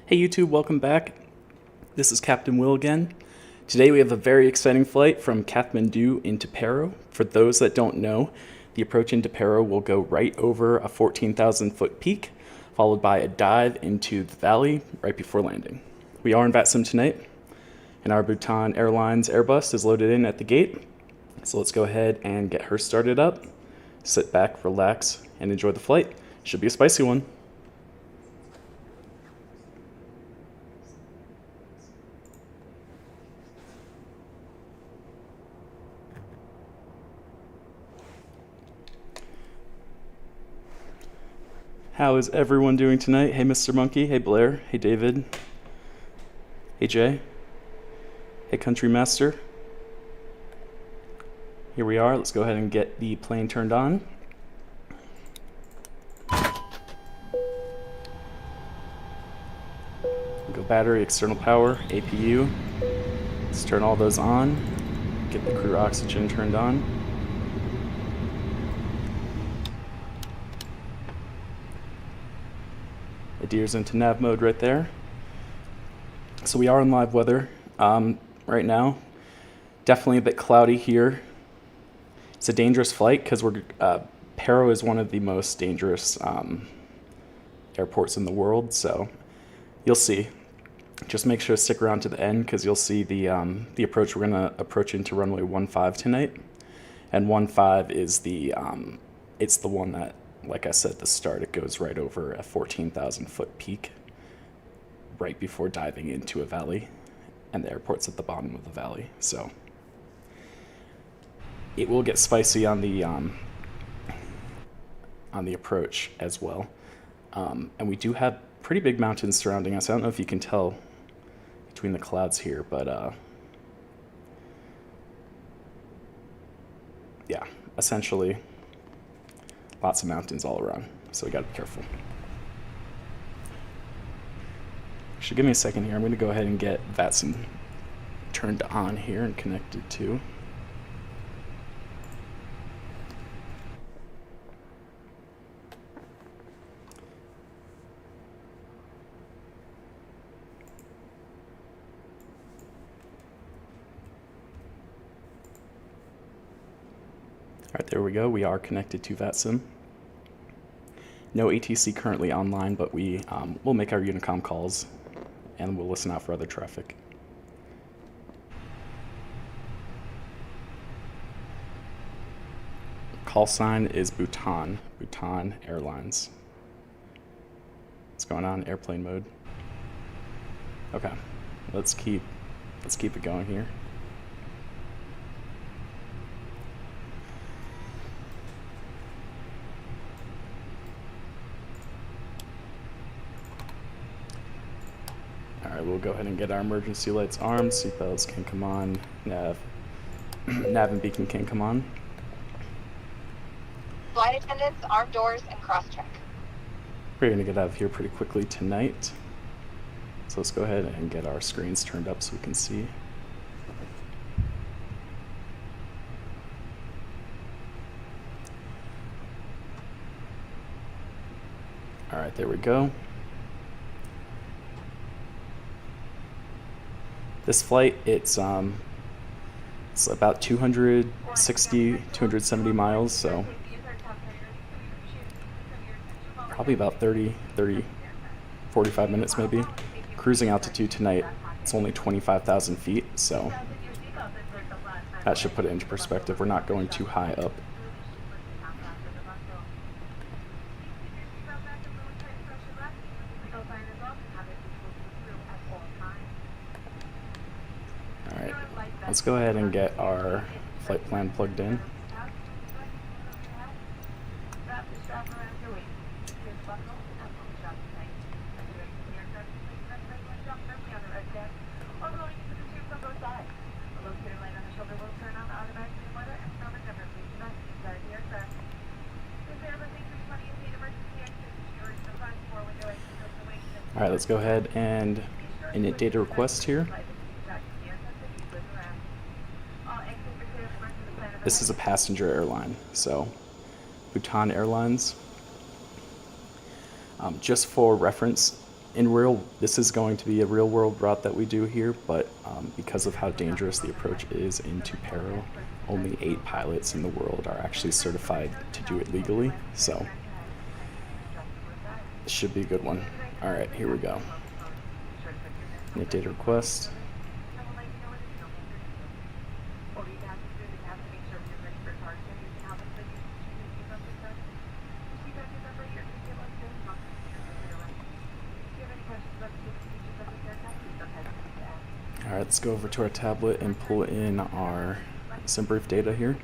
Hey YouTube, welcome back. This is Captain Will again. Today we have a very exciting flight from Kathmandu into Paro. For those that don't know, the approach into Paro will go right over a 14,000 foot peak, followed by a dive into the valley right before landing. We are in VATSIM tonight, and our Bhutan Airlines Airbus is loaded in at the gate. So let's go ahead and get her started up. Sit back, relax, and enjoy the flight. Should be a spicy one. How is everyone doing tonight? Hey, Mr. Monkey. Hey, Blair. Hey, David. Hey, Jay. Hey, Country Master. Here we are. Let's go ahead and get the plane turned on. Go battery, external power, APU. Let's turn all those on. Get the crew oxygen turned on. Adheres into nav mode right there. So we are in live weather right now. Definitely a bit cloudy here. It's a dangerous flight because Paro is one of the most dangerous airports in the world. So you'll see. Just make sure to stick around to the end because you'll see the approach. We're gonna approach into runway 15 tonight, and 15 is it's the one that, like I said at the start, it goes right over a 14,000 foot peak right before diving into a valley, and the airport's at the bottom of the valley. So it will get spicy on the approach as well. And we do have pretty big mountains surrounding us. I don't know if you can tell between the clouds here, but yeah, essentially lots of mountains all around, so we gotta be careful. Actually, give me a second here. I'm gonna go ahead and get VATSIM turned on here and connected to. All right, there we go. We are connected to VATSIM. No ATC currently online, but we'll make our Unicom calls and we'll listen out for other traffic. Call sign is Bhutan Airlines. What's going on? Airplane mode. Okay, let's keep it going here. Alright, we'll go ahead and get our emergency lights armed, seatbelts can come on, nav and beacon can come on. Flight attendants, armed doors, and cross-check. We're going to get out of here pretty quickly tonight. So let's go ahead and get our screens turned up so we can see. Alright, there we go. This flight, it's about 270 miles, so probably about 45 minutes maybe. Cruising altitude tonight, it's only 25,000 feet, so that should put it into perspective. We're not going too high up. Alright, let's go ahead and get our flight plan plugged in. Alright, let's go ahead and init data request here. This is a passenger airline, so Bhutan Airlines. Just for reference, this is going to be a real world route that we do here, but because of how dangerous the approach is into Paro, only 8 pilots in the world are actually certified to do it legally, so it should be a good one. All right, here we go. Init data request. All right, let's go over to our tablet and pull in our sim brief data here.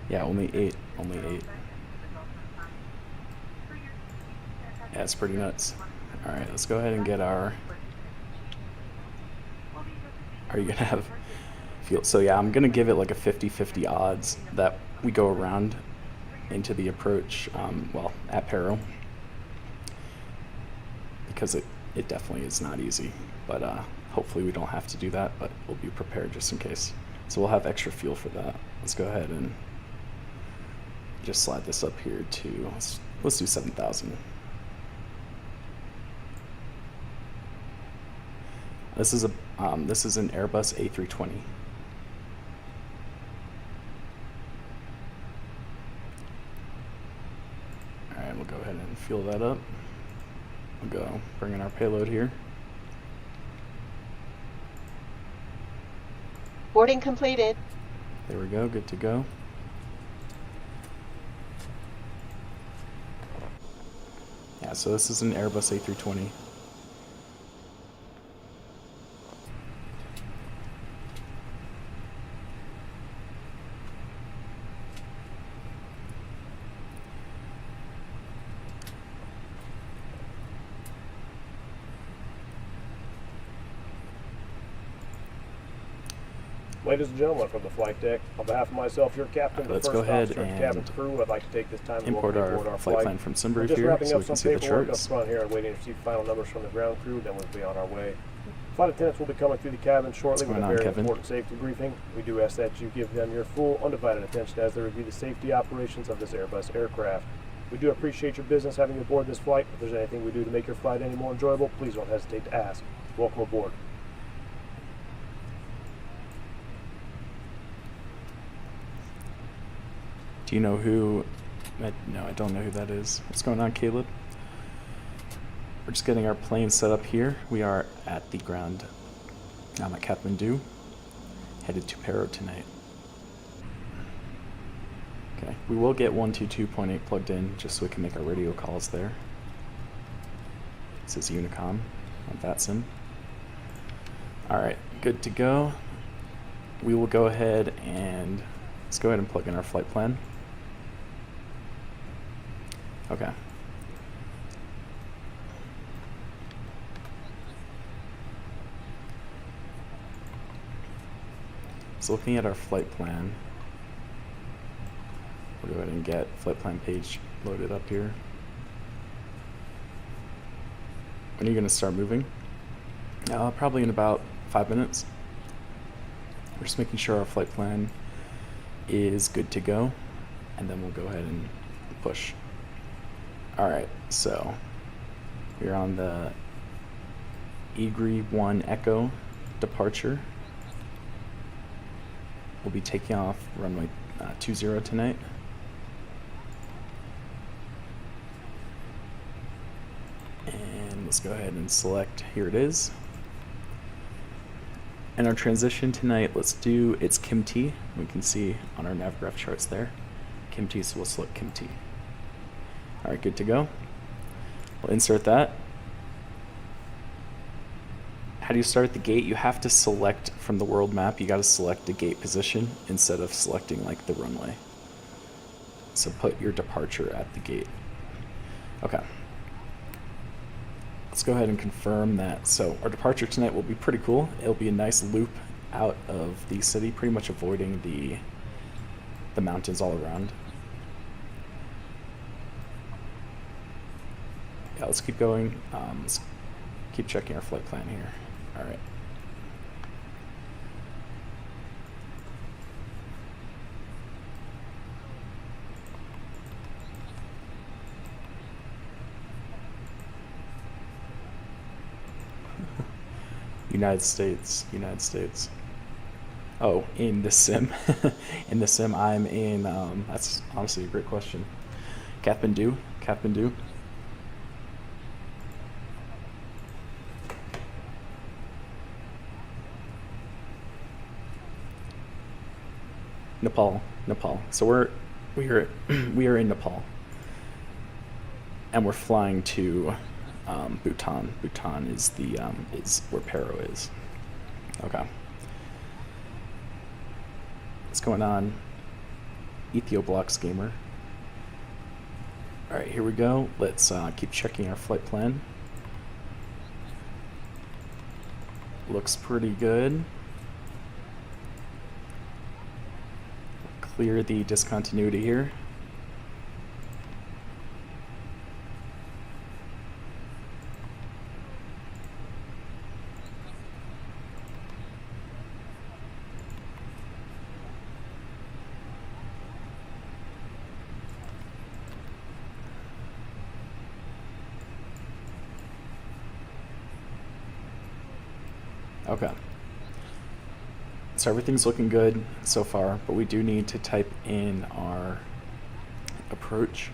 Yeah, only 8. Yeah, it's pretty nuts. All right, let's go ahead and get our. Are you gonna have fuel? So yeah, I'm gonna give it like a 50-50 odds that we go around into the approach. Well, at Paro, because it definitely is not easy, but hopefully we don't have to do that, but we'll be prepared just in case. So we'll have extra fuel for that. Let's go ahead and just slide this up here to, let's do 7,000. This is an Airbus A320. All right, we'll go ahead and fuel that up. We'll go bring in our payload here. Boarding completed. There we go, good to go. Yeah, so this is an Airbus A320. Ladies and gentlemen, from the flight deck, on behalf of myself, your captain, the Let's first go ahead officer and and cabin crew, I'd like to take this time to import welcome you our aboard our flight flight. plan from We're SimBrief just here wrapping so up we can some see the paperwork up charts. front here and waiting to receive final numbers from the ground crew, then we'll be on our way. Flight attendants will be coming through the cabin shortly with a very important safety briefing. We do ask that you give them your full, undivided attention as they review the safety operations of this Airbus aircraft. We do appreciate your business having you aboard this flight. If there's anything we do to make your flight any more enjoyable, please don't hesitate to ask. Welcome aboard. Do you know who? No, I don't know who that is. What's going on, Caleb? We're just getting our plane set up here. We are at the ground. I'm at Kathmandu, headed to Paro tonight. Okay, we will get 122.8 plugged in just so we can make our radio calls there. This is Unicom on VATSIM. All right, good to go. We will go ahead and let's go ahead and plug in our flight plan. Okay. So looking at our flight plan, we'll go ahead and get flight plan page loaded up here. When are you going to start moving? Probably in about 5 minutes. We're just making sure our flight plan is good to go, and then we'll go ahead and push. All right, so we're on the Egri 1 Echo departure. We'll be taking off runway 20 tonight. And let's go ahead and select, here it is. And our transition tonight, let's do, it's Kim T. We can see on our navgraph charts there. Kim T, so we'll select Kim T. All right, good to go. We'll insert that. How do you start the gate? You have to select from the world map. You got to select the gate position instead of selecting like the runway. So put your departure at the gate. Okay. Let's go ahead and confirm that. So our departure tonight will be pretty cool. It'll be a nice loop out of the city, pretty much avoiding the mountains all around. Yeah, let's keep going. Let's keep checking our flight plan here. All right. United States. Oh, in the sim. In the sim, I'm in, that's honestly a great question. Kathmandu. Nepal. So we are we are in Nepal, and we're flying to Bhutan. Bhutan is the is where Paro is. Okay. What's going on? Ethioblocks gamer. All right, here we go. Let's keep checking our flight plan. Looks pretty good. Clear the discontinuity here. Okay. So everything's looking good so far, but we do need to type in our approach.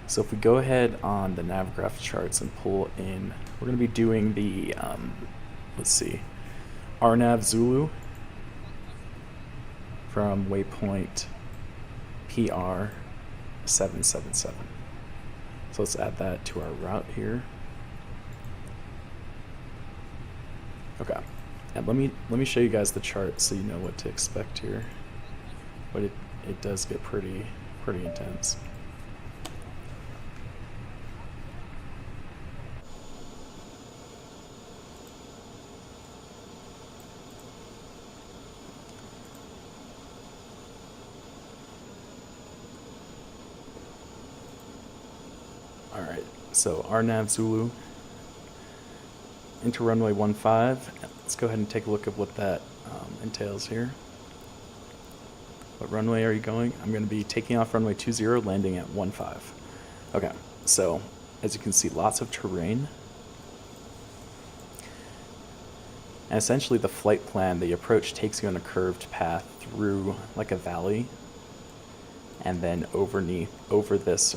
So if we go ahead on the navgraph charts and pull in, we're going to be doing the, let's see, RNAV Zulu from waypoint PR 777. So let's add that to our route here. Okay, and let me show you guys the chart so you know what to expect here. But it does get pretty intense. All right, so RNAV Zulu into runway 15. Let's go ahead and take a look at what that entails here. What runway are you going? I'm going to be taking off runway 20, landing at 15. Okay, so as you can see, lots of terrain. And essentially the flight plan, the approach takes you on a curved path through like a valley, and then over this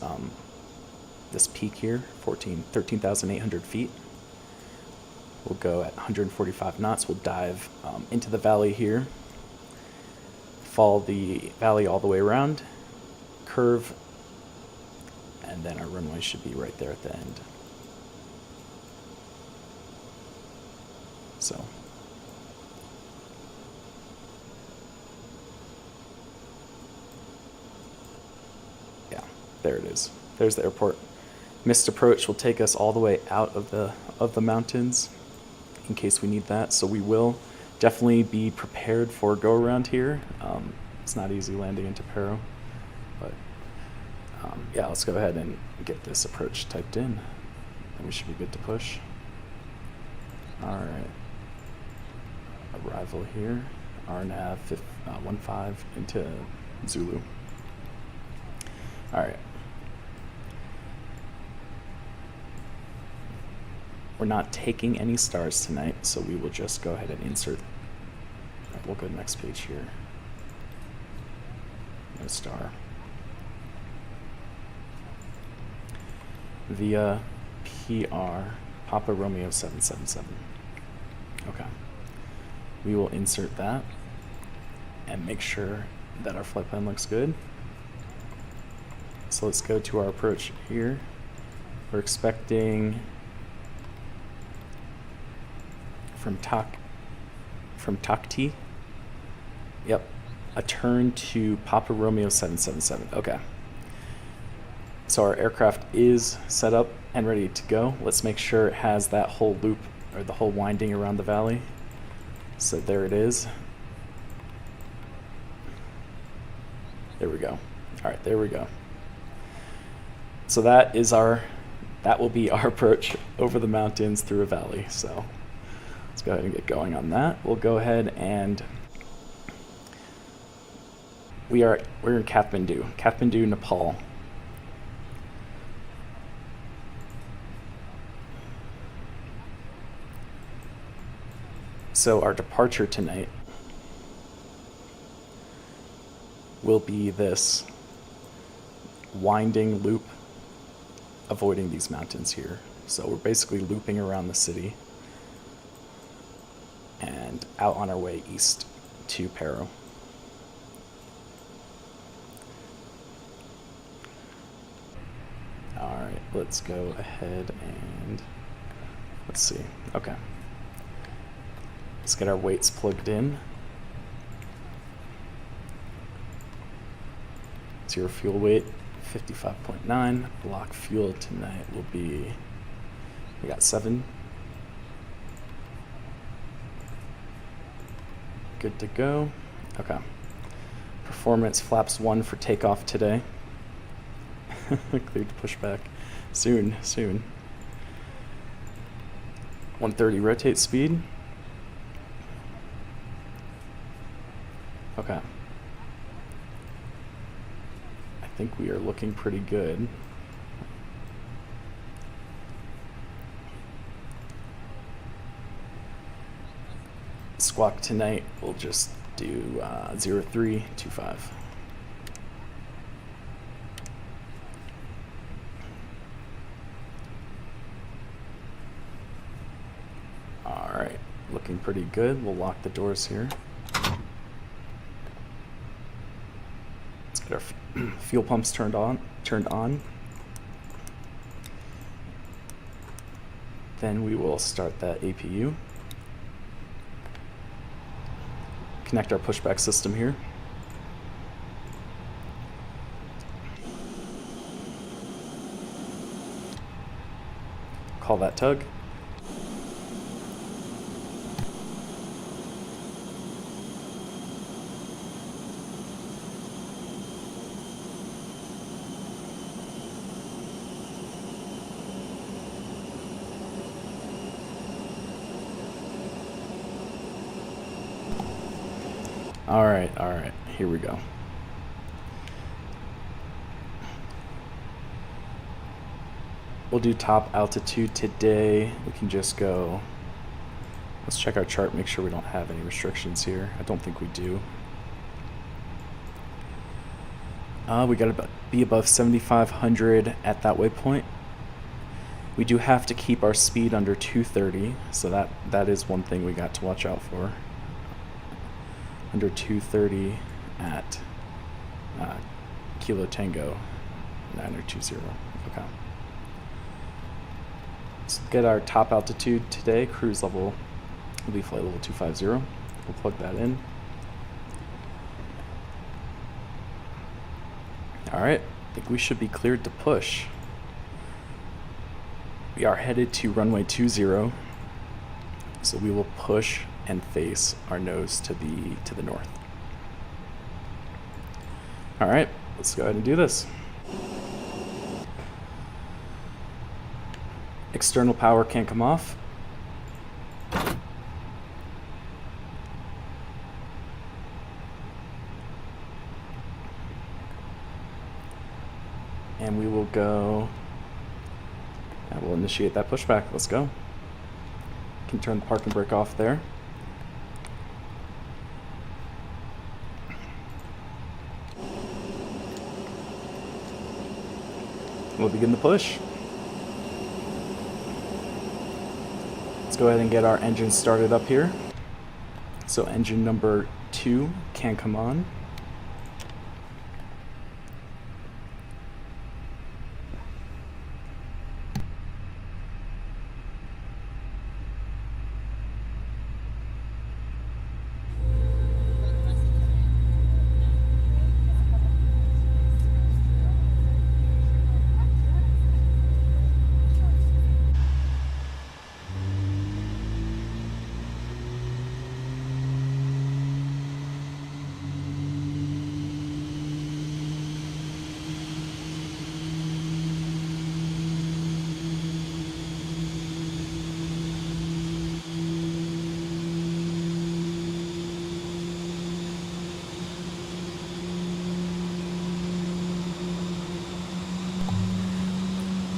this peak here, 13,800 feet. We'll go at 145 knots. We'll dive into the valley here, follow the valley all the way around, curve, and then our runway should be right there at the end. So, yeah, there it is. There's the airport. Missed approach will take us all the way out of the mountains, in case we need that. So we will definitely be prepared for a go around here. It's not easy landing into Paro, but yeah, let's go ahead and get this approach typed in, and we should be good to push. All right, arrival here, RNAV 15 into Zulu. All right. We're not taking any stars tonight, so we will just go ahead and insert. Right, we'll go to the next page here. No star. Via PR, Papa Romeo 777. Okay. We will insert that and make sure that our flight plan looks good. So let's go to our approach here. We're expecting from Takti. Yep. A turn to Papa Romeo 777. Okay. So our aircraft is set up and ready to go. Let's make sure it has that whole loop, or the whole winding around the valley. So there it is. There we go. All right, there we go. So that will be our approach over the mountains through a valley. So let's go ahead and get going on that. We'll go ahead and we're in Kathmandu, Nepal. So our departure tonight will be this winding loop, avoiding these mountains here. So we're basically looping around the city and out on our way east to Paro. All right, let's go ahead and let's see. Okay. Let's get our weights plugged in. Zero fuel weight, 55.9. Block fuel tonight will be, we got 7. Good to go. Okay. Performance flaps 1 for takeoff today. Cleared to pushback. Soon. 130 rotate speed. Okay. I think we are looking pretty good. Squawk tonight, we'll just do 0325. All right, looking pretty good. We'll lock the doors here. Let's get our fuel pumps turned on. Then we will start that APU. Connect our pushback system here. Call that tug. All right, here we go. We'll do top altitude today. We can just go, let's check our chart, make sure we don't have any restrictions here. I don't think we do. We gotta be above 7,500 at that waypoint. We do have to keep our speed under 230, so that is one thing we got to watch out for. Under 230 at Kilo Tango 9020. Okay. Let's get our top altitude today. Cruise level will be flight level 250. We'll plug that in. All right, I think we should be cleared to push. We are headed to runway 20, so we will push and face our nose to the north. All right, let's go ahead and do this. External power can't come off. And we will go, and we'll initiate that pushback. Let's go. Can turn the parking brake off there. We'll begin the push. Let's go ahead and get our engine started up here. So engine number 2 can come on.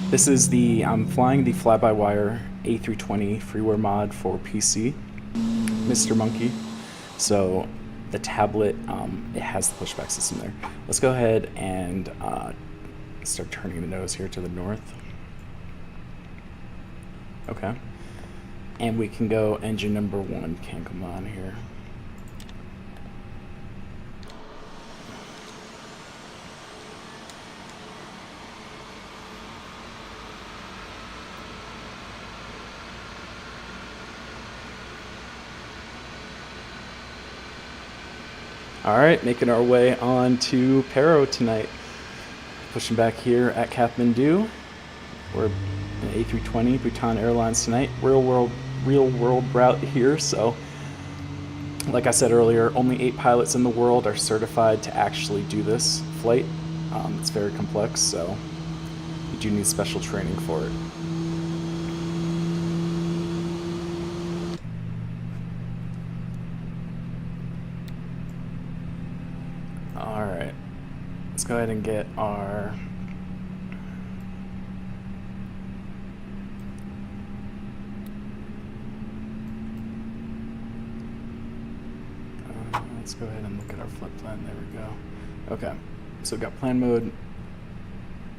This is I'm flying the fly-by-wire A320 freeware mod for PC. Mr. Monkey. So the tablet, it has the pushback system there. Let's go ahead and start turning the nose here to the north. Okay. And we can go engine number 1 can come on here. All right, making our way on to Paro tonight. Pushing back here at Kathmandu. We're an A320 Bhutan Airlines tonight. Real world route here. So, like I said earlier, only 8 pilots in the world are certified to actually do this flight. It's very complex, so you do need special training for it. Alright, let's go ahead and get our let's go ahead and look at our flight plan. There we go. Okay, so we've got plan mode.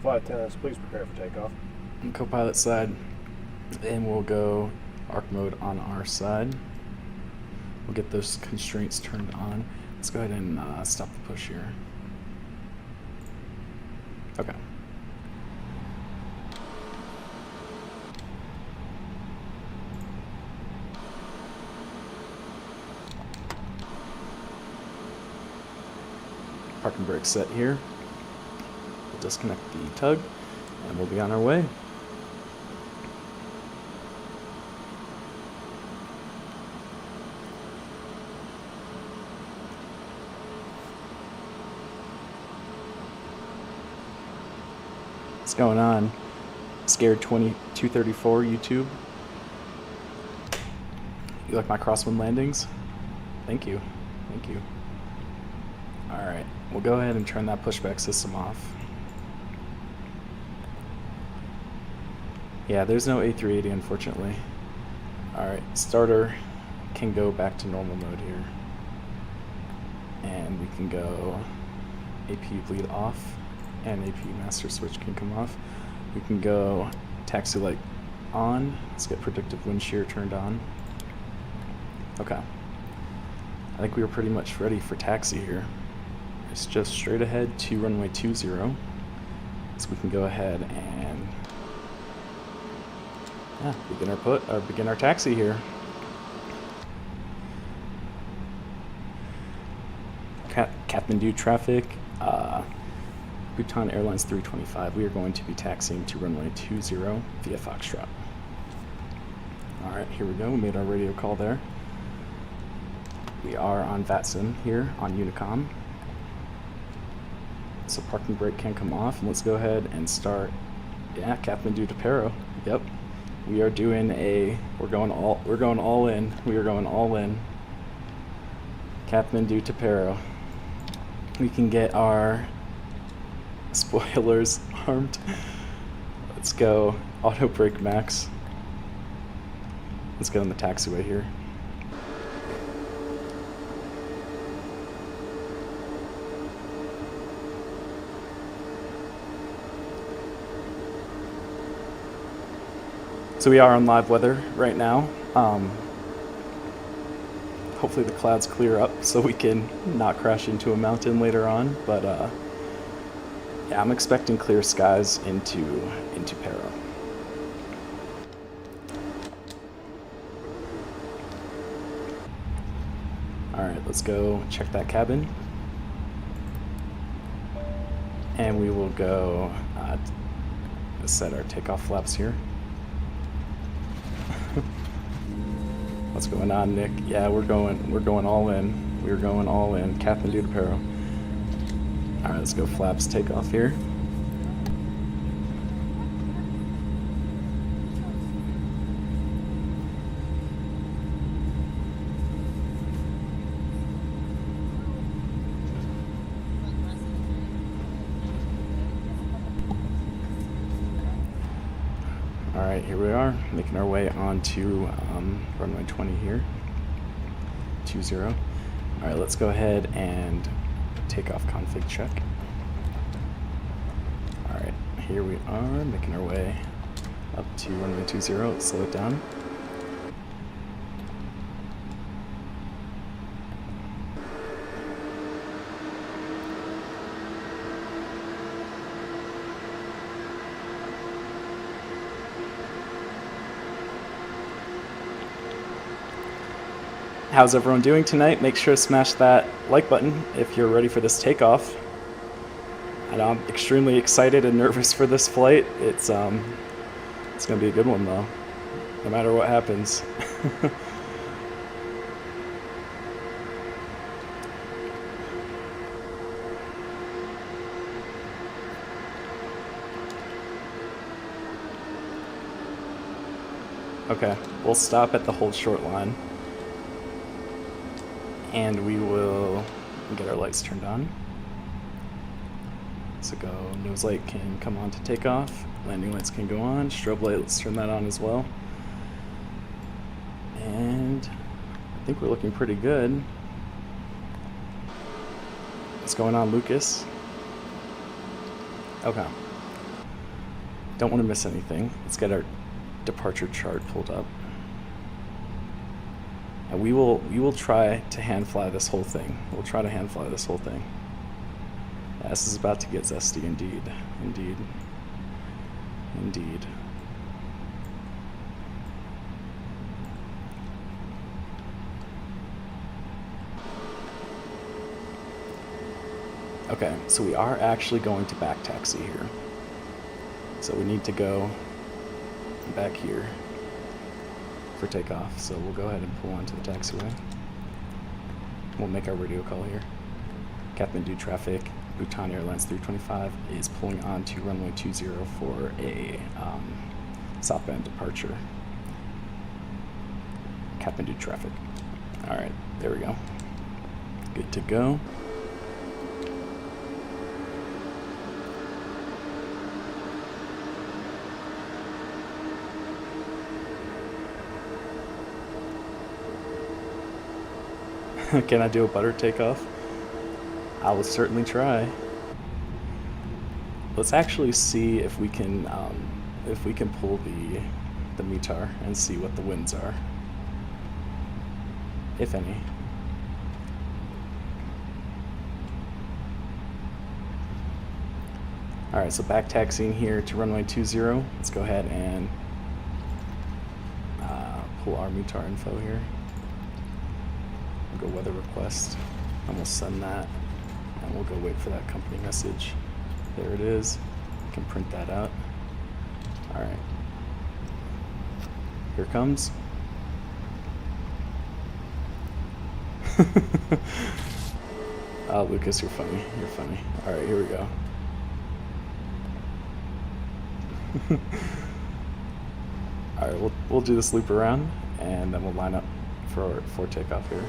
Flight attendants, please prepare for takeoff. On co-pilot side, and we'll go arc mode on our side. We'll get those constraints turned on. Let's go ahead and stop the push here. Okay. Parking brake set here. We'll disconnect the tug, and we'll be on our way. What's going on? Scared 2234 YouTube. You like my crosswind landings? Thank you. Thank you. Alright, we'll go ahead and turn that pushback system off. Yeah, there's no A380 unfortunately. Alright, starter can go back to normal mode here. And we can go AP bleed off. And AP master switch can come off. We can go taxi light on. Let's get predictive wind shear turned on. Okay. I think we were pretty much ready for taxi here. It's just straight ahead to runway 20. So we can go ahead and begin our taxi here. Kathmandu traffic. Bhutan Airlines 325. We are going to be taxiing to runway 20 via Foxtrot. Alright, here we go. We made our radio call there. We are on VATSIM here on Unicom. So parking brake can come off, and let's go ahead and start. Yeah, Kathmandu to Paro. Yep. We are doing we're going all in. We are going all in. Kathmandu to Paro. We can get our spoilers armed. Let's go auto brake max. Let's get on the taxiway here. So we are on live weather right now. Hopefully the clouds clear up so we can not crash into a mountain later on, but yeah, I'm expecting clear skies into Paro. Alright, let's go check that cabin. And we will go set our takeoff flaps here. What's going on, Nick? Yeah, we're going all in. We're going all in. Kathmandu to Paro. Alright, let's go flaps takeoff here. Alright, here we are, making our way onto runway 20 here. 20. All right, let's go ahead and takeoff config check. All right, here we are, making our way up to runway 20. Let's slow it down. How's everyone doing tonight? Make sure to smash that like button if you're ready for this takeoff. And I'm extremely excited and nervous for this flight. It's gonna be a good one though, no matter what happens. Okay, we'll stop at the hold short line. And we will get our lights turned on. So go, nose light can come on to takeoff, landing lights can go on, strobe light, let's turn that on as well. And I think we're looking pretty good. What's going on, Lucas? Okay. Don't want to miss anything. Let's get our departure chart pulled up. And we will try to hand fly this whole thing. We'll try to hand fly this whole thing. Yeah, this is about to get zesty indeed. Indeed. Indeed. Okay, so we are actually going to back taxi here. So we need to go back here for takeoff, so we'll go ahead and pull onto the taxiway. We'll make our radio call here. Kathmandu traffic, Bhutan Airlines 325 is pulling onto runway 20 for a southbound departure. Kathmandu traffic. All right, there we go. Good to go. Can I do a butter takeoff? I will certainly try. Let's actually see if we can pull the METAR and see what the winds are, if any. All right, so back taxiing here to runway 20. Let's go ahead and pull our METAR info here. We'll go weather request, and we'll send that, and we'll go wait for that company message. There it is. We can print that out. All right. Here it comes. Oh, Lucas, you're funny. You're funny. All right, here we go. All right, we'll do this loop around, and then we'll line up for takeoff here.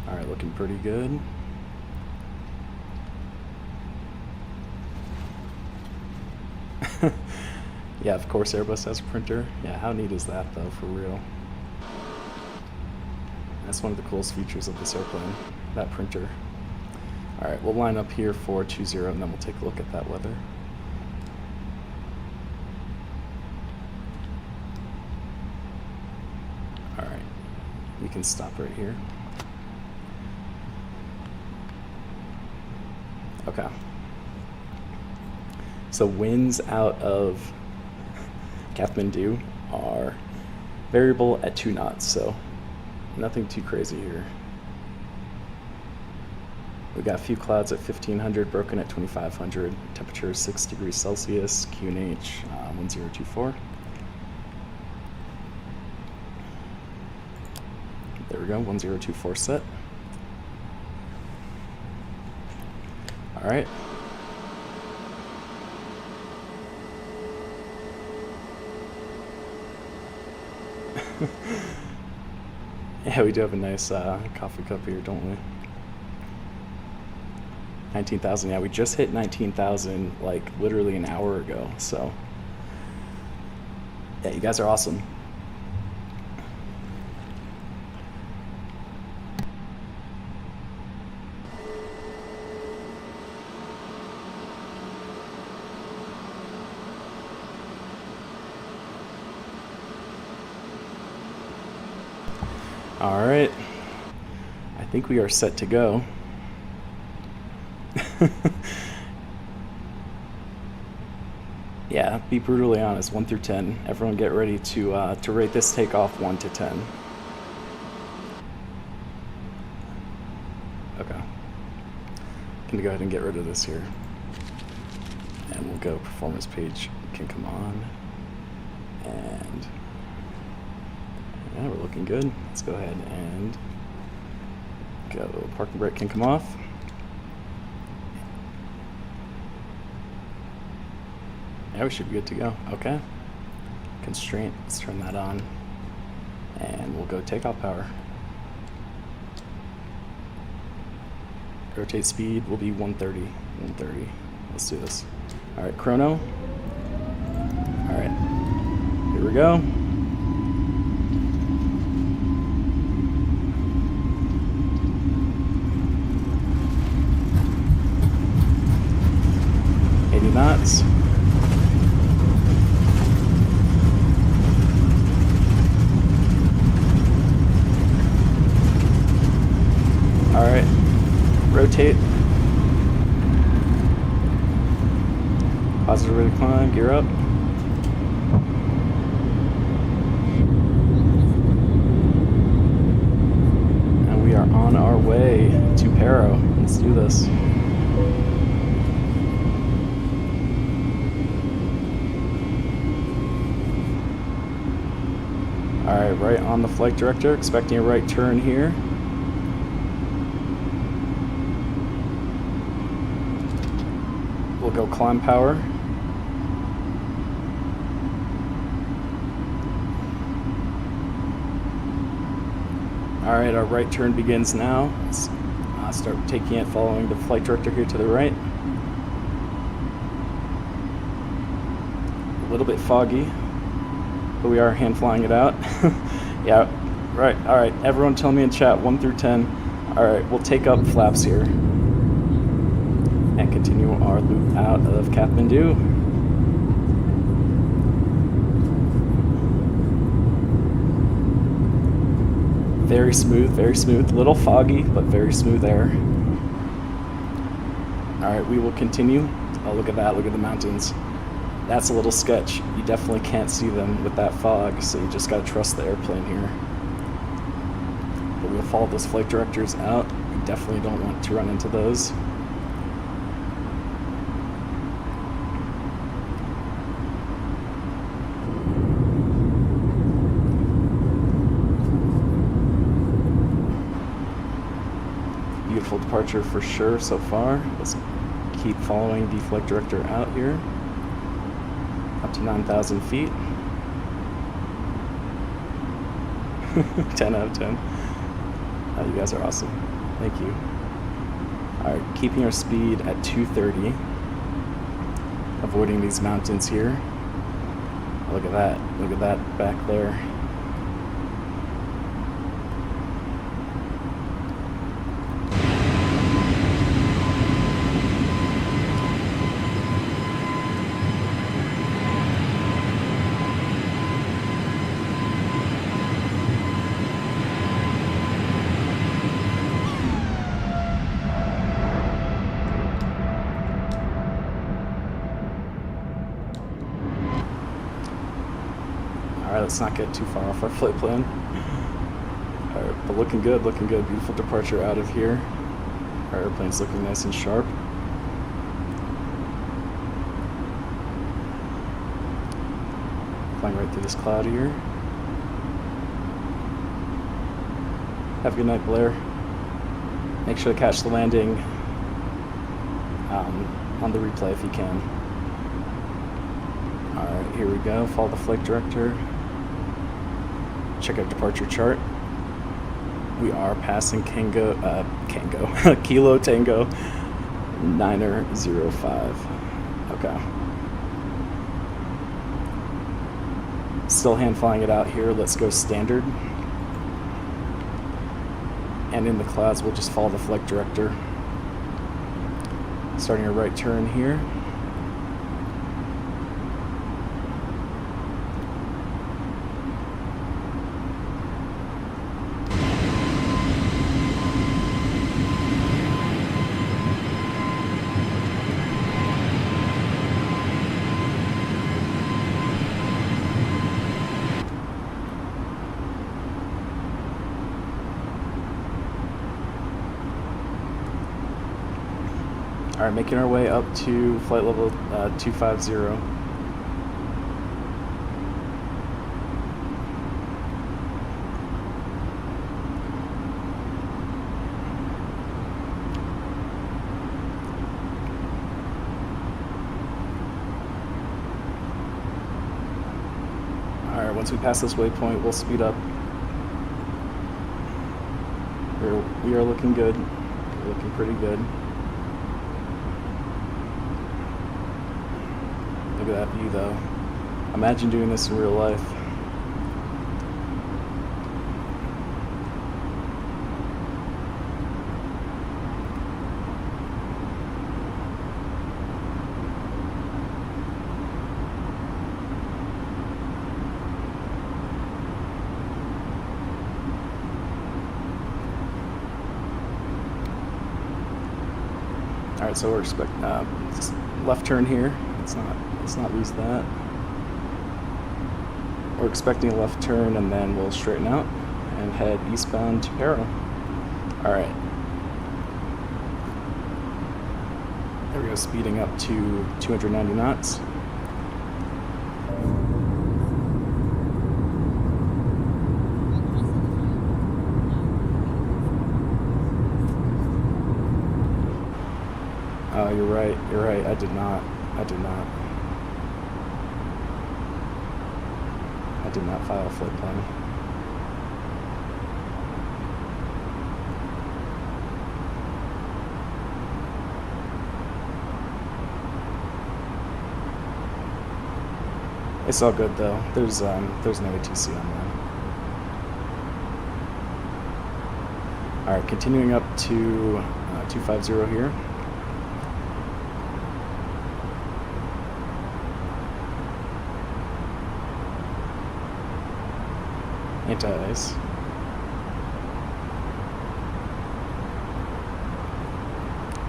All right, looking pretty good. Yeah, of course Airbus has a printer. Yeah, how neat is that though, for real? That's one of the coolest features of this airplane, that printer. All right, we'll line up here for 20 and then we'll take a look at that weather. All right, we can stop right here. Okay. So winds out of Kathmandu are variable at 2 knots, so nothing too crazy here. We got a few clouds at 1500, broken at 2500. Temperature is 6 degrees Celsius. QNH 1024. There we go, 1024 set. All right. Yeah, we do have a nice coffee cup here, don't we? 19,000. Yeah, we just hit 19,000 like literally an hour ago. So yeah, you guys are awesome. All right, I think we are set to go. Yeah, be brutally honest, 1 through 10. Everyone get ready to rate this takeoff 1 to 10. Okay. Gonna go ahead and get rid of this here. And we'll go performance page can come on. And yeah, we're looking good. Let's go ahead and go. Parking brake can come off. Yeah, we should be good to go. Okay. Constraint, let's turn that on. And we'll go takeoff power. Rotate speed will be 130. 130. Let's do this. All right, chrono. All right, here we go. Knots. All right, rotate. Positive rate of climb, gear up. And we are on our way to Paro. Let's do this. All right, right on the flight director, expecting a right turn here. We'll go climb power. All right, our right turn begins now. Let's start taking it, following the flight director here to the right. A little bit foggy, but we are hand flying it out. Yeah, right. All right, everyone tell me in chat 1 through 10. All right, we'll take up flaps here and continue our loop out of Kathmandu. Very smooth, little foggy, but very smooth air. All right, we will continue. Oh, look at that, look at the mountains. That's a little sketch. You definitely can't see them with that fog, so you just gotta trust the airplane here. But we'll follow those flight directors out. We definitely don't want to run into those. Beautiful departure for sure so far. Let's keep following the flight director out here. Up to 9,000 feet. 10 out of 10. Oh, you guys are awesome. Thank you. All right, keeping our speed at 230. Avoiding these mountains here. Look at that. Look at that back there. Alright, let's not get too far off our flight plan. Alright, but looking good, looking good. Beautiful departure out of here. Our airplane's looking nice and sharp. Flying right through this cloud here. Have a good night, Blair. Make sure to catch the landing on the replay if you can. Alright, here we go. Follow the flight director. check out departure chart. We are passing Kilo Tango 905. Okay. Still hand flying it out here. Let's go standard. And in the clouds, we'll just follow the flight director. Starting a right turn here. All right, making our way up to flight level 250. All right, once we pass this waypoint, we'll speed up. We are looking good. We're looking pretty good. Look at that view, though. Imagine doing this in real life. All right, so we're expecting left turn here. Let's not lose that. We're expecting a left turn, and then we'll straighten out and head eastbound to Paro. All right. There we go, speeding up to 290 knots. Oh, you're right. I did not file a flight plan. It's all good though. There's no ATC on that. All right, continuing up to 250 here. Anti-ice.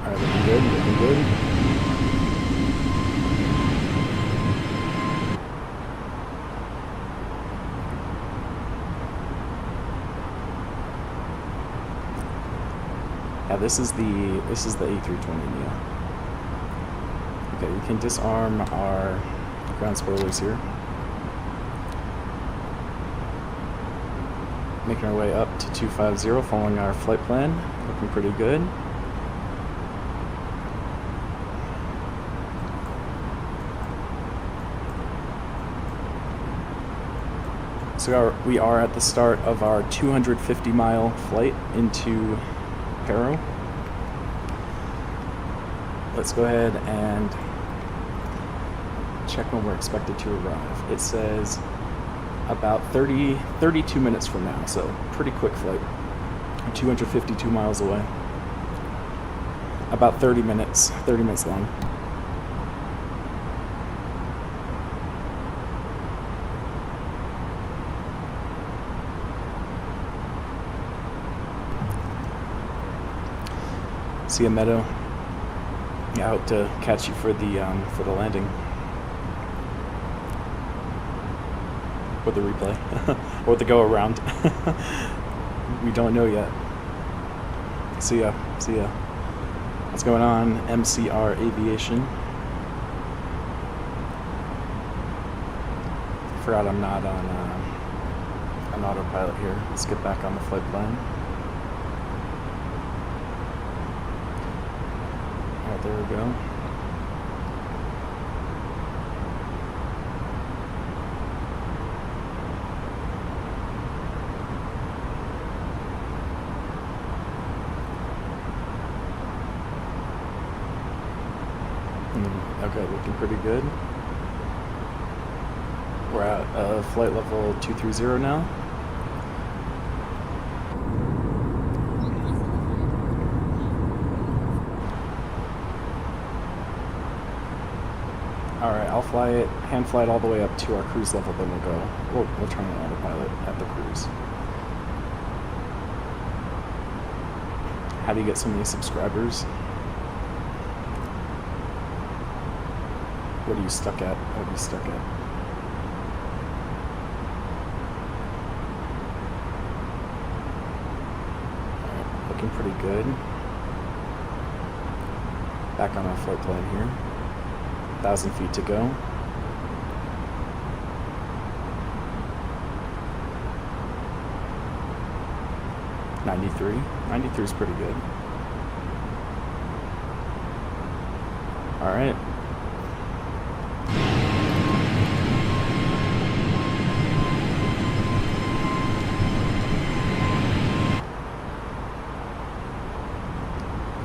Alright, looking good. Yeah, this is the A320neo. Okay, we can disarm our ground spoilers here. Making our way up to 250, following our flight plan. Looking pretty good. So we are at the start of our 250-mile flight into Paro. Let's go ahead and check when we're expected to arrive. It says about 32 minutes from now, so pretty quick flight. 252 miles away. About 30 minutes long. See a meadow out to catch you for the landing. Or the replay, or the go around. We don't know yet. See ya. What's going on, MCR Aviation? Forgot I'm not on an autopilot here. Let's get back on the flight plan. Alright, there we go. Okay, looking pretty good. We're at flight level 230 now. Alright, I'll fly it, hand fly it all the way up to our cruise level, then we'll turn on autopilot at the cruise. How do you get so many subscribers? What are you stuck at? What are you stuck at? Alright, looking pretty good. Back on our flight plan here. 1,000 feet to go. '93 is pretty good. All right.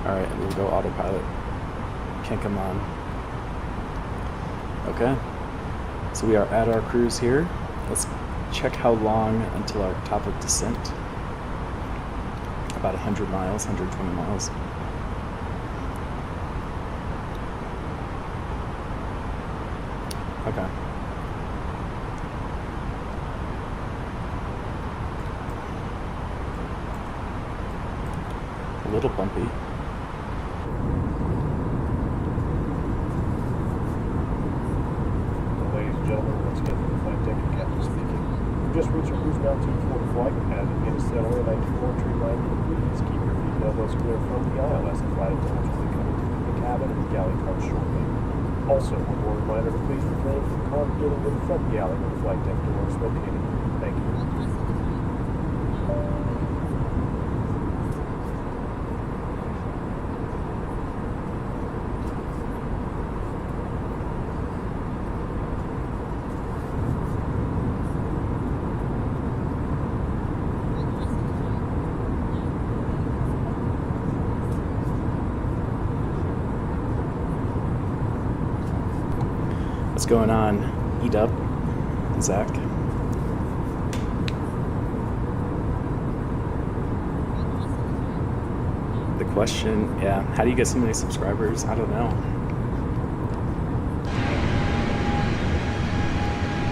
All right, and we'll go autopilot. Can't come on. Okay, so we are at our cruise here. Let's check how long until our top of descent. About 100 miles, 120 miles. Okay. A little bumpy. Gentlemen, once again from the flight deck, Captain speaking. We've just reached our cruise altitude for the flight. As it begins to settle in, 94 tree line degrees. Keep your feet and elbows clear from the aisle as the flight attendants will be coming through the cabin and the galley car shortly. Also, one more reminder to please refrain from congregating with the front galley when the flight deck doors located. Thank you. What's going on? E-Dub, Zach. The question, yeah, how do you get so many subscribers? I don't know.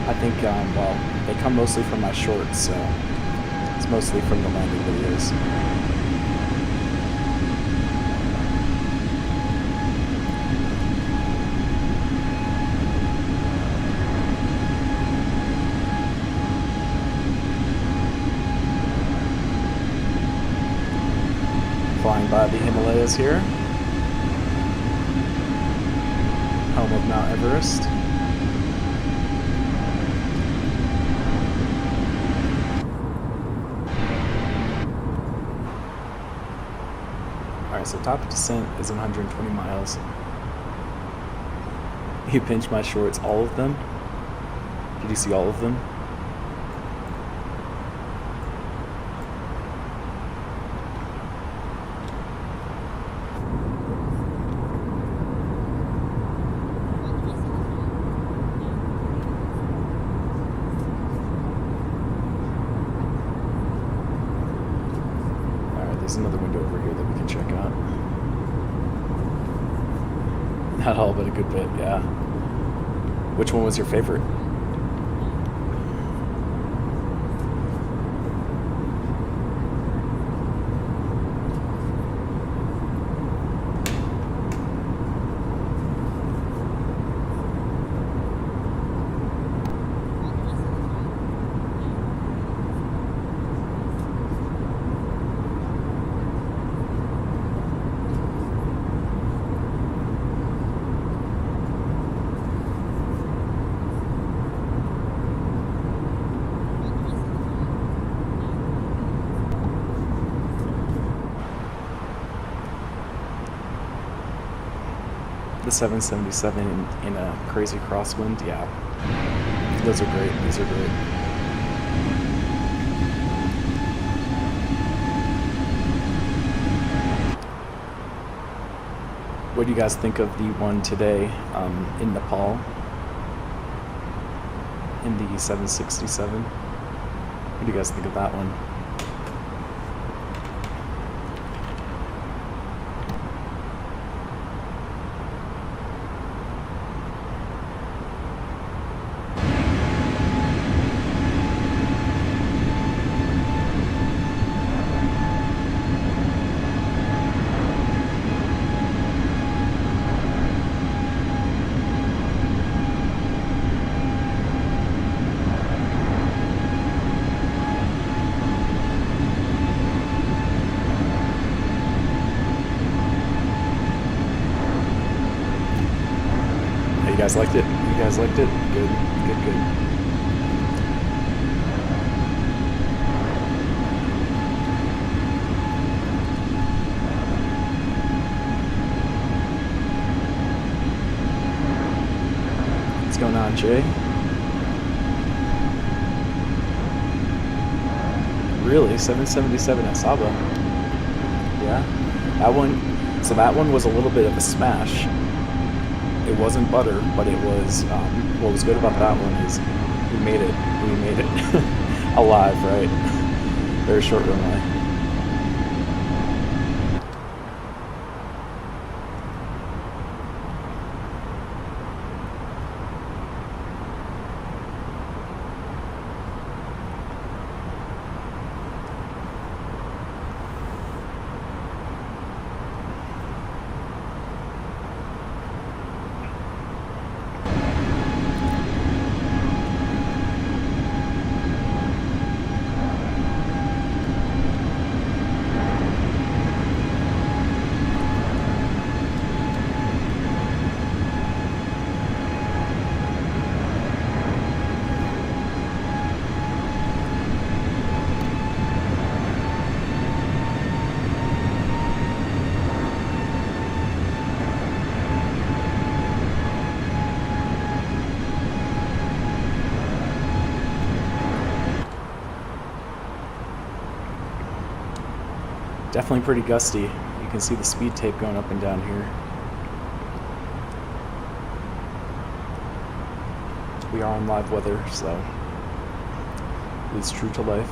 I think, well, they come mostly from my shorts, so it's mostly from the landing videos. Flying by the Himalayas here, home of Mount Everest. Alright, so top of descent is 120 miles. You pinched my shorts, all of them? Did you see all of them? There's another window over here that we can check out. Not all, but a good bit, yeah. Which one was your favorite? The 777 in a crazy crosswind, yeah. Those are great. These are great. What do you guys think of the one today in Nepal? In the 767? What do you guys think of that one? You guys liked it? You guys liked it? Good, good, good. What's going on, Jay? Really? 777 at Saba? Yeah? That one, so that one was a little bit of a smash. It wasn't butter, but it was, what was good about that one is we made it alive, right? Very short runway. Definitely pretty gusty. You can see the speed tape going up and down here. We are on live weather, so it's true to life.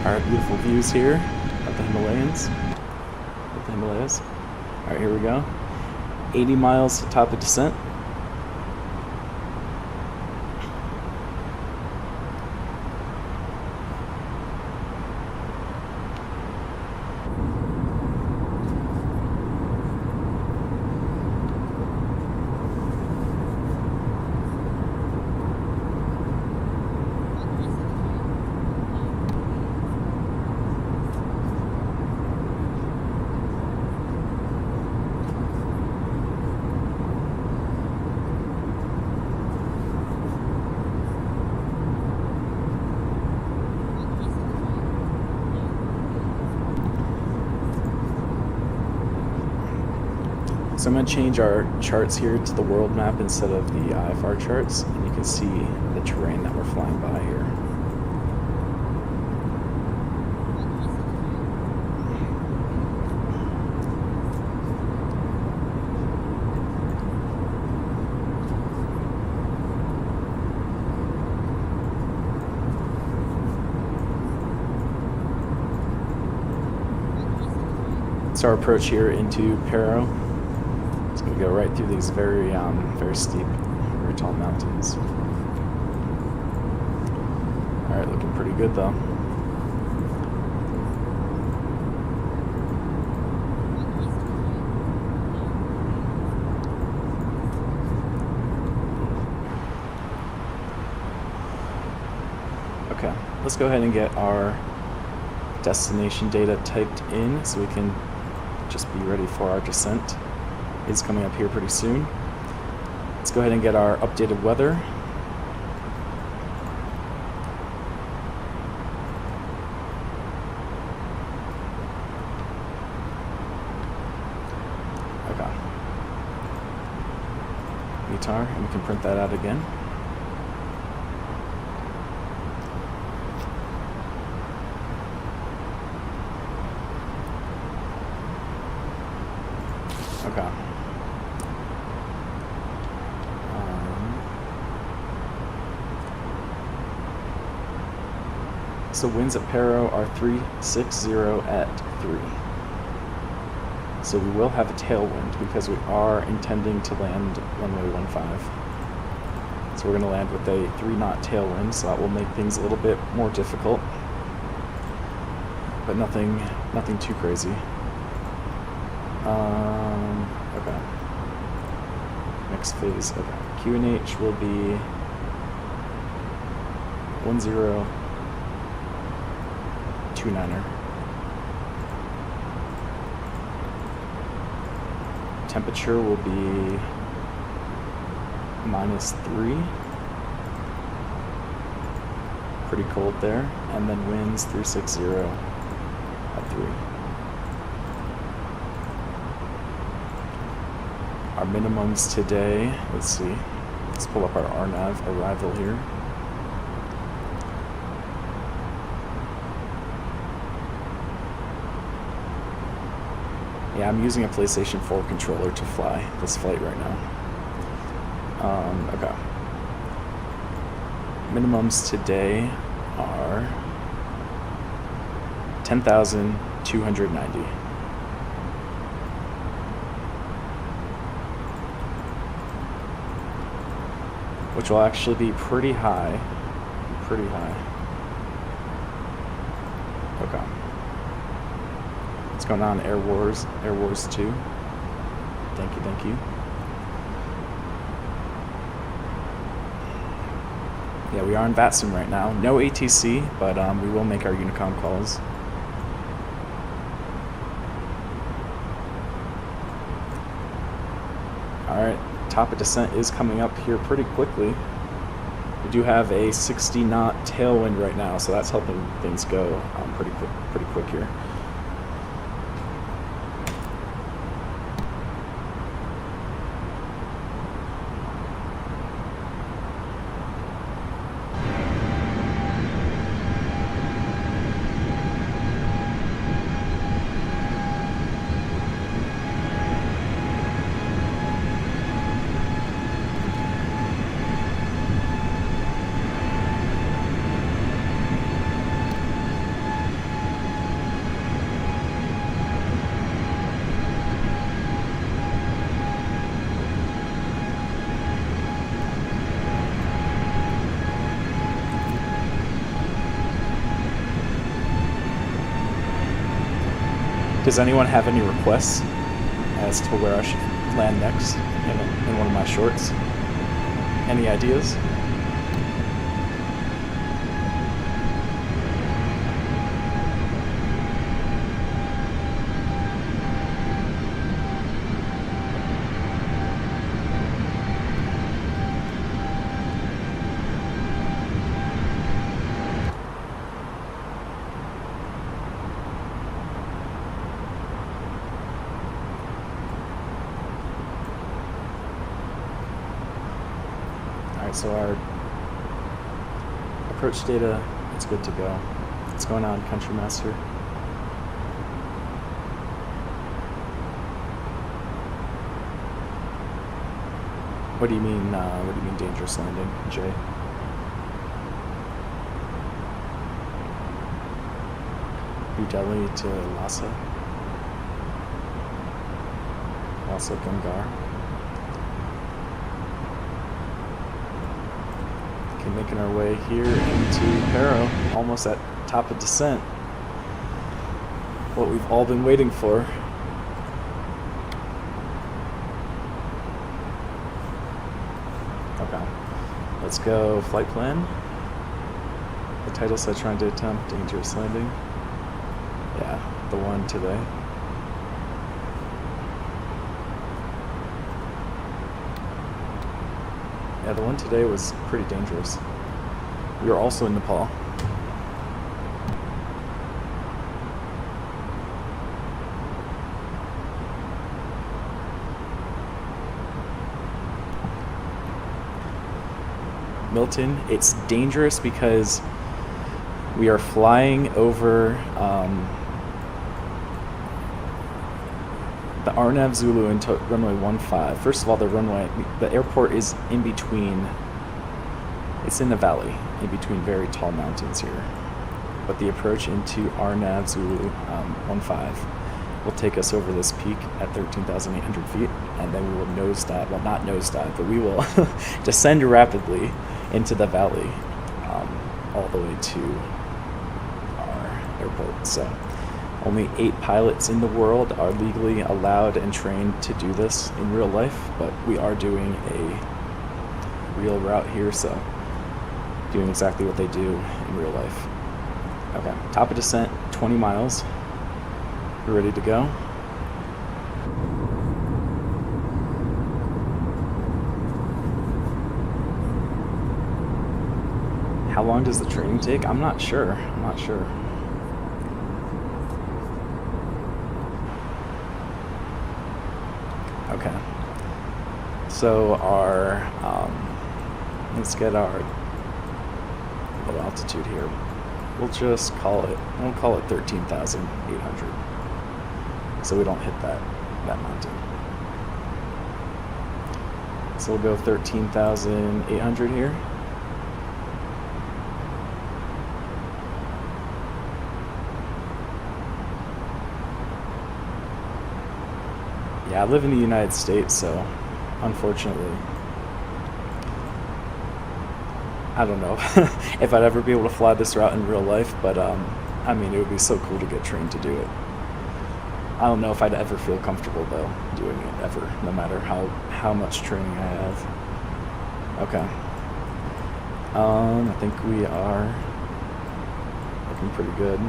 Alright, beautiful views here of the Himalayas. Alright, here we go. 80 miles to top of descent. So I'm going to change our charts here to the world map instead of the IFR charts, and you can see the terrain that we're flying by here. It's our approach here into Paro. It's going to go right through these very steep, very tall mountains. Alright, looking pretty good though. Okay, let's go ahead and get our destination data typed in so we can just be ready for our descent. It's coming up here pretty soon. Let's go ahead and get our updated weather. Okay. Guitar, and we can print that out again. Okay. So winds at Paro are 360 at 3. So we will have a tailwind because we are intending to land runway 15. So we're going to land with a 3-knot tailwind, so that will make things a little bit more difficult. But nothing too crazy. Okay. Next phase, okay. QNH will be 1029er. Temperature will be -3. Pretty cold there. And then winds 360 at 3. Our minimums today, let's see. Let's pull up our RNAV arrival here. Yeah, I'm using a PlayStation 4 controller to fly this flight right now. Okay. Minimums today are 10,290. Which will actually be pretty high. Pretty high. Okay. What's going on, Air Wars? Air Wars 2. Thank you, thank you. Yeah, we are in VATSIM right now. No ATC, but we will make our Unicom calls. Alright, top of descent is coming up here pretty quickly. We do have a 60-knot tailwind right now, so that's helping things go pretty quick here. Does anyone have any requests as to where I should land next in one of my shorts? Any ideas? So our approach data is good to go. What's going on, Country Master? What do you mean? What do you mean dangerous landing, Jay? New Delhi to Lhasa. Lhasa Gangar. And making our way here into Paro, almost at top of descent. What we've all been waiting for. Okay, let's go flight plan. The title said trying to attempt dangerous landing. Yeah, the one today. Yeah, the one today was pretty dangerous. We were also in Nepal. Milton, it's dangerous because we are flying over the Arnav Zulu into runway 15. First of all, the airport is in between, it's in the valley, in between very tall mountains here. But the approach into Arnav Zulu 15 will take us over this peak at 13,800 feet, and then we will nosedive, well, not nosedive, but we will descend rapidly into the valley all the way to our airport. So only 8 pilots in the world are legally allowed and trained to do this in real life, but we are doing a real route here, so doing exactly what they do in real life. Okay, top of descent, 20 miles. We're ready to go. How long does the training take? I'm not sure. Okay. So our, let's get our low altitude here. We'll call it 13,800. So we don't hit that mountain. So we'll go 13,800 here. Yeah, I live in the United States, so unfortunately, I don't know if I'd ever be able to fly this route in real life, but I mean, it would be so cool to get trained to do it. I don't know if I'd ever feel comfortable, though, doing it, ever, no matter how much training I have. Okay. I think we are looking pretty good.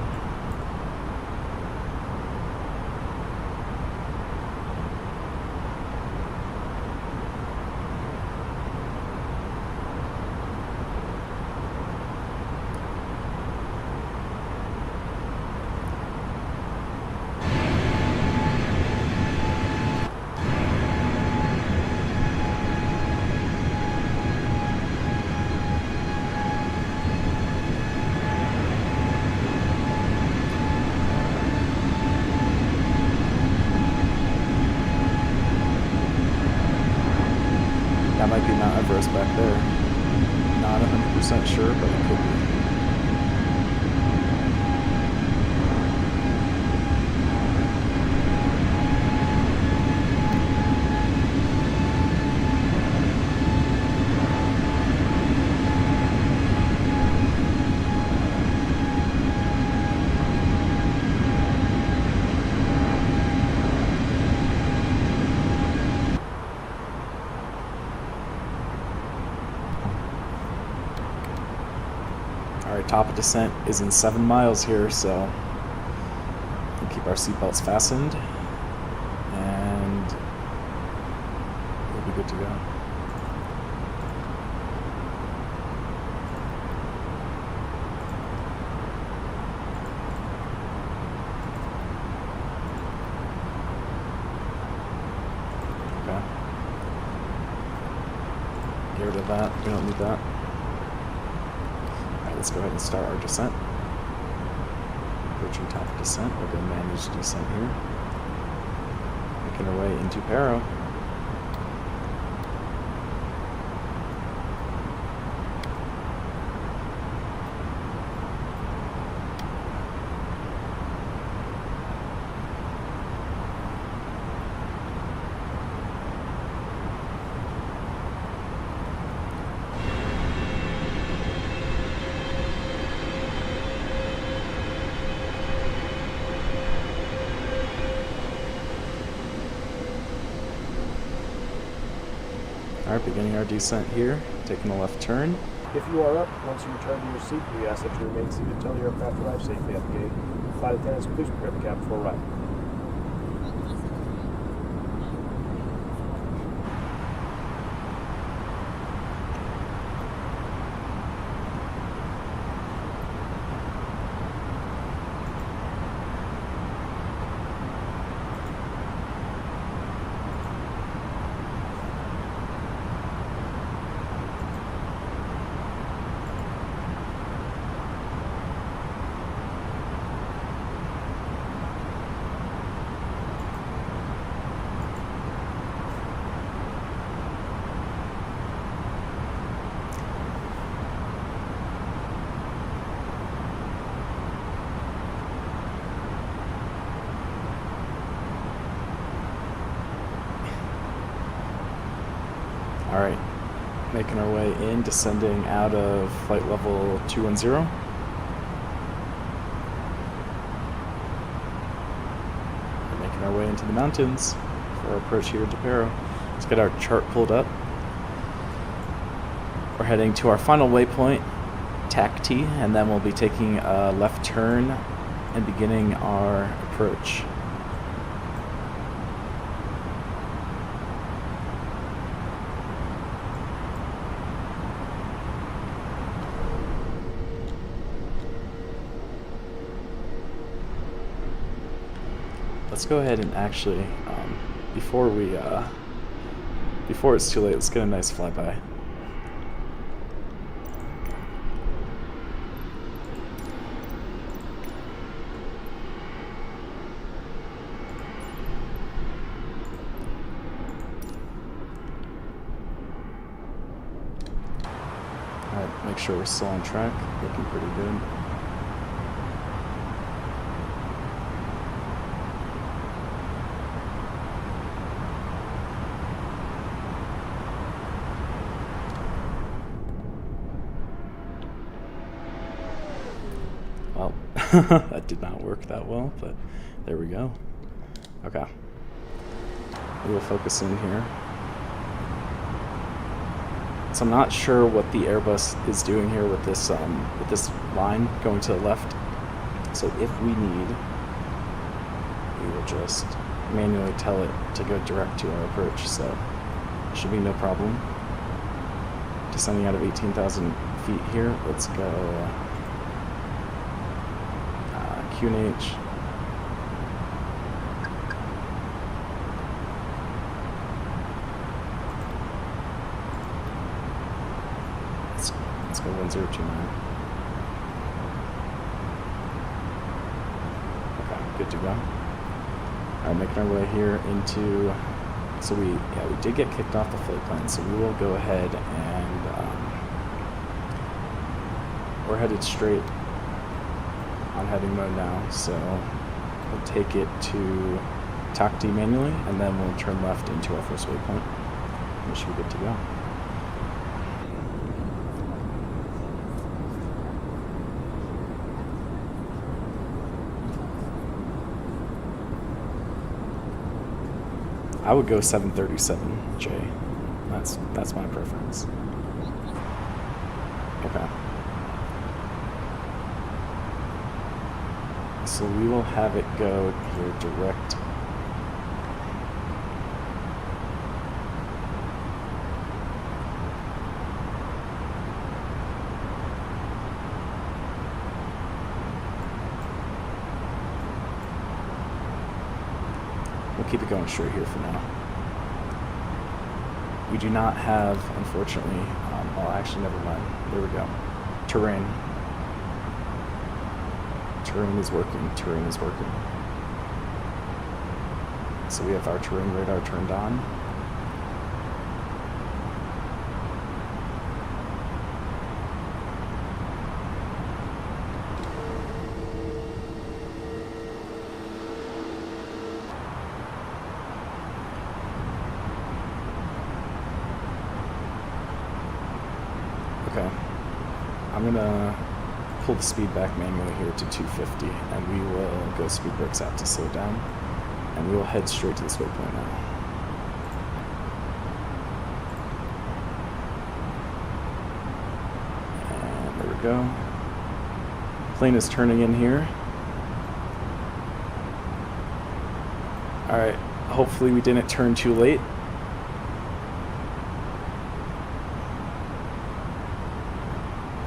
That might be Mount Everest back there. Not 100% sure, but it could be. Alright, top of descent is in 7 miles here, so we'll keep our seatbelts fastened and we'll be good to go. Okay. Get rid of that, we don't need that. Let's go ahead and start our descent. Approaching top of descent, we'll go manage descent here. Making our way into Paro. Alright, beginning our descent here, taking a left turn. If you are up, once you return to your seat, we ask that you remain seated until the aircraft arrives safely at the gate. Flight attendants, please prepare the cabin for arrival. Alright, making our way in, descending out of flight level 210. We're making our way into the mountains for our approach here to Paro. Let's get our chart pulled up. We're heading to our final waypoint, TAC T, and then we'll be taking a left turn and beginning our approach. Let's go ahead and actually, before it's too late, let's get a nice flyby. Alright, make sure we're still on track, looking pretty good. Well, that did not work that well, but there we go. Okay. We will focus in here. So I'm not sure what the Airbus is doing here with this line going to the left. So if we need, we will just manually tell it to go direct to our approach. So it should be no problem. Descending out of 18,000 feet here. Let's go QNH. Let's go 1029. Okay, good to go. Alright, making our way here into. So we did get kicked off the flight plan, so we will go ahead and we're headed straight on heading mode now, so we'll take it to TAC D manually, and then we'll turn left into our first waypoint. We should be good to go. I would go 737J. That's my preference. Okay. So we will have it go here direct. We'll keep it going straight here for now. We do not have, unfortunately, well, actually, never mind. There we go. Terrain. Terrain is working. Terrain is working. So we have our terrain radar turned on. Okay. I'm gonna pull the speed back manually here to 250, and we will go speed brakes out to slow down, and we will head straight to this waypoint now. go. Plane is turning in here. Alright, hopefully we didn't turn too late.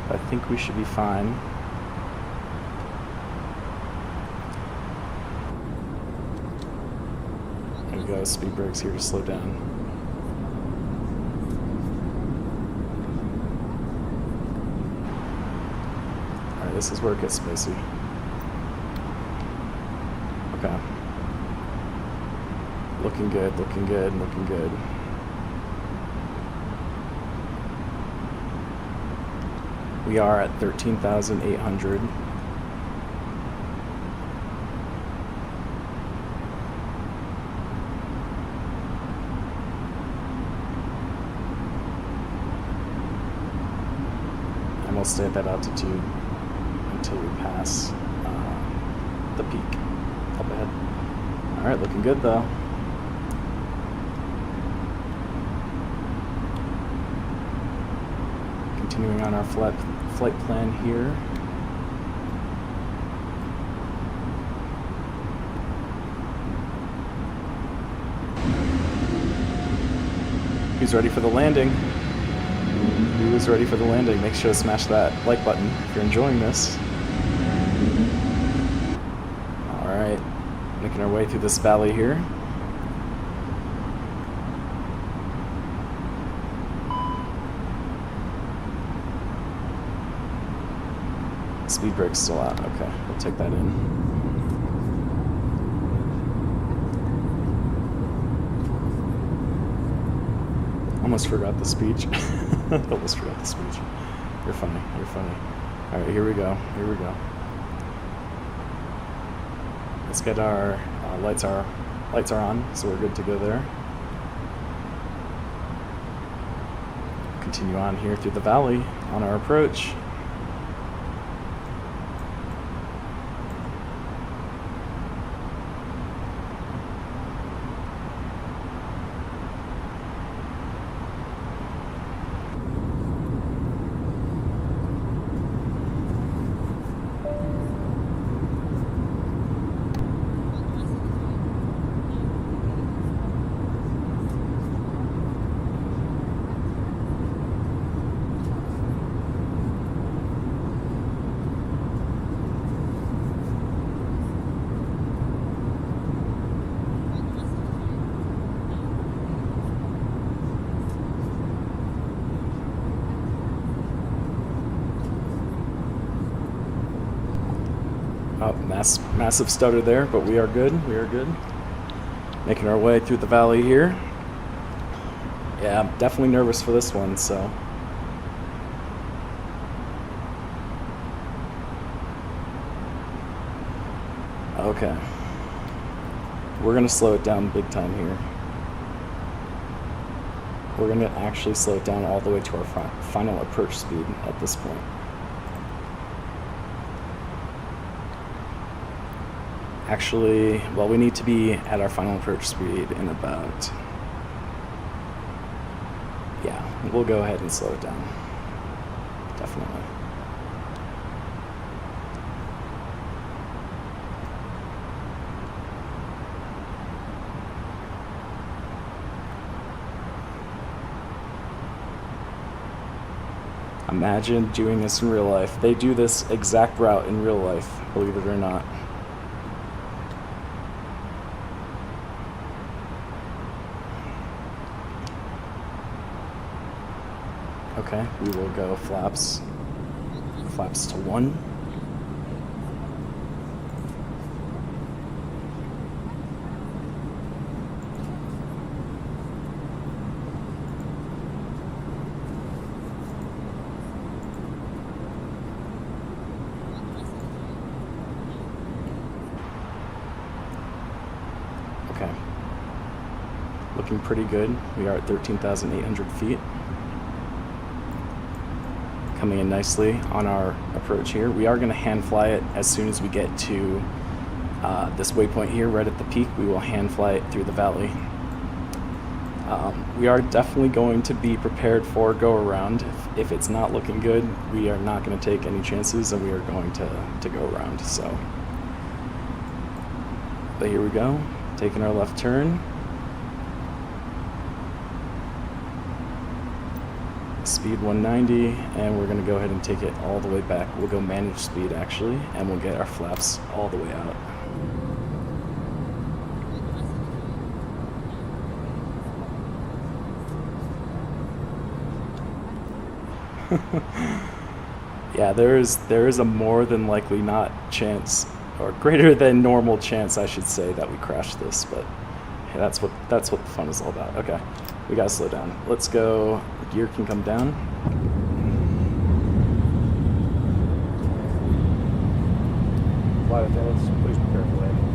I think we should be fine. There we go, speed brakes here to slow down. Alright, this is where it gets spacey. Okay. Looking good, looking good, looking good. We are at 13,800. And we'll stay at that altitude until we pass the peak up ahead. All right, looking good though. Continuing on our flight plan here. Who's ready for the landing? Who is ready for the landing? Make sure to smash that like button if you're enjoying this. Alright, making our way through this valley here. Speed brake's still out. Okay, we'll take that in. Almost forgot the speech. Almost forgot the speech. You're funny. You're funny. All right, here we go. Here we go. Let's get our lights are on, so we're good to go there. Continue on here through the valley on our approach. Oh, massive stutter there, but we are good. We are good. Making our way through the valley here. Yeah, I'm definitely nervous for this one, so. Okay. We're going to slow it down big time here. We're going to actually slow it down all the way to our final approach speed at this point. Actually, well, we need to be at our final approach speed in about, yeah, we'll go ahead and slow it down. Definitely. Imagine doing this in real life. They do this exact route in real life, believe it or not. Okay, we will go flaps to 1. Okay, looking pretty good. We are at 13,800 feet. Coming in nicely on our approach here. We are going to hand fly it as soon as we get to this waypoint here right at the peak. We will hand fly it through the valley. We are definitely going to be prepared for go around. If it's not looking good, we are not going to take any chances, and we are going to go around. So, but here we go, taking our left turn. Speed 190, and we're going to go ahead and take it all the way back. We'll go manage speed actually, and we'll get our flaps all the way out. Yeah, there is a more than likely not chance, or greater than normal chance, I should say, that we crash this. But hey, that's what the fun is all about. Okay, we gotta slow down. Let's go. Gear can come down. Flight attendants, please prepare for landing.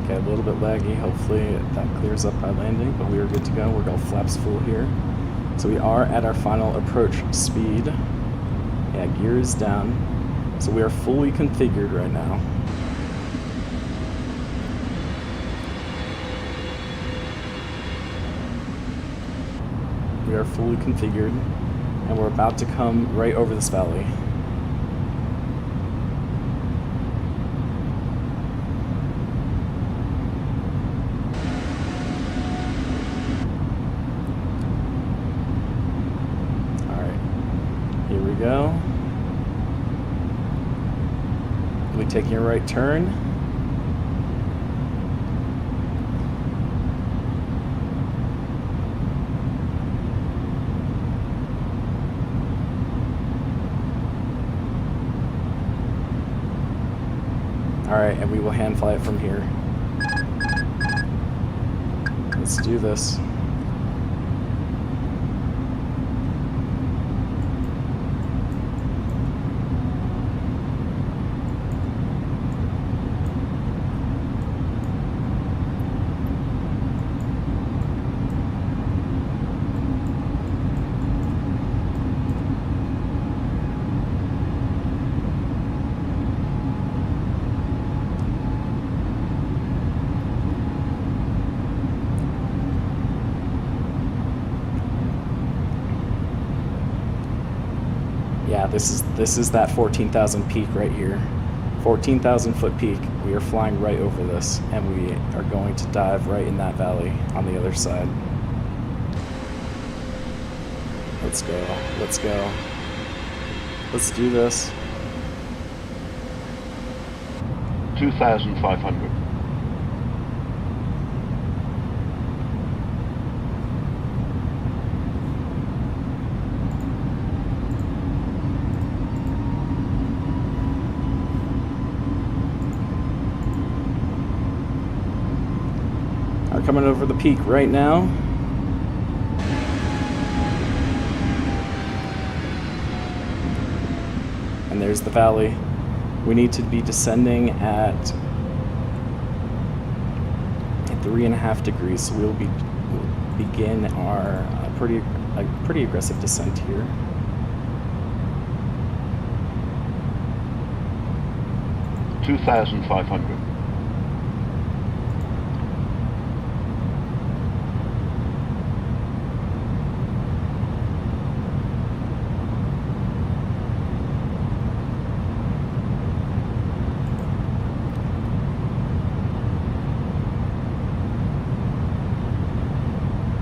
Okay, a little bit laggy. Hopefully that clears up by landing, but we are good to go. We're going flaps full here. So we are at our final approach speed. Yeah, gear is down. So we are fully configured right now. We are fully configured, and we're about to come right over this valley. Here we go. We'll be taking a right turn. Alright, and we will hand fly it from here. Let's do this. Yeah, this is that 14,000 peak right here. 14,000 foot peak. We are flying right over this, and we are going to dive right in that valley on the other side. Let's go. Let's go. Let's do this. 2,500. Are coming over the peak right now. And there's the valley. We need to be descending at 3.5 degrees, so we'll begin our pretty aggressive descent here. $2,500.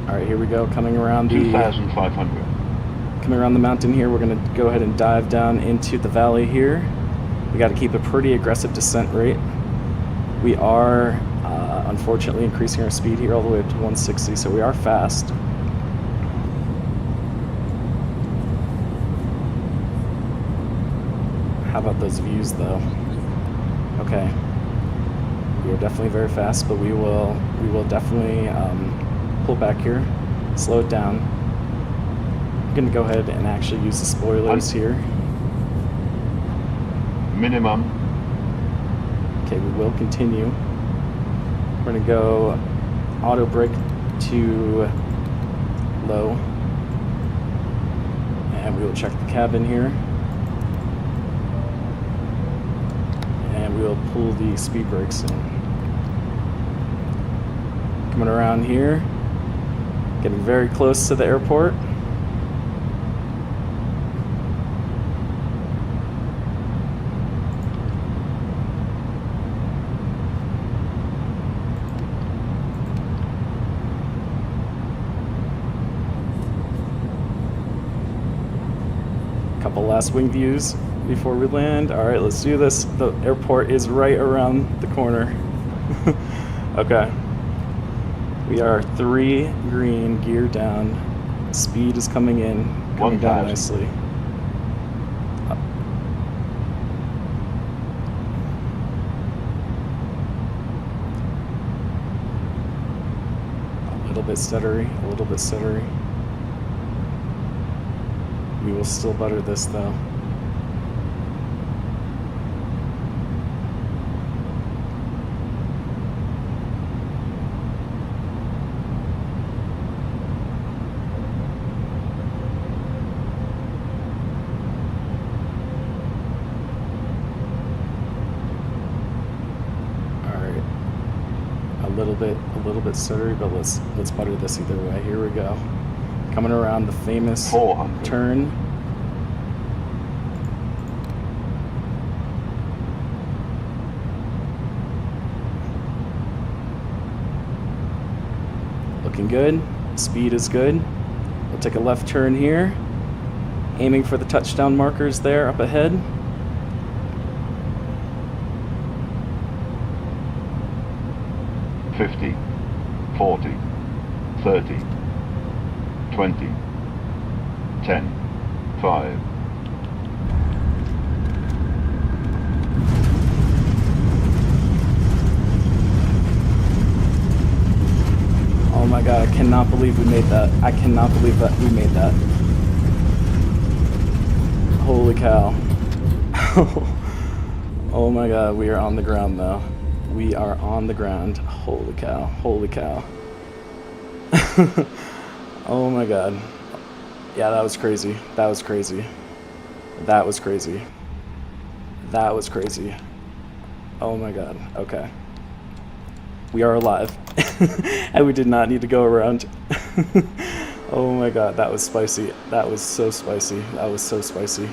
All right, here we go. Coming around the 2,500. Coming around the mountain here, we're going to go ahead and dive down into the valley here. We got to keep a pretty aggressive descent rate. We are unfortunately increasing our speed here all the way up to 160, so we are fast. How about those views though? Okay, we are definitely very fast, but we will definitely pull back here, slow it down. I'm going to go ahead and actually use the spoilers here. Minimum. Okay, we will continue. We're going to go auto brake to low. And we will check the cabin here. And we will pull the speed brakes in. Coming around here, getting very close to the airport. Couple last wing views before we land. All right, let's do this. The airport is right around the corner. Okay. We are 3 green, gear down. Speed is coming in, coming down nicely. A little bit stuttery, a little bit stuttery. We will still butter this though. A little bit stuttery, but let's butter this either way. Here we go. Coming around the famous 400. turn. Looking good. Speed is good. We'll take a left turn here. Aiming for the touchdown markers there up ahead. $50, $40, $30, $20, $10, $5. Oh my god, I cannot believe we made that. I cannot believe that we made that. Holy cow. Oh my god, we are on the ground though. We are on the ground. Holy cow. Holy cow. Oh my god. Yeah, that was crazy. That was crazy. That was crazy. That was crazy. Oh my god. Okay. We are alive. And we did not need to go around. Oh my god, that was spicy. That was so spicy. That was so spicy.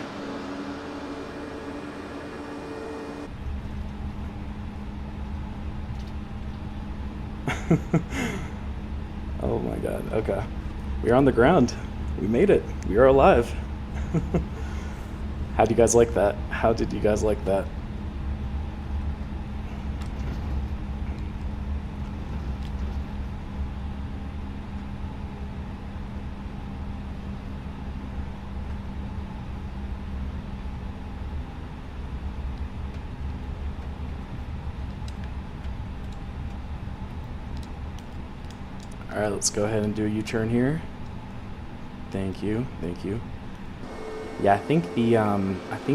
Oh my god. Okay. We're on the ground. We made it. We are alive. How do you guys like that? How did you guys like that? All right, let's go ahead and do a U-turn here. Thank you, thank you. Yeah, I think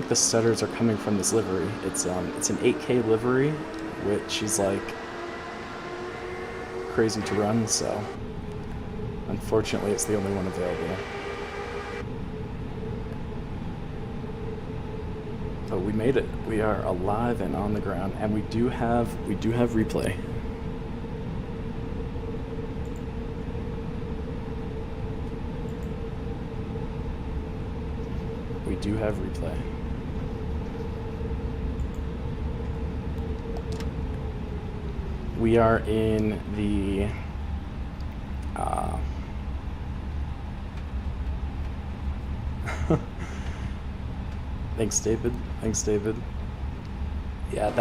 the stutters are coming from this livery. It's an 8K livery, which is like crazy to run. So, unfortunately, it's the only one available. But we made it. We are alive and on the ground, and we do have replay. We do have replay. We are in the Thanks, David. Thanks, David. Yeah,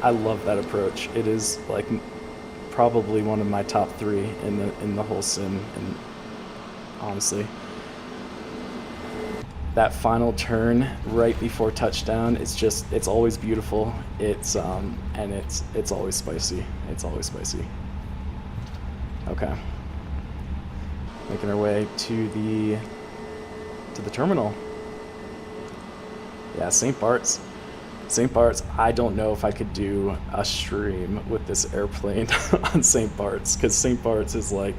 I love that approach. It is like probably one of my top 3 in the whole sim, and honestly. That final turn right before touchdown, it's always beautiful. It's always spicy. It's always spicy. Okay. Making our way to the terminal. Yeah, St. Bart's. St. Bart's, I don't know if I could do a stream with this airplane on St. Bart's, because St. Bart's is like,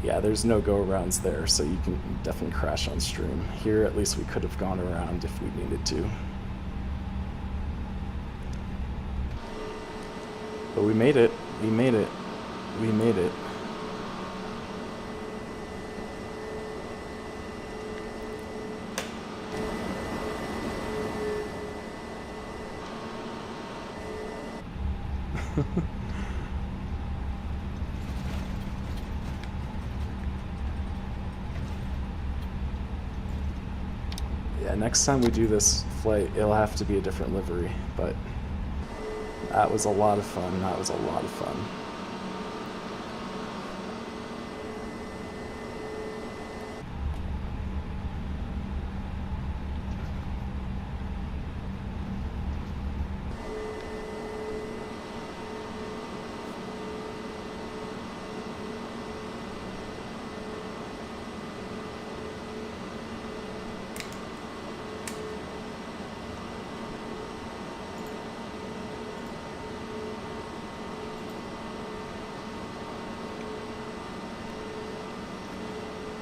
Yeah, there's no go-arounds there, so you can definitely crash on stream. Here, at least we could have gone around if we needed to. But we made it. We made it. We made it. Yeah, next time we do this flight, it'll have to be a different livery, but that was a lot of fun. That was a lot of fun.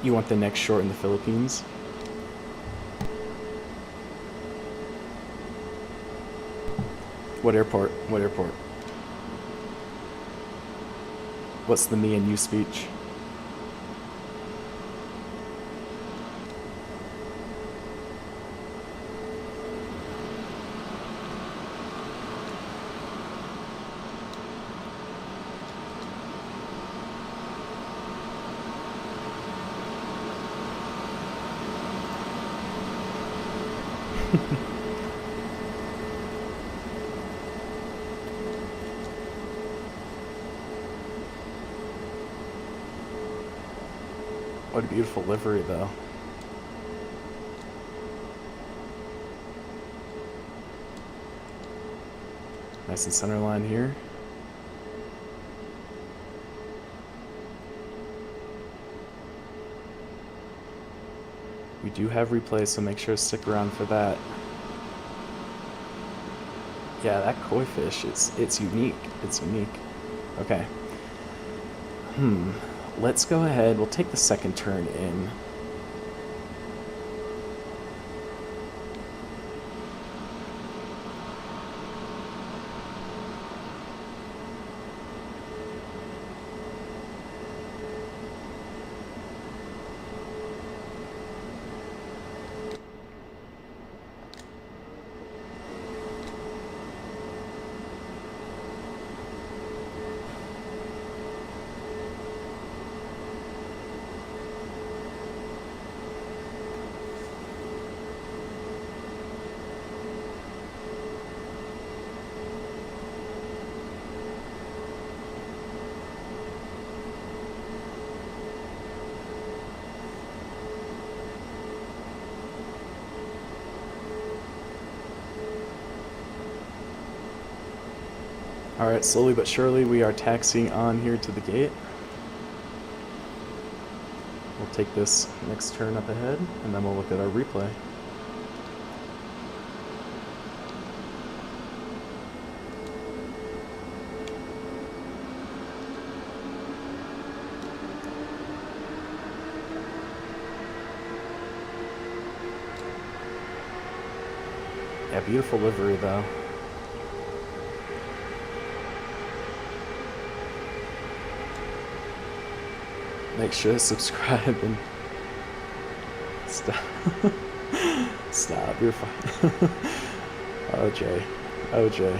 You want the next short in the Philippines? What airport? What airport? What's the me and you speech? What a beautiful livery, though. Nice and center line here. We do have replays, so make sure to stick around for that. Yeah, that koi fish, it's unique. It's unique. Okay. Let's go ahead. We'll take the second turn in. Alright, slowly but surely we are taxiing on here to the gate. We'll take this next turn up ahead, and then we'll look at our replay. Yeah, beautiful livery though. Make sure to subscribe and stop. Stop, you're fine. OJ. OJ.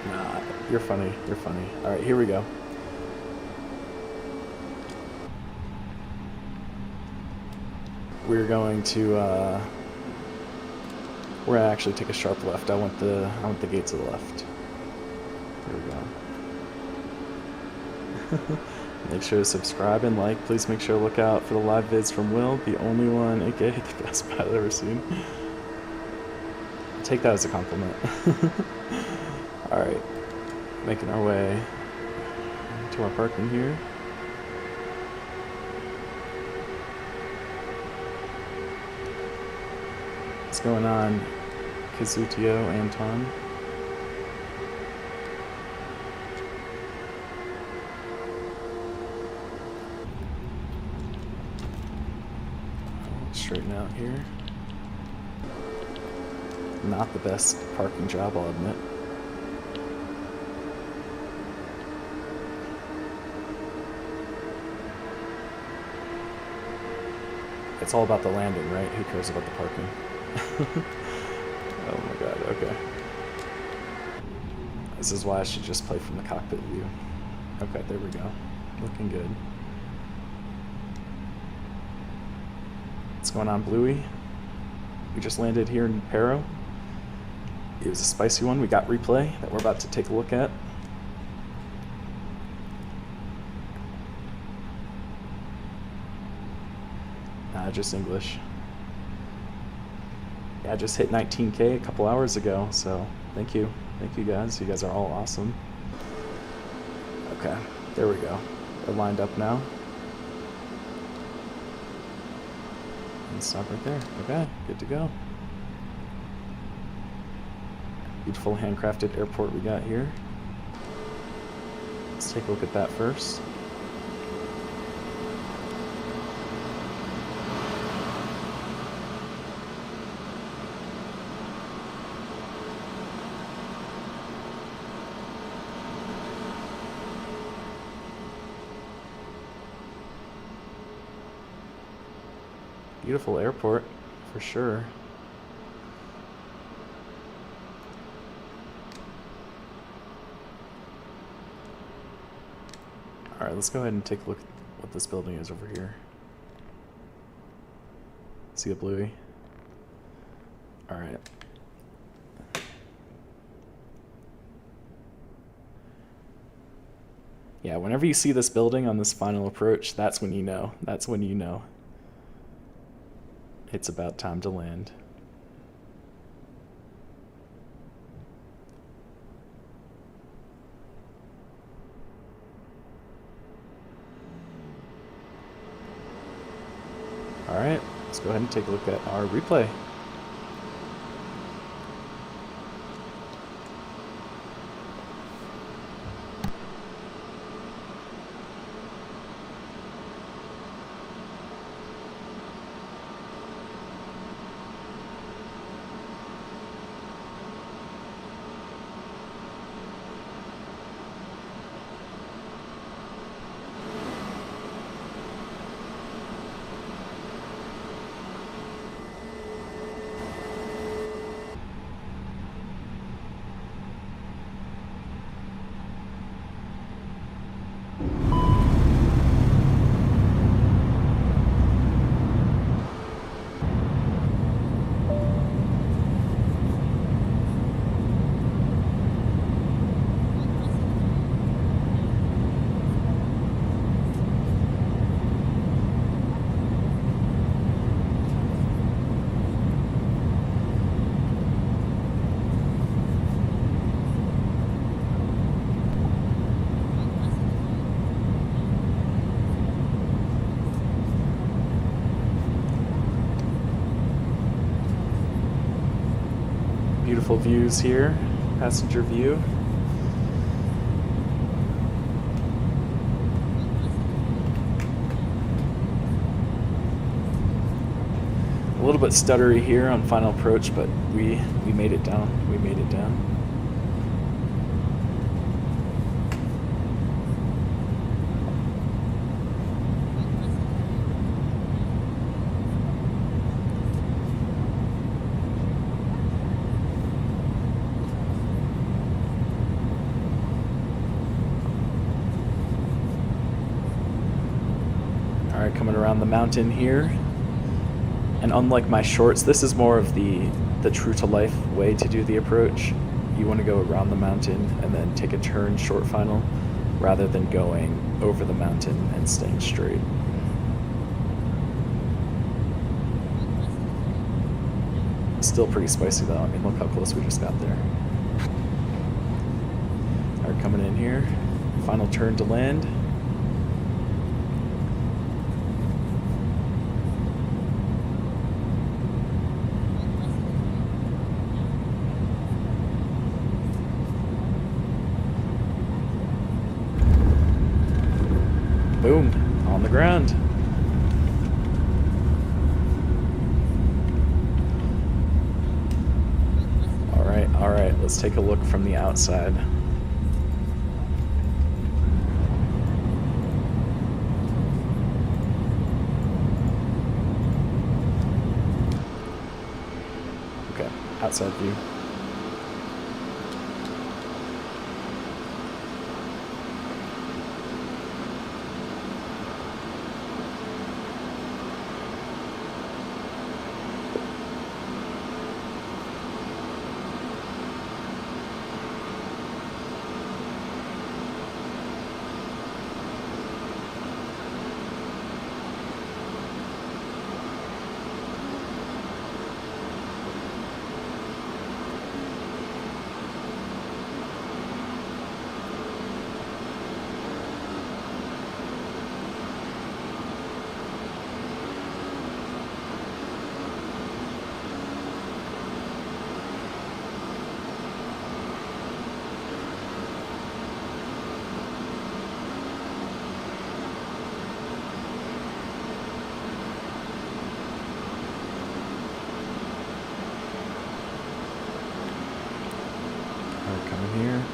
Nah, you're funny. You're funny. Alright, here we go. We're going to we're gonna actually take a sharp left. I want the gate to the left. Here we go. Make sure to subscribe and like. Please make sure to look out for the live vids from Will, the only one, aka the best pilot I've ever seen. Take that as a compliment. Alright, making our way to our parking here. What's going on, Kazutio, Anton? straighten out here. Not the best parking job, I'll admit. It's all about the landing, right? Who cares about the parking? Oh my god, okay. This is why I should just play from the cockpit view. Okay, there we go. Looking good. What's going on, Bluey? We just landed here in Paro. It was a spicy one. We got replay that we're about to take a look at. Nah, just English. Yeah, I just hit 19K a couple hours ago, so thank you. Thank you guys. You guys are all awesome. Okay, there we go. They're lined up now. And stop right there. Okay, good to go. Beautiful handcrafted airport we got here. Let's take a look at that first. Beautiful airport, for sure. Alright, let's go ahead and take a look at what this building is over here. See the Bluey? Alright. Yeah, whenever you see this building on this final approach, that's when you know. That's when you know. It's about time to land. Alright, let's go ahead and take a look at our replay. Beautiful views here, passenger view. A little bit stuttery here on final approach, but we made it down. We made it down. Alright, coming around the mountain here. And unlike my shorts, this is more of the true-to-life way to do the approach. You want to go around the mountain and then take a turn short final, rather than going over the mountain and staying straight. Still pretty spicy though. I mean, look how close we just got there. Alright, coming in here. Final turn to land. Boom, on the ground. let's take a look from the outside. Okay, outside view.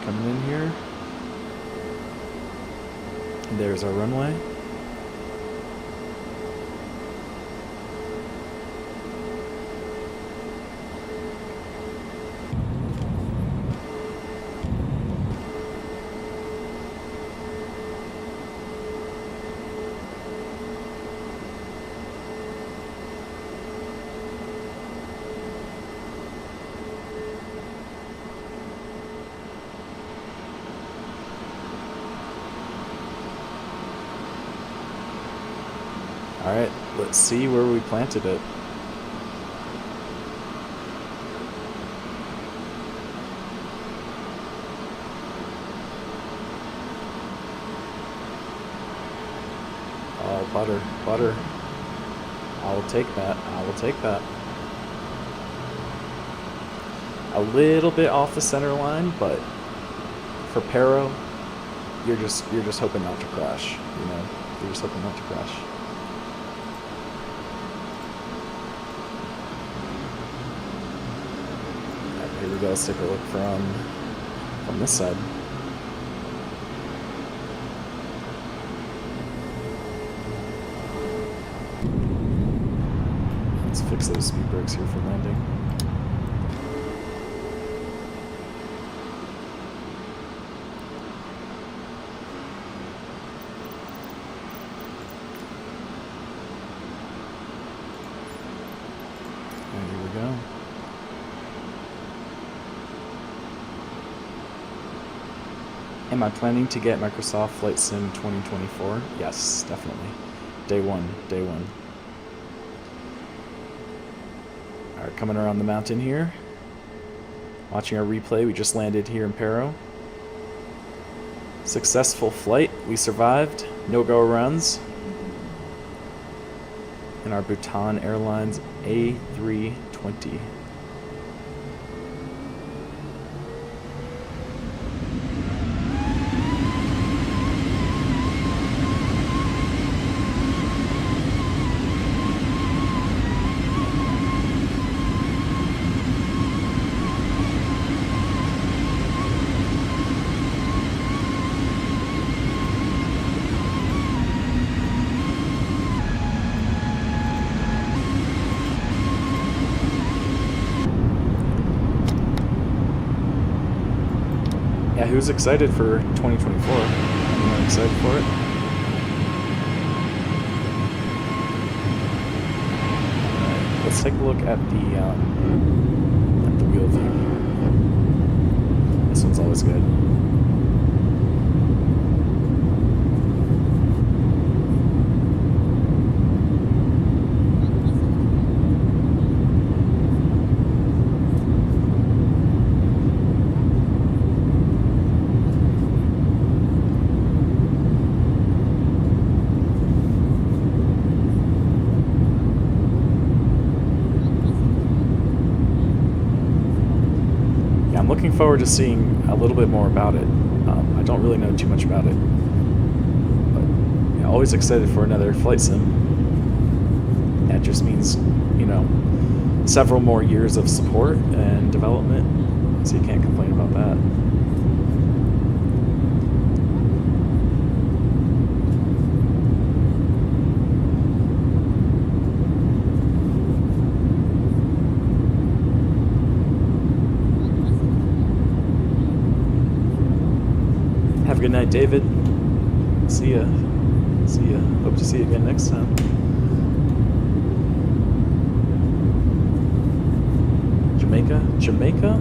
Coming in here. And there's our runway. All right, let's see where we planted it. Oh, butter, butter. I will take that. I will take that. A little bit off the center line, but for Paro, you're just hoping not to crash. You know, you're just hoping not to crash. Here we go, let's take a look from this side. Let's fix those speed brakes here for landing. And here we go. Am I planning to get Microsoft Flight Sim 2024? Yes, definitely. Day one. Alright, coming around the mountain here. Watching our replay, we just landed here in Paro. Successful flight, we survived. No go-arounds. In our Bhutan Airlines A320. Yeah, who's excited for 2024? Anyone excited for it? Alright, let's take a look at the wheel view. This one's always good. I'm looking forward to seeing a little bit more about it. I don't really know too much about it, but yeah, always excited for another flight sim. That just means, you know, several more years of support and development. So you can't complain about that. Have a good night, David. See ya. See ya. Hope to see you again next time. Jamaica?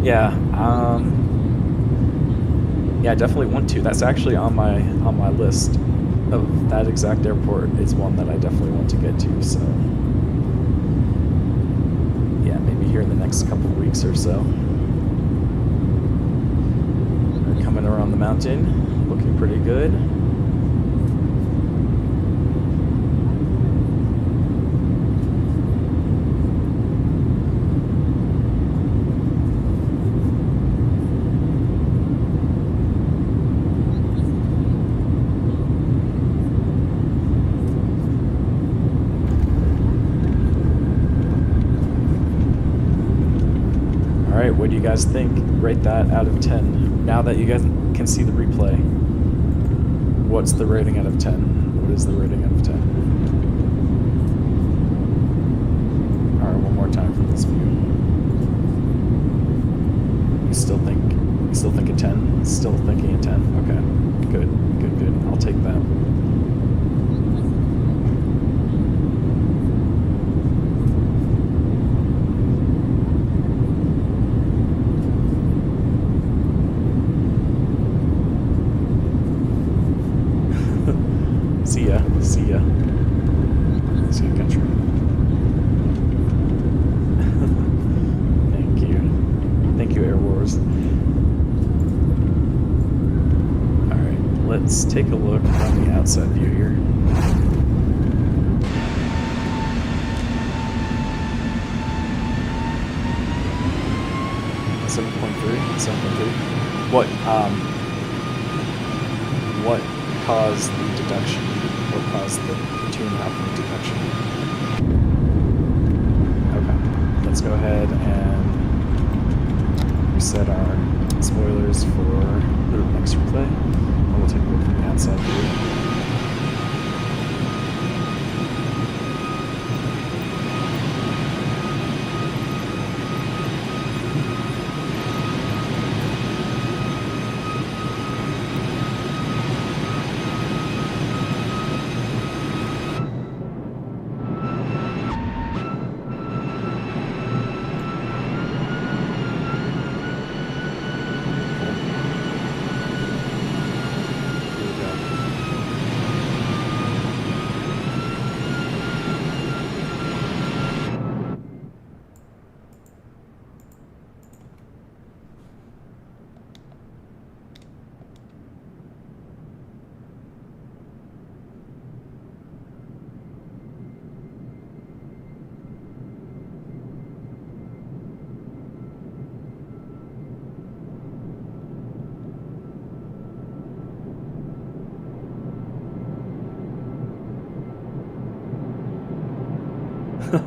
Yeah, yeah, I definitely want to. That's actually on my list of that exact airport is one that I definitely want to get to, so yeah, maybe here in the next couple of weeks or so. We're coming around the mountain, looking pretty good. What do you guys think? Rate that out of 10. Now that you guys can see the replay, what's the rating out of 10? What is the rating out of 10? Alright, one more time from this view. You still think a 10? Still thinking a 10? Okay. Good. I'll take that. See ya, country. Thank you, Air Wars. Alright, let's take a look on the outside view here. What caused the deduction? What caused the 2.5 point deduction? Okay, let's go ahead and reset our spoilers for the next replay, and we'll take a look from the outside view.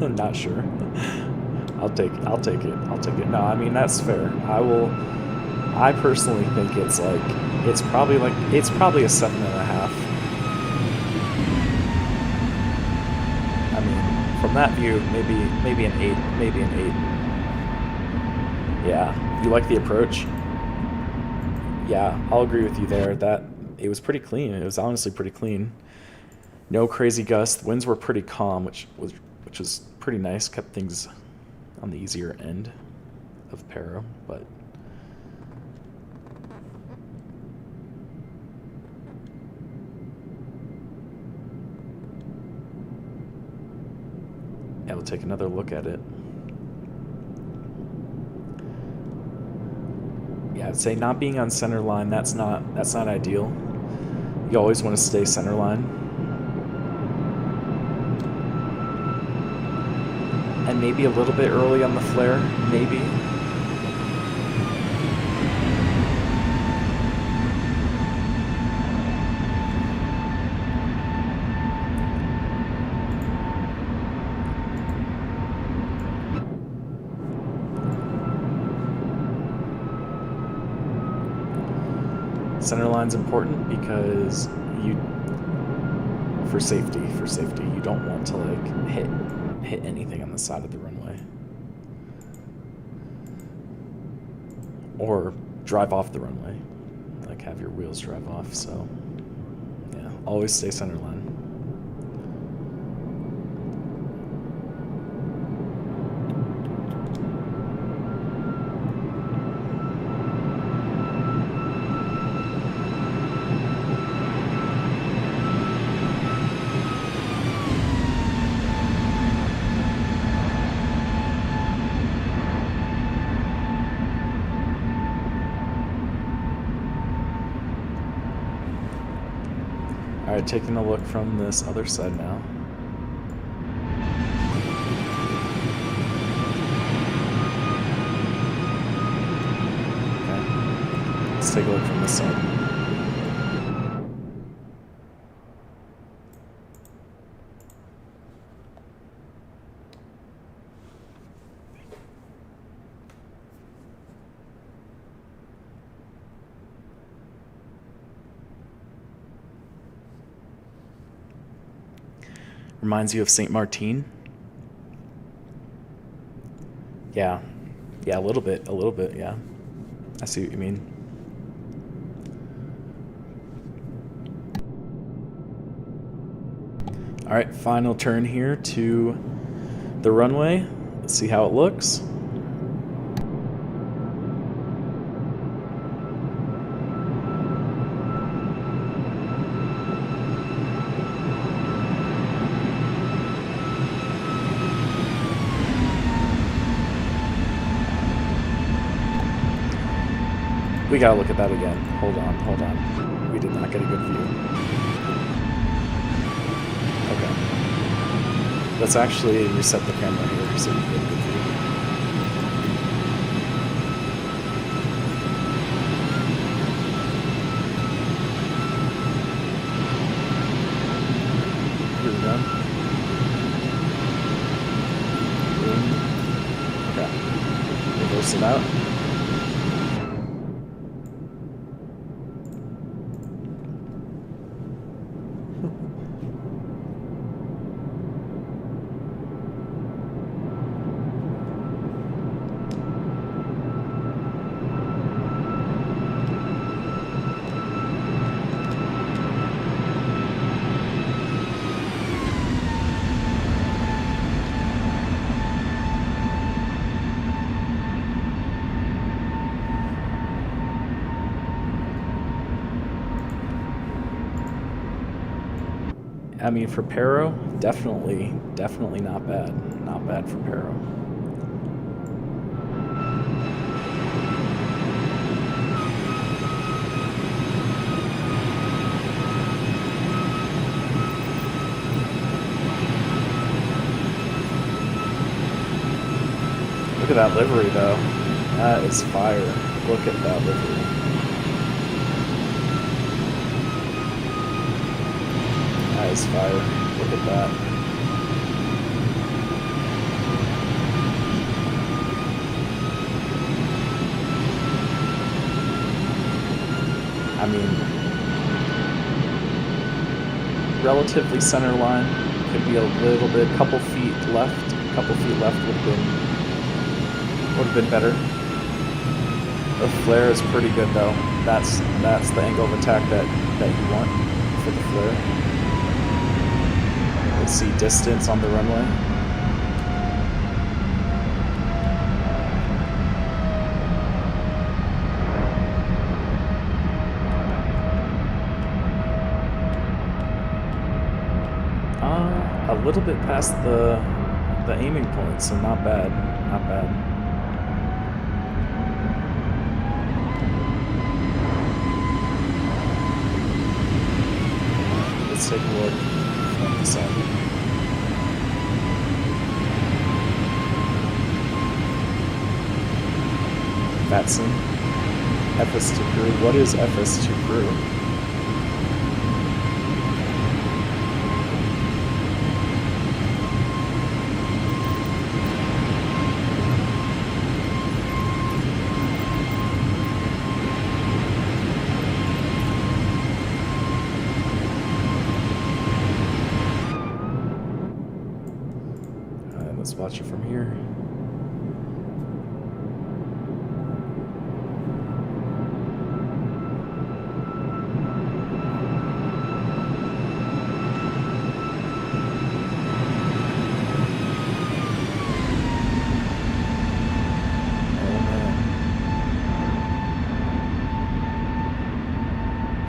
Not sure. I'll take it. No, I mean, that's fair. I personally think it's probably a 7.5. I mean, from that view, maybe an 8, Yeah, you like the approach? Yeah, I'll agree with you there. That it was pretty clean. It was honestly pretty clean. No crazy gusts. The winds were pretty calm, which was pretty nice. Kept things on the easier end of Paro, but yeah, we'll take another look at it. Yeah, I'd say not being on center line, that's not ideal. You always want to stay center line. And maybe a little bit early on the flare, maybe. Center line's important because for safety, you don't want to like hit anything on the side of the runway. Or drive off the runway. Like have your wheels drive off, so yeah, always stay center line. Alright, taking a look from this other side now. Okay, let's take a look from this side. Reminds you of Saint Martin? Yeah, a little bit, yeah. I see what you mean. All right, final turn here to the runway. Let's see how it looks. We gotta look at that again. Hold on. We did not get a good view. Okay. Let's actually reset the camera here so we can get a good view. Here we go. Boom. Okay. Reverse it out. I mean, for Paro, definitely not bad. Not bad for Paro. Look at that livery, though. That is fire. Look at that livery. That is fire. Look at that. I mean, relatively center line. Could be a little bit, couple feet left. Couple feet left would have been better. The flare is pretty good though. That's the angle of attack that you want for the flare. Let's see distance on the runway. A little bit past the aiming point, so not bad. Not bad. Let's take a look from the side. Batson, FS2 crew. What is FS2 crew? watch it from here.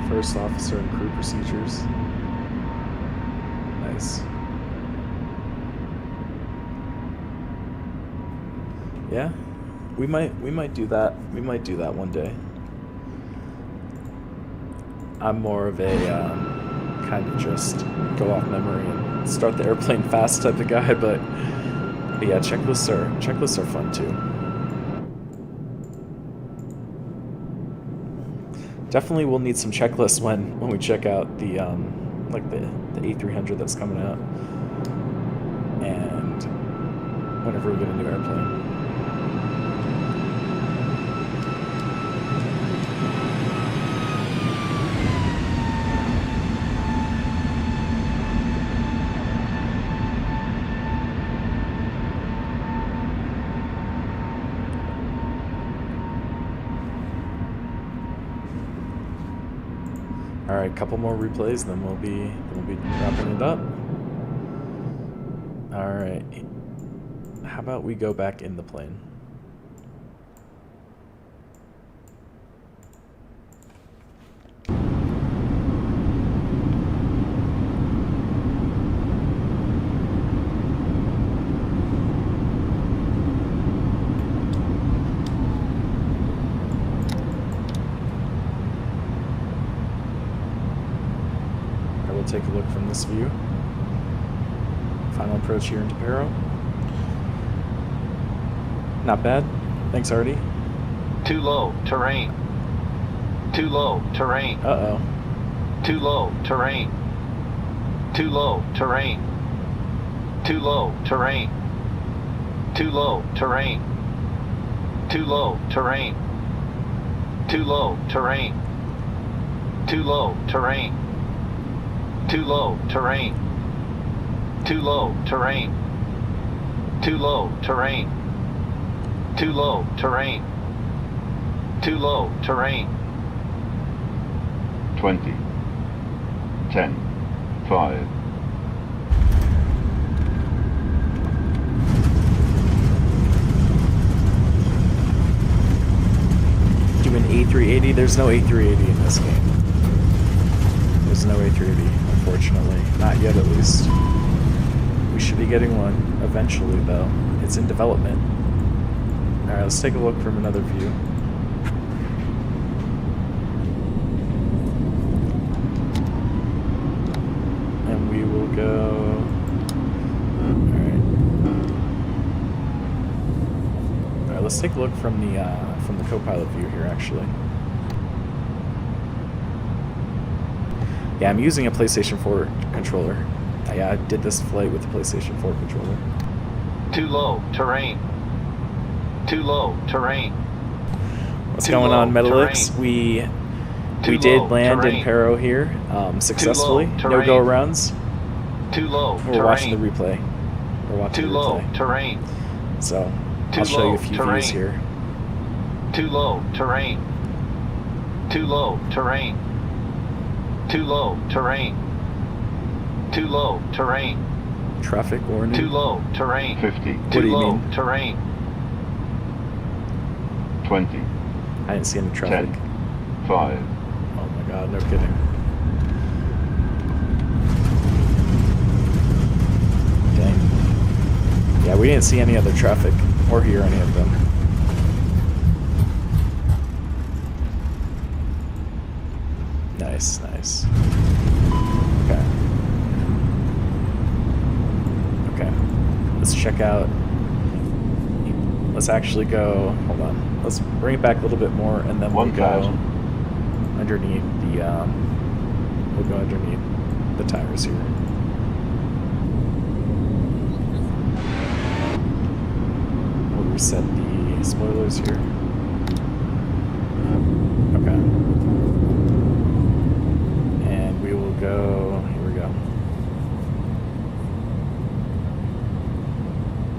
First officer and crew procedures. Nice. Yeah, we might do that. We might do that one day. I'm more of a kind of just go off memory and start the airplane fast type of guy, but yeah, checklists are fun too. Definitely we'll need some checklists when we check out the like the A300 that's coming out, and whenever we get a new airplane. All right, couple more replays, then we'll be wrapping it up. All right, how about we go back in the plane? Take a look from this view. Final approach here into Paro. Not bad. Thanks, Artie. Too low, terrain. Too low, terrain. Uh-oh. Too low, terrain. Too low, terrain. Too low, terrain. Too low, terrain. Too low, terrain. Too low, terrain. Too low, terrain. Too low, terrain. Too low, terrain. Too low, terrain. Too low, terrain. Too low, terrain. 20, 10, 5. Doing A380? There's no A380 in this game. There's no A380. Unfortunately, not yet at least. We should be getting one eventually, though. It's in development. Alright, let's take a look from another view. And we will go... Alright, let's take a look from the co-pilot view here, actually. Yeah, I'm using a PlayStation 4 controller. Yeah, I did this flight with the PlayStation 4 controller. Too low, terrain. Too low, terrain. What's going on, Metalix? We did land in Paro here successfully. No go-arounds. Too low, We're watching the replay. We're watching Too the low, replay. terrain. So, I'll show you a few views here. Too low, terrain. Too low, terrain. Too low, terrain. Too low, terrain. Traffic warning. Too low, terrain. 50. What Too do you low, mean? terrain. 20, I didn't see any traffic. 10, 5. Oh my god, no kidding. Dang. Yeah, we didn't see any other traffic or hear any of them. Nice, nice. Okay. Okay. Let's check out. Let's actually go. Hold on. Let's bring it back a little bit more, and then we'll go 1,000. underneath the. We'll go underneath the tires here. We'll reset the spoilers here. Okay. And we will go. Here we go.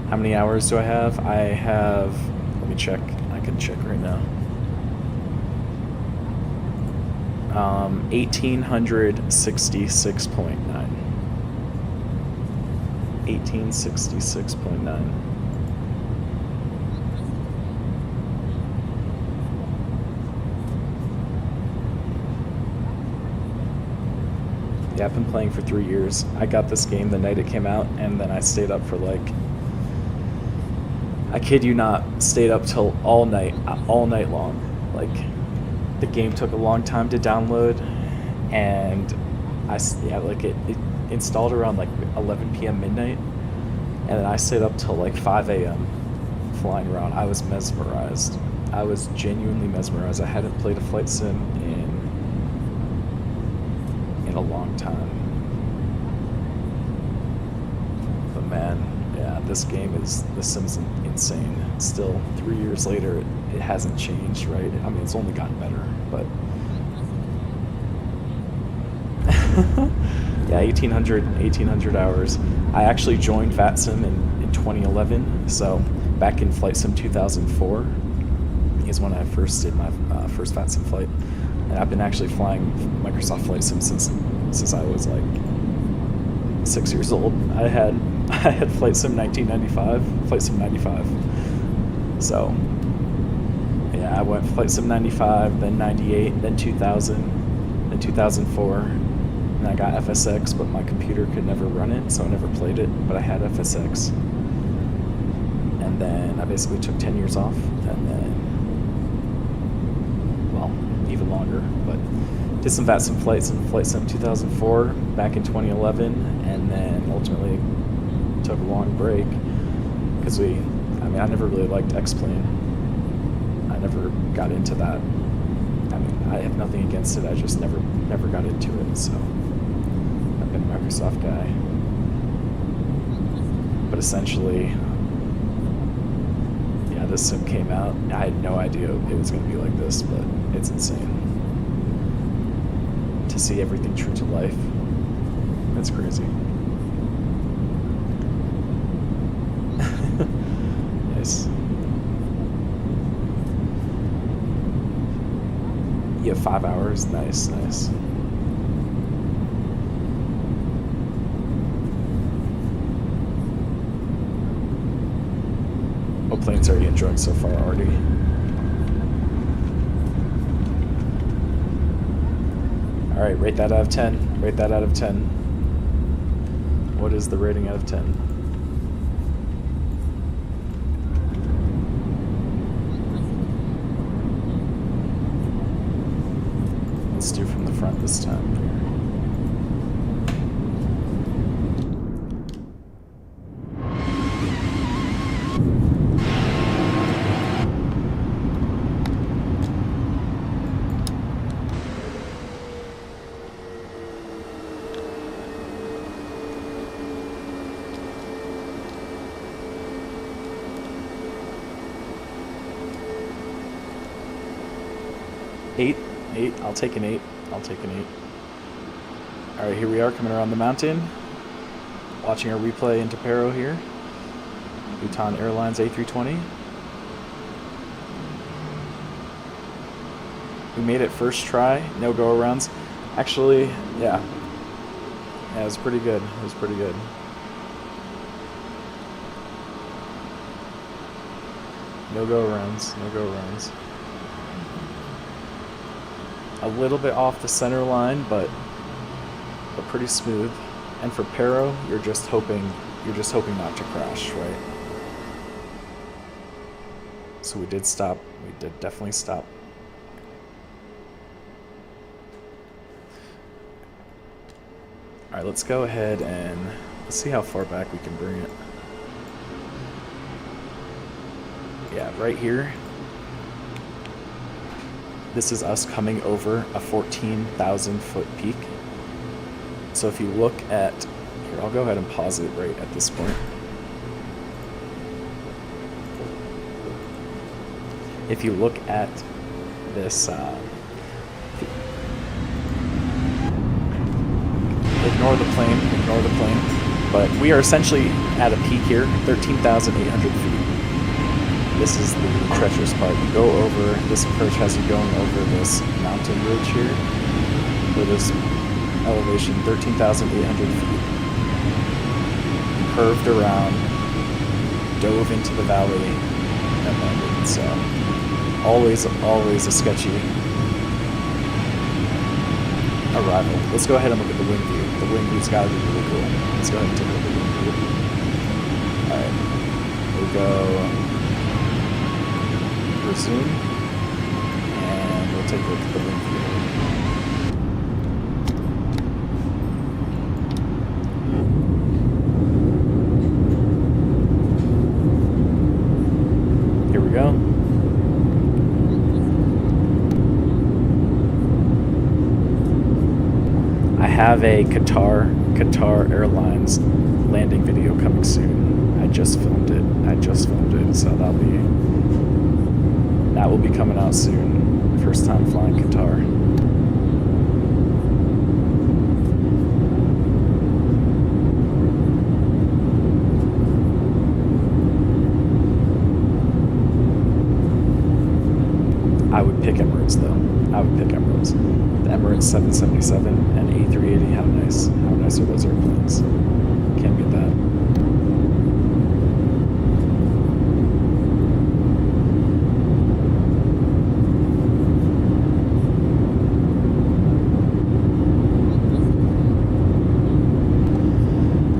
How many hours do I have? I have, let me check. I can check right now. 1866.9. 1866.9. Yeah, I've been playing for 3 years. I got this game the night it came out, and then I stayed up for like, I kid you not, stayed up till all night long. Like, the game took a long time to download, and it installed around like 11 p.m. midnight, and then I stayed up till like 5 a.m. flying around. I was mesmerized. I was genuinely mesmerized. I hadn't played a flight sim in a long time. But man, yeah, this game is, the Sims insane. Still, 3 years later, it hasn't changed, right? I mean, it's only gotten better, but yeah, 1800 hours. I actually joined VATSIM in 2011, so back in Flight Sim 2004 is when I first did my first VATSIM flight. And I've been actually flying Microsoft Flight Sim since I was like 6 years old. I had Flight Sim 1995, Flight Sim 95. So yeah, I went Flight Sim 95, then 98, then 2000, then 2004, and I got FSX, but my computer could never run it, so I never played it. But I had FSX, and then I basically took 10 years off, and then, well, even longer, but did some VATSIM flights in Flight Sim 2004 back in 2011, and then ultimately took a long break because I never really liked X-Plane. I never got into that. I mean, I have nothing against it, I just never got into it, so I've been a Microsoft guy. But essentially, yeah, this sim came out. I had no idea it was going to be like this, but it's insane. To see everything true to life, that's crazy. Nice. You have 5 hours? Nice. What planes are you enjoying so far already? Alright, rate that out of 10. Rate that out of 10. What is the rating out of 10? Let's do from the front this time. Eight. I'll take an 8. Alright, here we are coming around the mountain. Watching our replay into Paro here. Bhutan Airlines A320. We made it first try, no go-arounds. Actually, yeah. Yeah, it was pretty good. No go-arounds. A little bit off the center line, but pretty smooth. And for Paro, you're just hoping not to crash, right? So we did stop. We did definitely stop. All right, let's go ahead and let's see how far back we can bring it. Yeah, right here. This is us coming over a 14,000 foot peak. So if you look at, here, I'll go ahead and pause it right at this point. If you look at this, ignore the plane. But we are essentially at a peak here, 13,800 feet. This is the treacherous part. You go over, this approach has you going over this mountain ridge here, for this elevation, 13,800 feet. You curved around, dove into the valley, and landed. So, always a sketchy arrival. Let's go ahead and look at the wing view. The wing view's gotta be really cool. Let's go ahead and take a look at the wing view. Alright, we'll go resume, and we'll take a look at the wing view. Here we go. I have a Qatar Airlines landing video coming soon. I just filmed it, so that will be coming out soon. First time flying Qatar. I would pick Emirates though. I would pick Emirates. The Emirates 777 and A380, how nice are those airplanes? Can't beat that.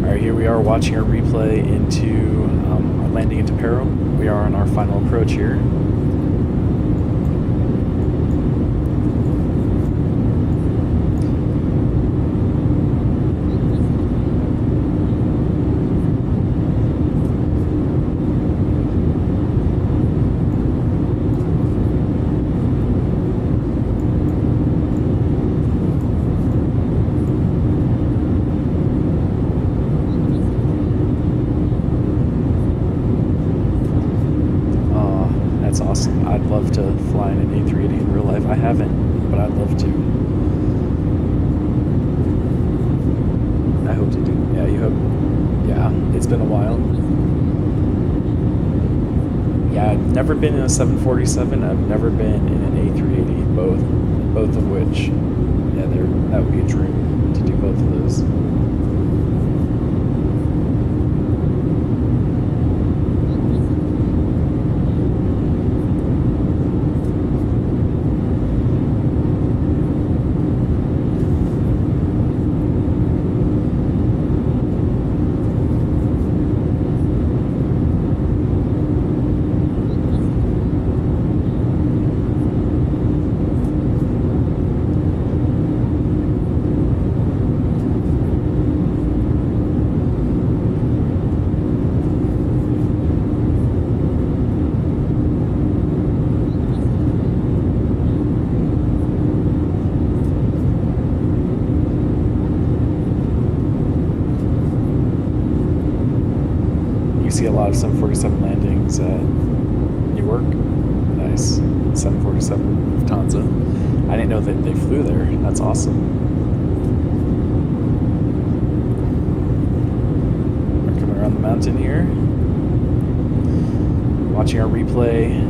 Alright, here we are watching our replay into our landing into Paro. We are on our final approach here. That's awesome. I'd love to fly in an A380 in real life. I haven't, but I'd love to. I hope to do. Yeah, you hope. Yeah, it's been a while. Yeah, I've never been in a 747. I've never been in an A380. Both of which, yeah, that would be a dream to do both of those. See a lot of 747 landings at Newark. Nice. 747 Lufthansa. I didn't know that they flew there. That's awesome. We're coming around the mountain here. Watching our replay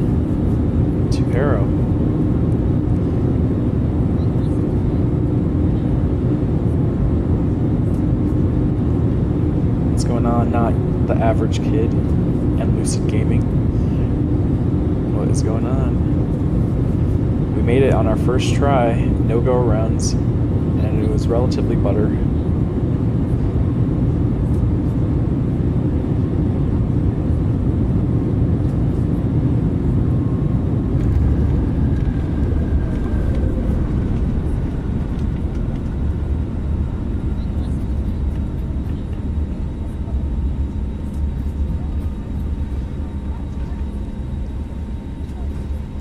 to Paro. What's going on? Not the average kid and Lucid Gaming. What is going on? We made it on our first try, no go arounds, and it was relatively butter.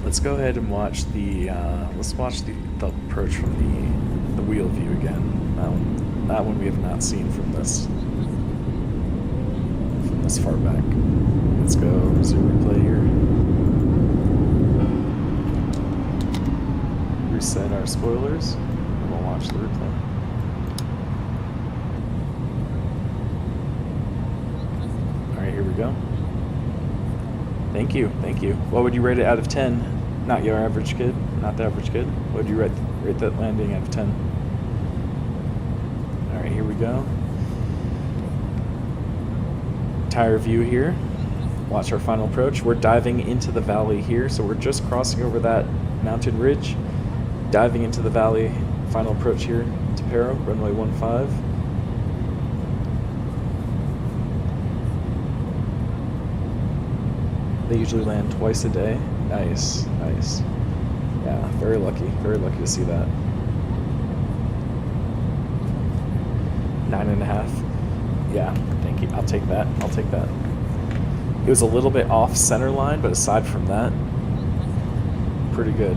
Let's go ahead and watch the approach from the wheel view again. That one we have not seen from this far back. Let's go resume replay here. Reset our spoilers, and we'll watch the replay. All right, here we go. Thank you, thank you. What would you rate it out of 10? Not your average kid, not the average kid. What would you rate that landing out of 10? All right, here we go. Tire view here. Watch our final approach. We're diving into the valley here, so we're just crossing over that mountain ridge, diving into the valley. Final approach here to Paro, runway 15. They usually land twice a day. Nice, nice. Yeah, very lucky to see that. 9.5. Yeah, thank you. I'll take that. It was a little bit off center line, but aside from that, pretty good.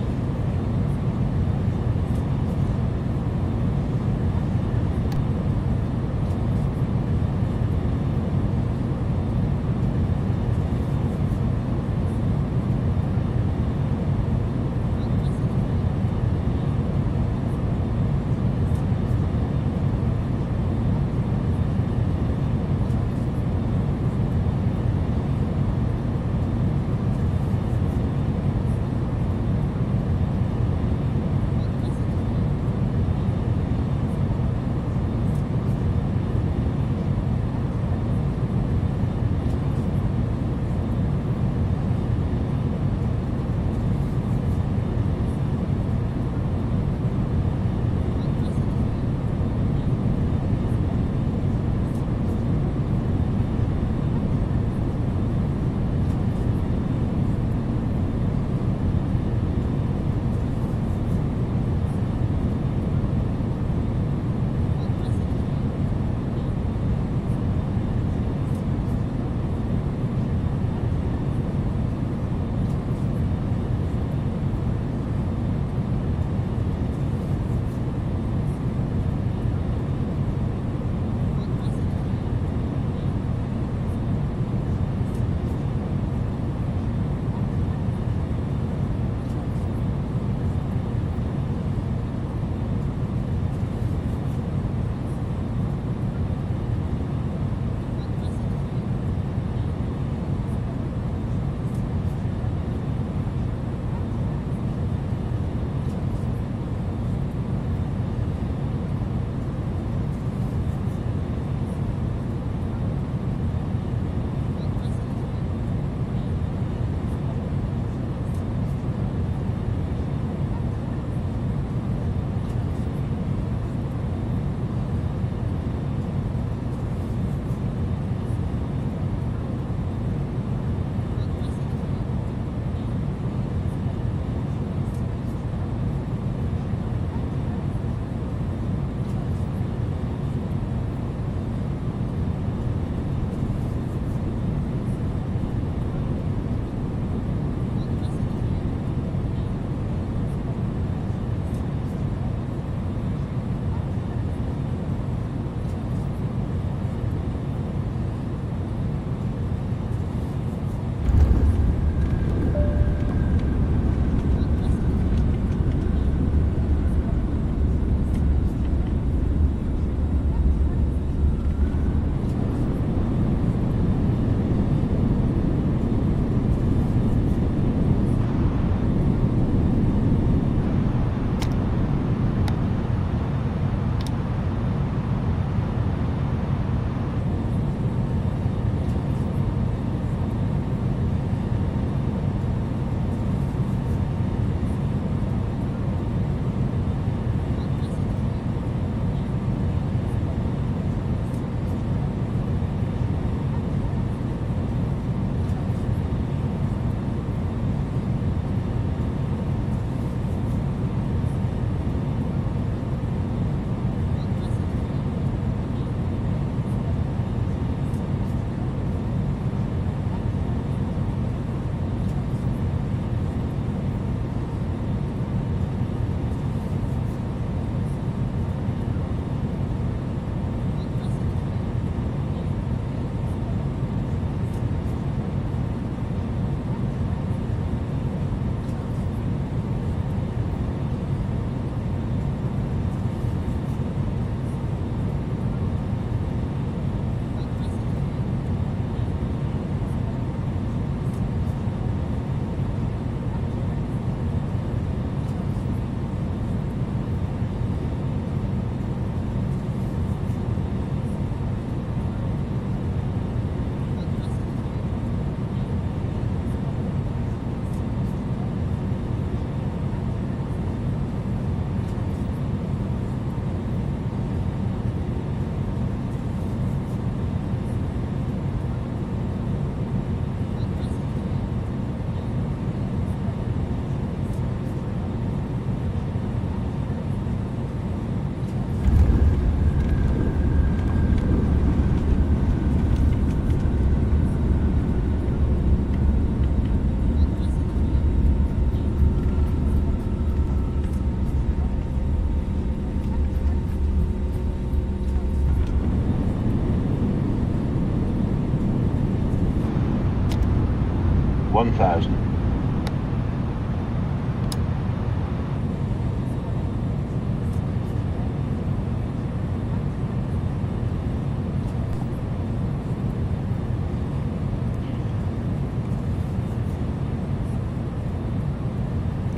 1000.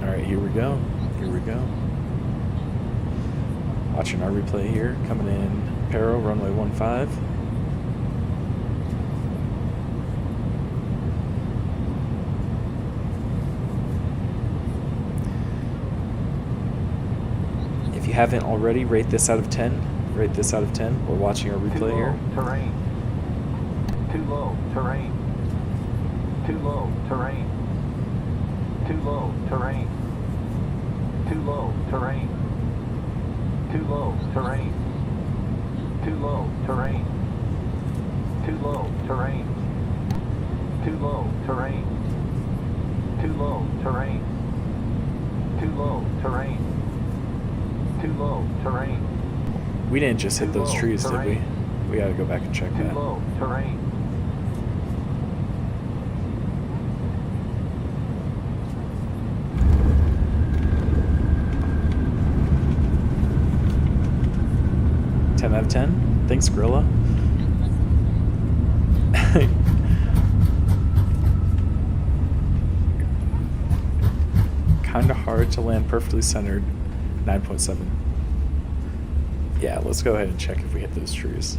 All right, here we go. Here we go. Watching our replay here, coming in Paro, runway 15. If you haven't already, rate this out of 10. Rate this out of 10. We're watching our Too replay low, here. terrain. Too low, terrain. Too low, terrain. Too low, terrain. Too low, terrain. Too low, terrain. Too low, terrain. Too low, terrain. Too low, terrain. Too low, terrain. Too low, terrain. Too low, terrain. We didn't just hit Too those low, trees, did we? terrain. We gotta go back and check Too that. low, terrain. Out of 10. Thanks, Gorilla. Kind of hard to land perfectly centered. 9.7. Yeah, let's go ahead and check if we hit those trees.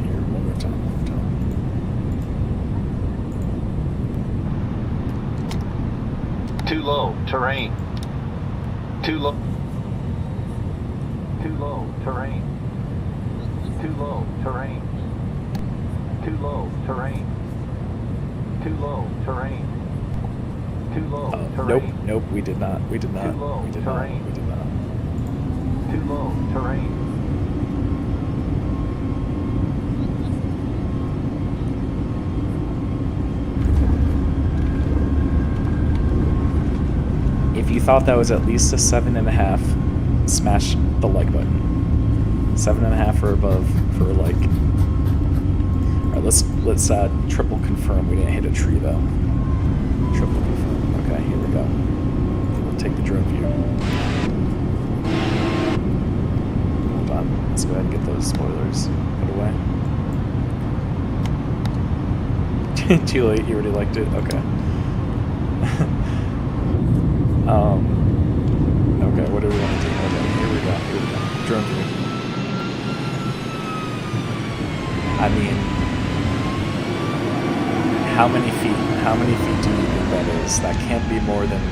Here, one more time. Too low, terrain. Too low. Too low, terrain. Too low, terrain. Too low, terrain. Too low, terrain. Too low, Nope, terrain. nope, we did not. We did not. Too low, We did not. terrain. We did not. Too low, terrain. If you thought that was at least a 7.5, smash the like button. 7.5 or above for like. All right, let's triple confirm we didn't hit a tree though. Triple confirm. Okay, here we go. We'll take the drone view. Hold on. Let's go ahead and get those spoilers put away. Too late. You already liked it. Okay. Okay, what do we want to do? Okay, here we go. Drone view. I mean, how many feet do you think that is? That can't be more than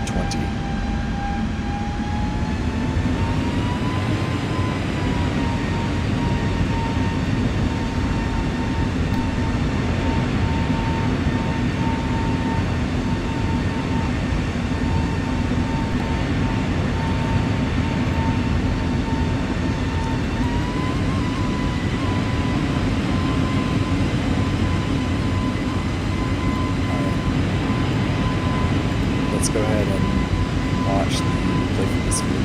20. Let's go ahead and watch the replay for this view.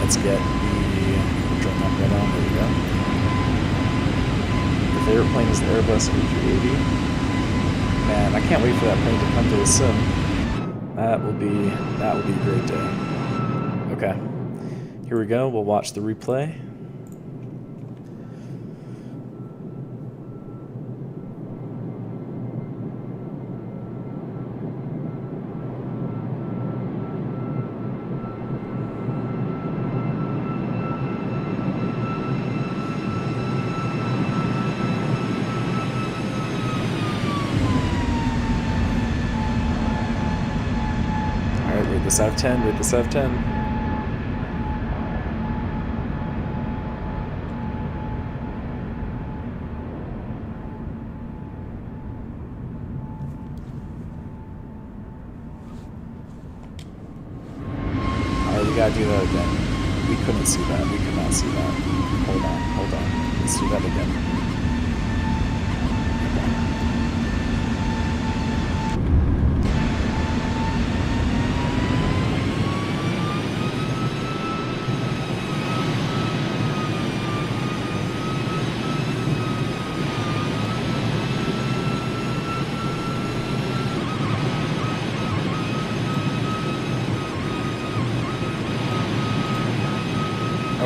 Let's get the drone map right on. There we go. Your favorite plane is the Airbus VQPR. Man, I can't wait for that plane to come to the sim. That will be a great day. Okay, here we go. We'll watch the replay. Rate this out of 10, rate this out of 10. Alright, we gotta do that again. We couldn't see that, we could not see that. Hold on. Let's do that again.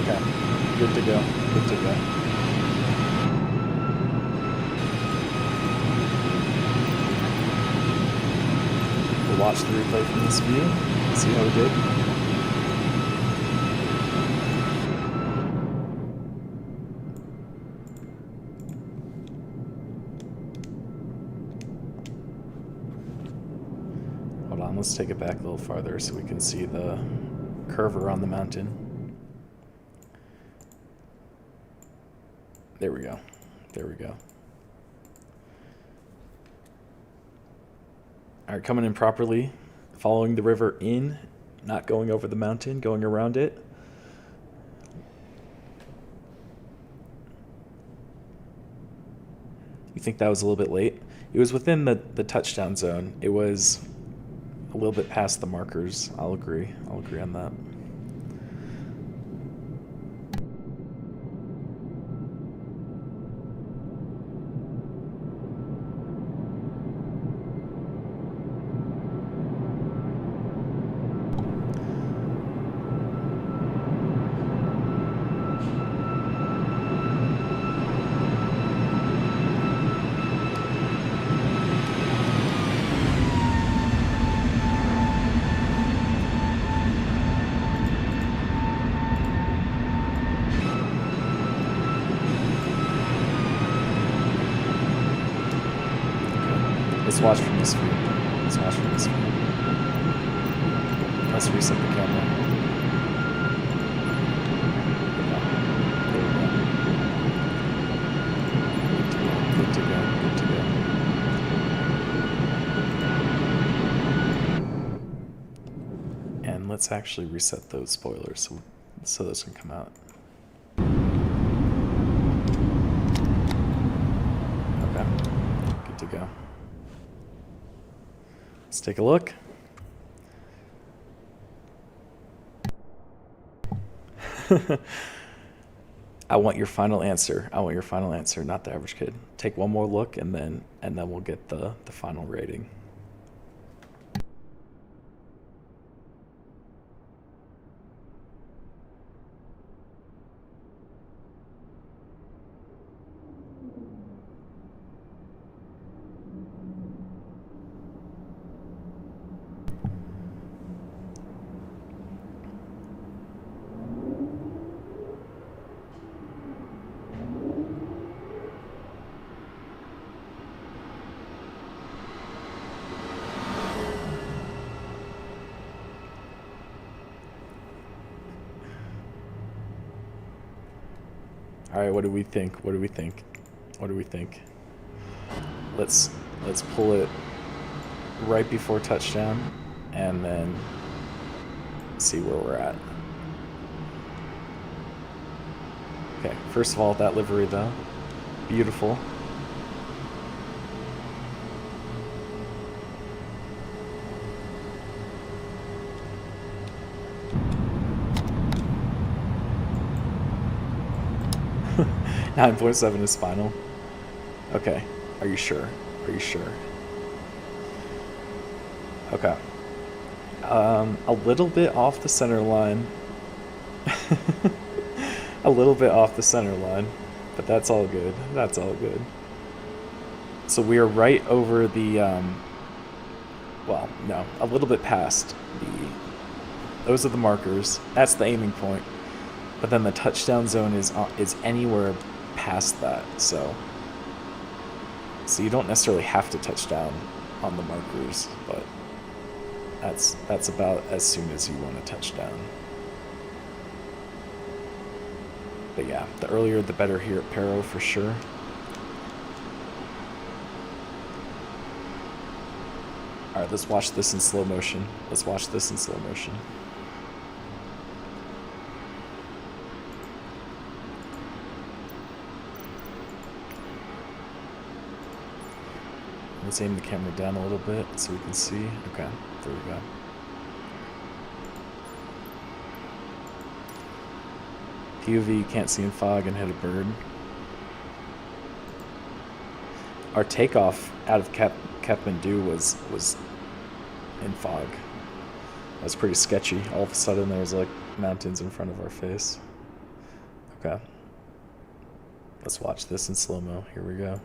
Okay. Good to go. Good to go. We'll watch the replay from this view. See how we did. Hold on, let's take it back a little farther so we can see the curve around the mountain. There we go. There we go. All right, coming in properly, following the river in, not going over the mountain, going around it. You think that was a little bit late? It was within the touchdown zone. It was a little bit past the markers. I'll agree on that. Let's watch from this view. Let's watch from this view. Let's reset the camera. There we go. Good to go. Good to go. And let's actually reset those spoilers so those can come out. Okay. Good to go. Let's take a look. I want your final answer. I want your final answer, not the average kid. Take one more look and then we'll get the final rating. All right, what do we think? What do we think? What do we think? Let's pull it right before touchdown and then see where we're at. Okay, first of all, that livery though, beautiful. .7 is final. Okay. Are you sure? Are you sure? Okay. A little bit off the center line. A little bit off the center line, but that's all good. That's all good. So we are right over the, well, no, a little bit past those are the markers. That's the aiming point. But then the touchdown zone is anywhere past that, so you don't necessarily have to touch down on the markers, but that's about as soon as you want to touch down. But yeah, the earlier the better here at Paro for sure. All right, let's watch this in slow motion. Let's watch this in slow motion. Let's aim the camera down a little bit so we can see. Okay, there we go. POV, you can't see in fog and hit a bird. Our takeoff out of Kathmandu was in fog. That was pretty sketchy. All of a sudden there was like mountains in front of our face. Okay. Let's watch this in slow-mo. Here we go.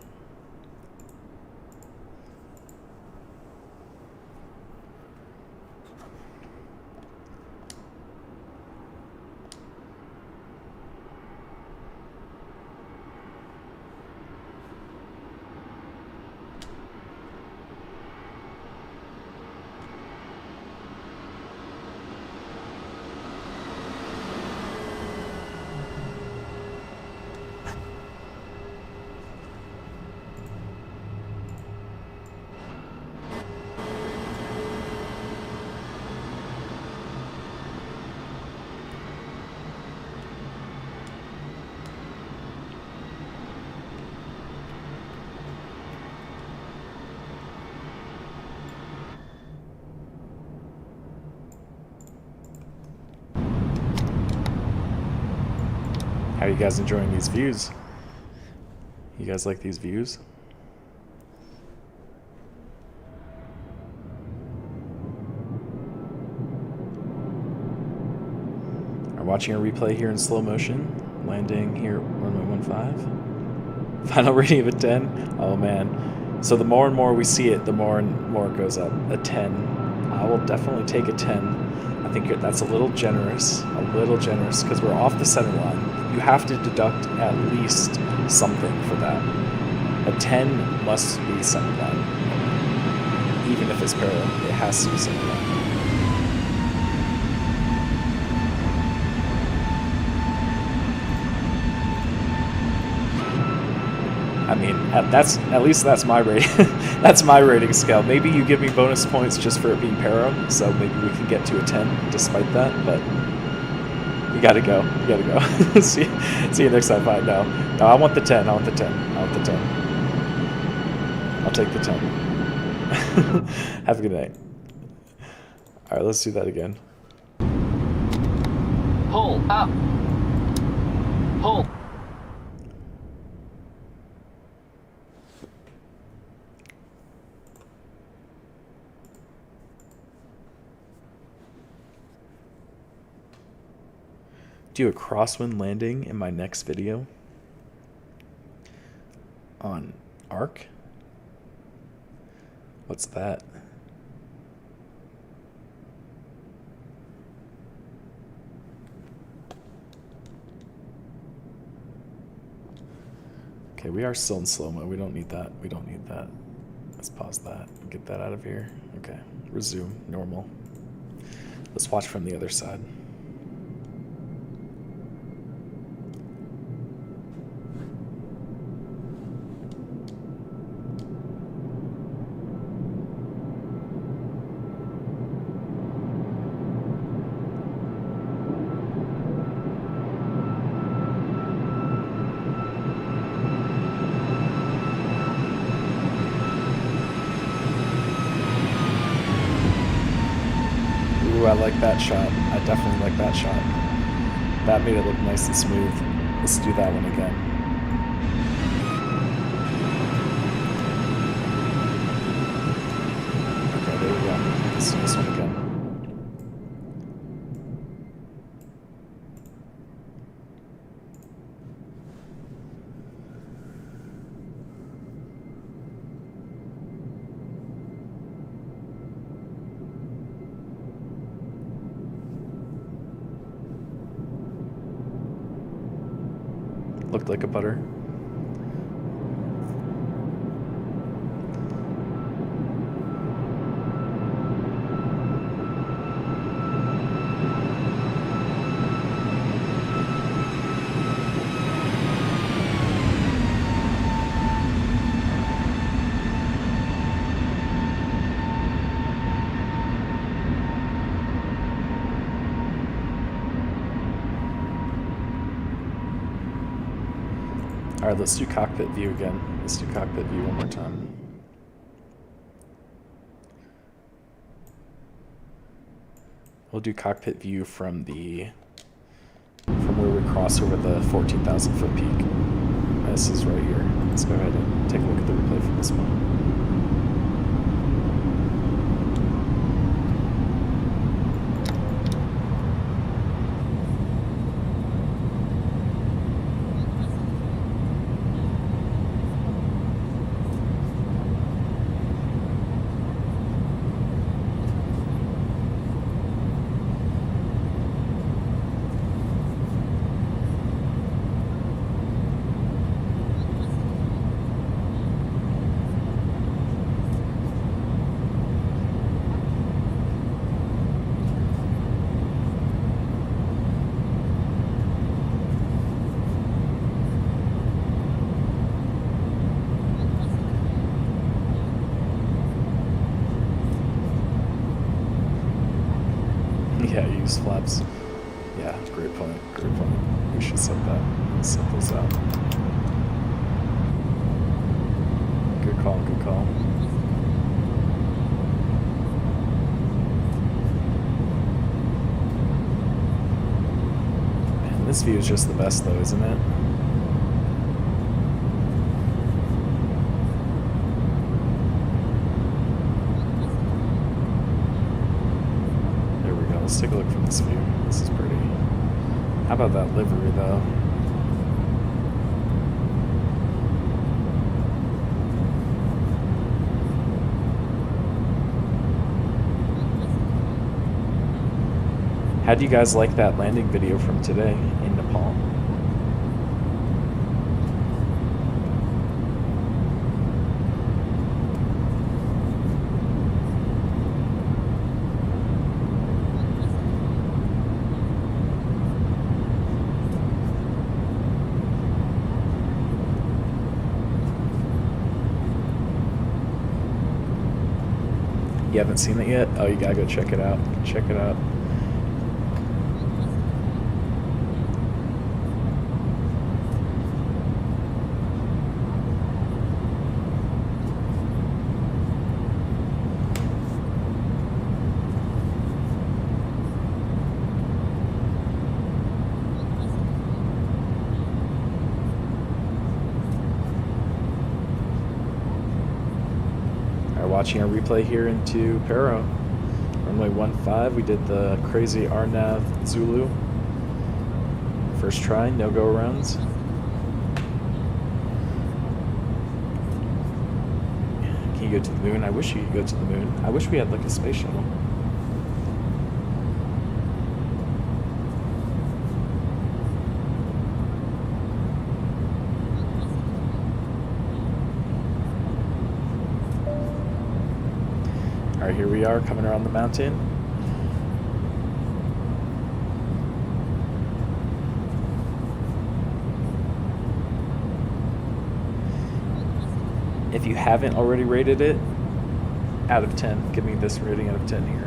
How are you guys enjoying these views? You guys like these views? I'm watching a replay here in slow motion, landing here at runway 15. Final rating of a 10. Oh man. So the more and more we see it, the more and more it goes up. A 10. I will definitely take a 10. I think that's a little generous, because we're off the center line. You have to deduct at least something for that. A 10 must be center line. Even if it's parallel, it has to be center line. I mean, at least that's my rating. That's my rating scale. Maybe you give me bonus points just for it being Paro, so maybe we can get to a 10 despite that. But you gotta go. You gotta go. see you next time. Fine. No, I want the 10. I want the 10. I want the 10. I'll take the 10. Have a good night. All right, let's do that again. Pull up. Pull. Do a crosswind landing in my next video on Arc. What's that? Okay, we are still in slow-mo. We don't need that. We don't need that. Let's pause that. Get that out of here. Okay, resume normal. Let's watch from the other side. Ooh, I like that shot. I definitely like that shot. That made it look nice and smooth. Let's do that one again. Okay, there we go. Let's do this one again. Looked like a butter. All right, let's do cockpit view again. Let's do cockpit view one more time. We'll do cockpit view from where we cross over the 14,000 foot peak. This is right here. Let's go ahead and take a look at the replay from this one. Yeah, use flaps. Yeah, great point. Great point. We should set that. Set those out. Good call. Good call. Man, this view is just the best, though, isn't it? There we go. Let's take a look from this view. This is pretty. How about that livery, though? How do you guys like that landing video from today in Nepal? You haven't seen it yet? Oh, you gotta go check it out. Check it out. Watching our replay here into Paro. Runway 15, we did the crazy RNAV Zulu. First try, no go arounds. Can you go to the moon? I wish you could go to the moon. I wish we had like a space shuttle. Alright, here we are coming around the mountain. If you haven't already rated it, out of 10, give me this rating out of 10 here.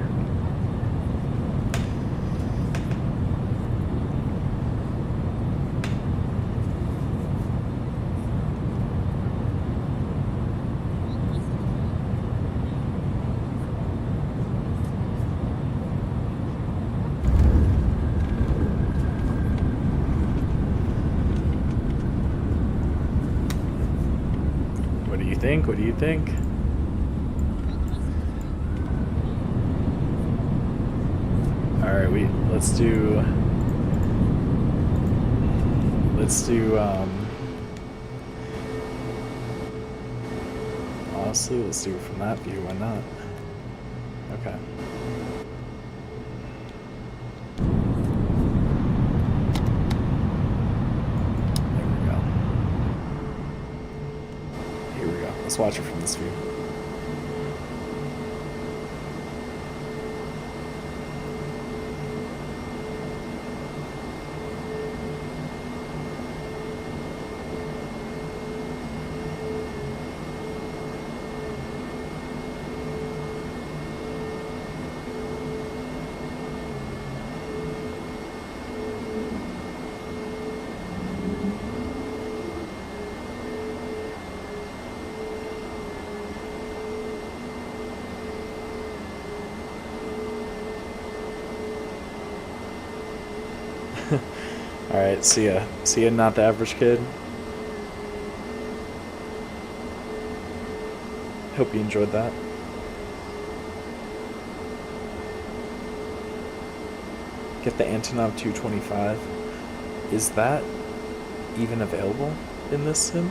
What do you think? All right, let's do honestly, let's do it from that view. Why not? Okay. Let's watch it from this view. Alright, see ya. See ya, not the average kid. Hope you enjoyed that. Get the Antonov 225. Is that even available in this sim?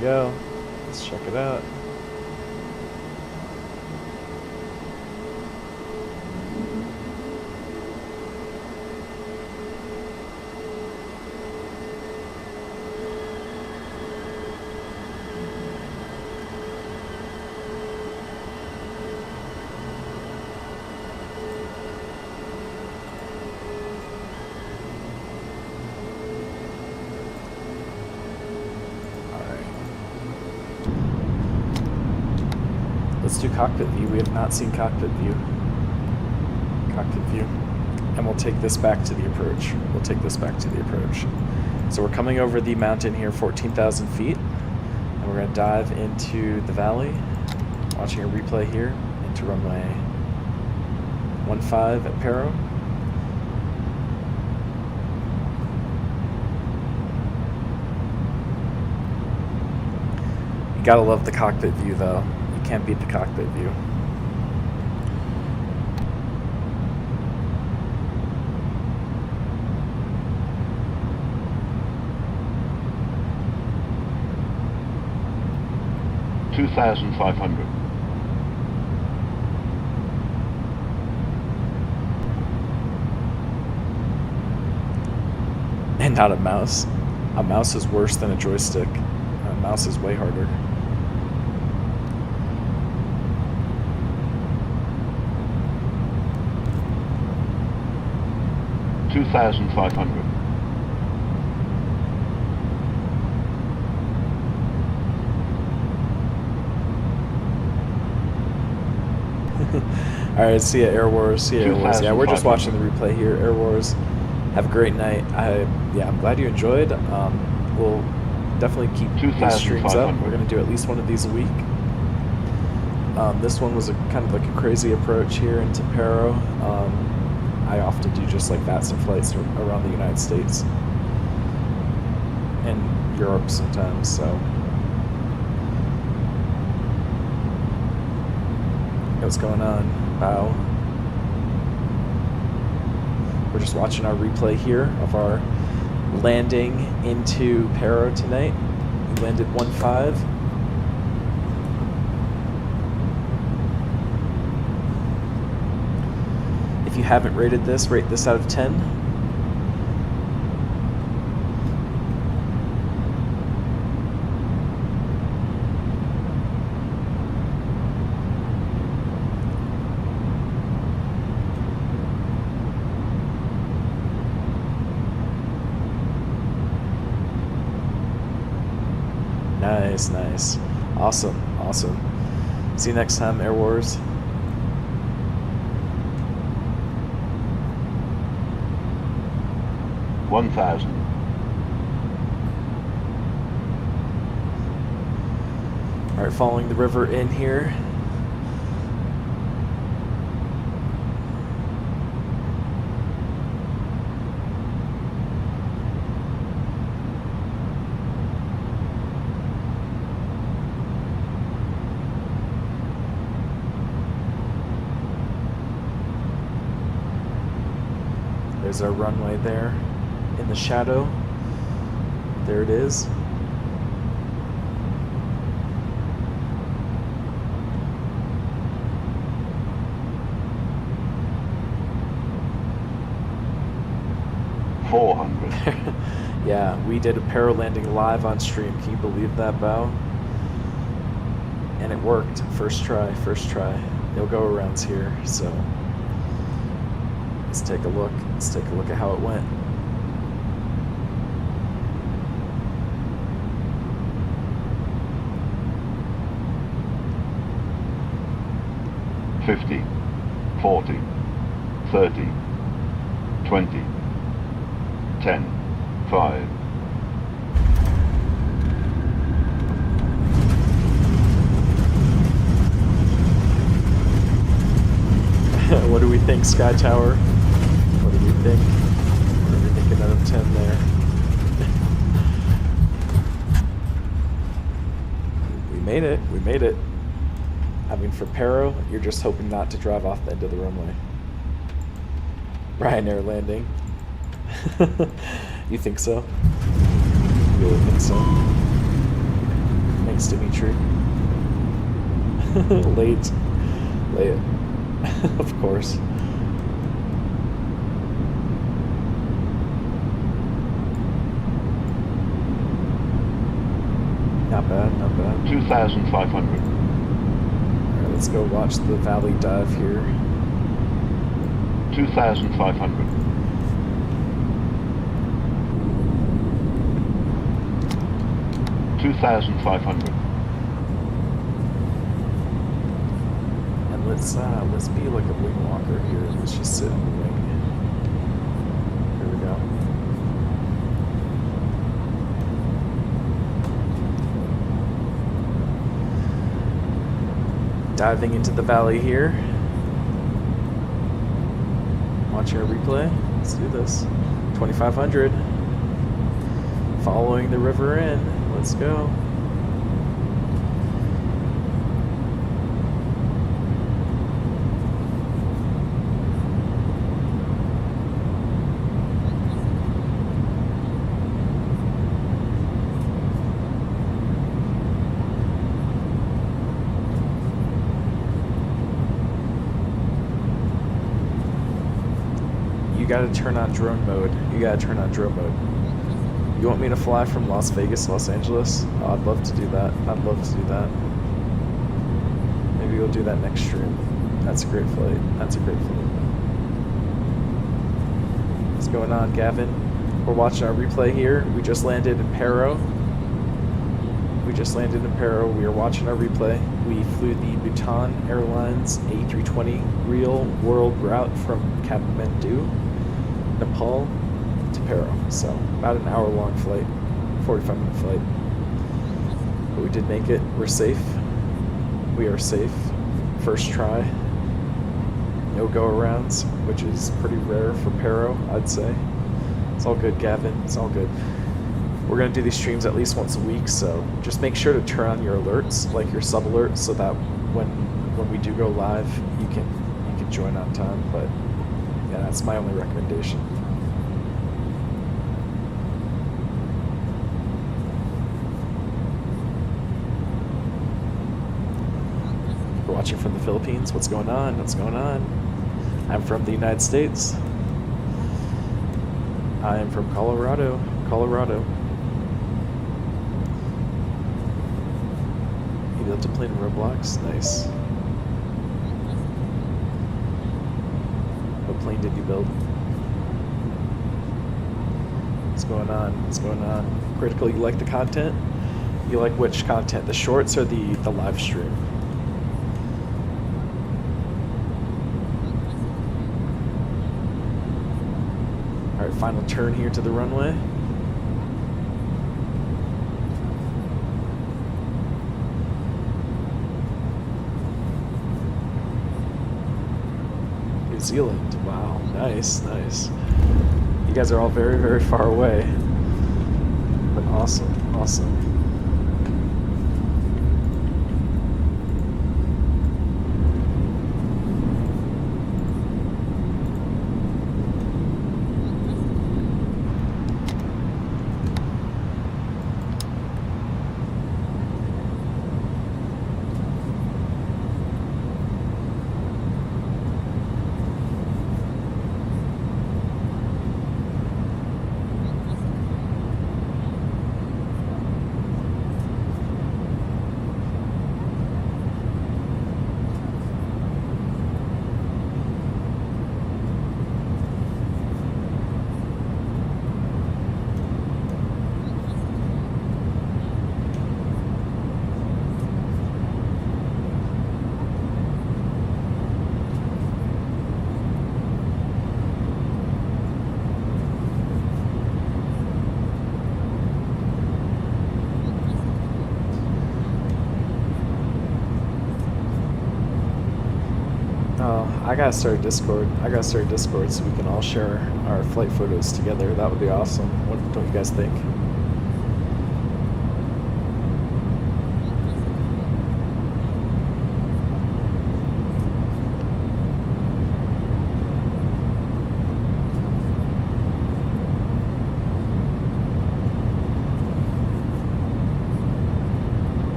Go. Let's check it out. do cockpit view. We have not seen cockpit view. Cockpit view. And we'll take this back to the approach. We'll take this back to the approach. So we're coming over the mountain here, 14,000 feet. And we're going to dive into the valley. Watching a replay here into runway 15 at Paro. You gotta love the cockpit view though. You can't beat the cockpit view. $2,500. And not a mouse. A mouse is worse than a joystick. A mouse is way harder. $2,500. All right, see ya, Air Wars. See ya, Air Wars. Yeah, we're just watching the replay here. Air Wars. Have a great night. I'm glad you enjoyed. We'll definitely keep these streams up. We're gonna do at least one of these a week. This one was kind of like a crazy approach here into Paro. I often do just like that, some flights around the United States and Europe sometimes. So, what's going on, Bao? We're just watching our replay here of our landing into Paro tonight. We landed 1-5. If you haven't rated this, rate this out of 10. Nice. Awesome. See you next time, Air Wars. $1,000. All right, following the river in here. There's our runway there in the shadow. There it is. $400. Yeah, we did a Paro landing live on stream. Can you believe that, Bao? And it worked. First try. No go arounds here, so let's take a look. Let's take a look at how it went. $50, $40, $30, $20, $10, $5. What do we think, Sky Tower? What do we think? What are we thinking out of 10 there? We made it. I mean, for Paro, you're just hoping not to drive off the end of the runway. Ryanair landing. You think so? You really think so? Thanks, Dimitri. Late. Of course. Not bad. 2,500. Alright, let's go watch the valley dive here. 2,500. $2,500. Let's be like a wing walker here. Let's just sit on the wing. Here we go. Diving into the valley here. Watching our replay. Let's do this. 2,500. Following the river in. Let's go. You gotta turn on drone mode. You gotta turn on drone mode. You want me to fly from Las Vegas to Los Angeles? Oh, I'd love to do that. I'd love to do that. Maybe we'll do that next stream. That's a great flight. That's a great flight. What's going on, Gavin? We're watching our replay here. We just landed in Paro. We are watching our replay. We flew the Bhutan Airlines A320 real world route from Kathmandu, Nepal to Paro. So about an hour-long flight, 45-minute flight. But we did make it. We're safe. We are safe. First try. No go-arounds, which is pretty rare for Paro, I'd say. It's all good, Gavin. It's all good. We're going to do these streams at least once a week, so just make sure to turn on your alerts, like your sub-alerts, so that when we do go live, you can join on time. But yeah, that's my only recommendation. We're watching from the Philippines. What's going on? What's going on? I'm from the United States. I am from Colorado. You built a plane in Roblox? Nice. What plane did you build? What's going on? What's going on? Critical, you like the content? You like which content? The shorts or the live stream? Alright, final turn here to the runway. New Zealand. Wow, nice. You guys are all very, very far away. But awesome. I gotta start Discord. So we can all share our flight photos together. That would be awesome. What don't you guys think?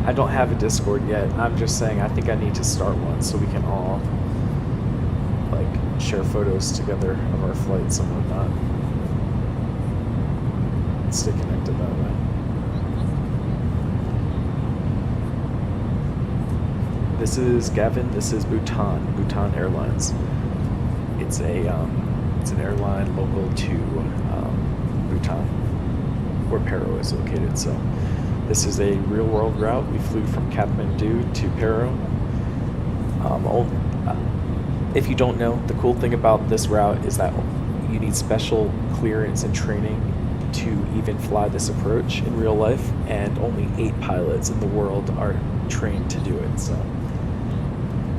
I don't have a Discord yet. I'm just saying I think I need to start one so we can all like share photos together of our flights and whatnot. Stay connected that way. This is Gavin. This is Bhutan Airlines. It's an airline local to Bhutan, where Paro is located. So This is a real-world route. We flew from Kathmandu to Paro. If you don't know, the cool thing about this route is that you need special clearance and training to even fly this approach in real life, and only 8 pilots in the world are trained to do it. So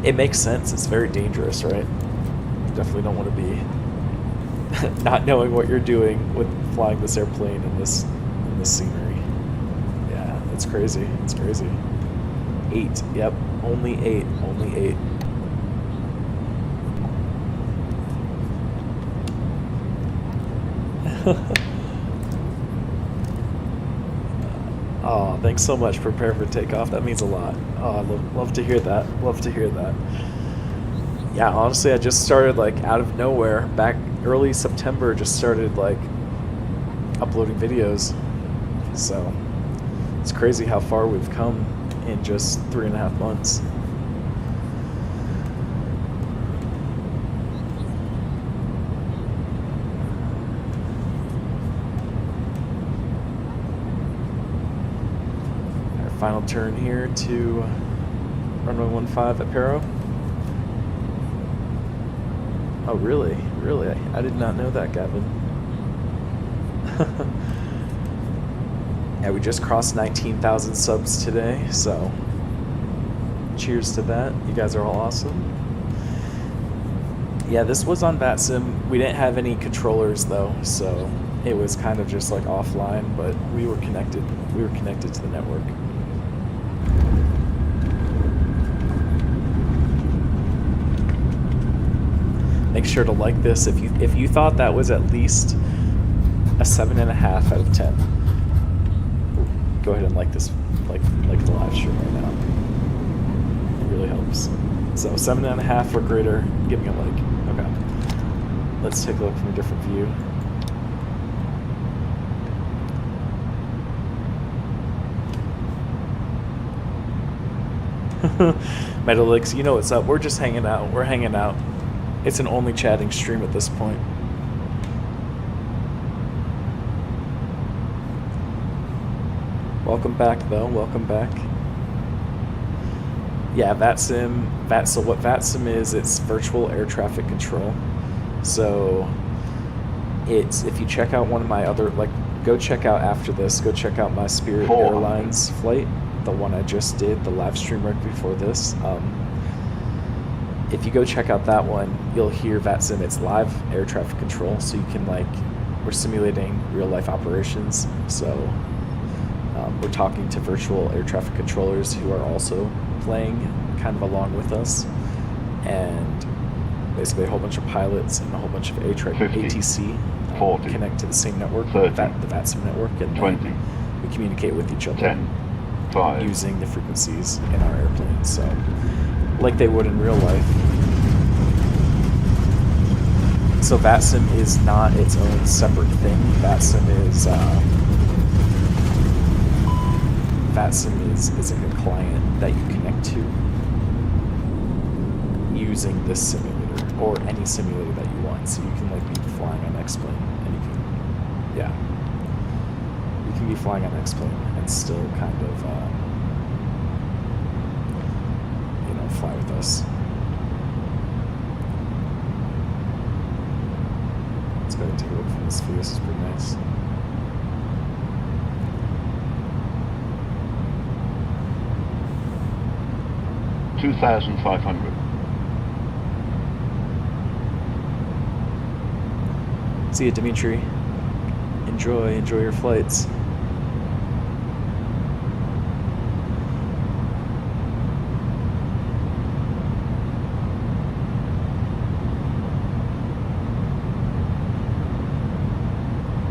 it makes sense. It's very dangerous, right? Definitely don't want to be not knowing what you're doing with flying this airplane in this scenery. Yeah, it's crazy. It's crazy. 8. Yep, only 8. Only 8. Oh, thanks so much. Prepare for takeoff. That means a lot. Oh, I love to hear that. Love to hear that. Yeah, honestly, I just started like out of nowhere back early September. Just started like uploading videos. So it's crazy how far we've come in just 3.5 months. Final turn here to runway 15 at Paro. Oh, really? Really? I did not know that, Gavin. Yeah, we just crossed 19,000 subs today, so cheers to that. You guys are all awesome. Yeah, this was on VATSIM. We didn't have any controllers, though, so it was kind of just like offline, but we were connected. We were connected to the network. Make sure to like this if you thought that was at least a 7.5 out of 10. Go ahead and like this, like the live stream right now. It really helps. So 7.5 or greater, give me a like. Okay. Let's take a look from a different view. Metalix, you know what's up. We're just hanging out. We're hanging out. It's an only chatting stream at this point. Welcome back, though. Welcome back. Yeah, VATSIM. So what VATSIM is, it's virtual air traffic control. So it's, if you check out one of my other, like, go check out after this, go check out my Spirit Airlines flight, the one I just did, the live stream right before this. If you go check out that one, you'll hear VATSIM. It's live air traffic control, so you can, like, we're simulating real life operations. So we're talking to virtual air traffic controllers who are also playing kind of along with us, and basically a whole bunch of pilots and a whole bunch of ATC 40, connect to the same network, 30, the VATSIM network, and 20, we communicate with each other 10, 5, using the frequencies in our airplanes. So like they would in real life. So VATSIM is not its own separate thing. VATSIM is like a client that you connect to using this simulator or any simulator that you want. So you can like be flying on X-Plane, and you can be flying on X-Plane and still kind of fly with us. Let's go ahead and take a look from this view. This is pretty nice. $2,500. See you, Dimitri. Enjoy your flights.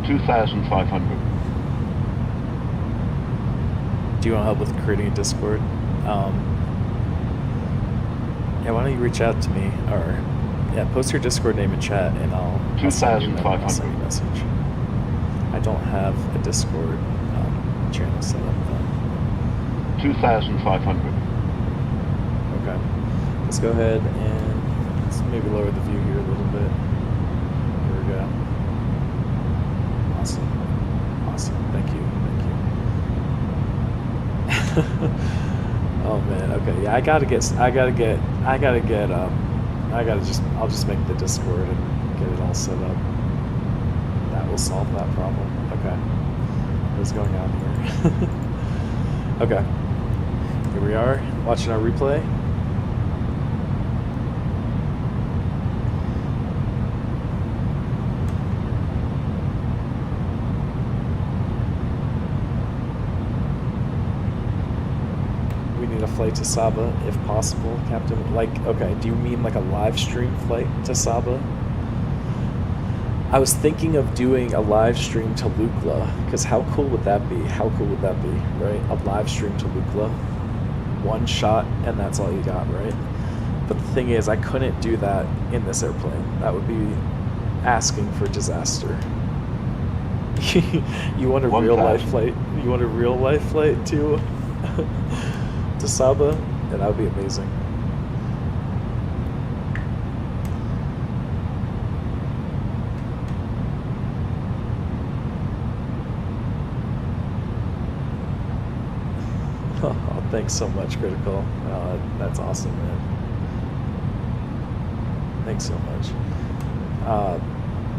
$2,500. Do you want help with creating a Discord? Yeah, why don't you reach out to me, or post your Discord name in chat, and I'll send you a message. I don't have a Discord channel set up though. $2,500. Okay, let's go ahead and let's maybe lower the view here a little bit. Here we go. Awesome. Thank you. Oh man, okay, yeah, I'll just make the Discord and get it all set up. That will solve that problem. Okay. What's going on here? Okay. Here we are, watching our replay. A flight to Saba if possible, Captain. Like, okay, do you mean like a live stream flight to Saba? I was thinking of doing a live stream to Lukla, because how cool would that be? How cool would that be, right? A live stream to Lukla, one shot, and that's all you got, right? But the thing is, I couldn't do that in this airplane. That would be asking for disaster. You want a real life flight? You want a real life flight to to Saba? And that would be amazing. Oh, thanks so much, Critical. That's awesome, man. Thanks so much.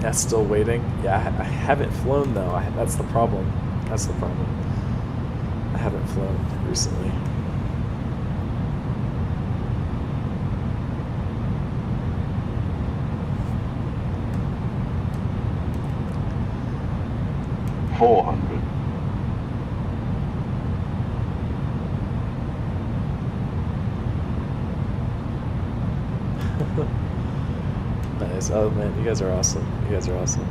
Yeah, still waiting. Yeah, I haven't flown though. That's the problem. That's the problem. I haven't flown recently. Nice. Oh man, you guys are awesome. You guys are awesome.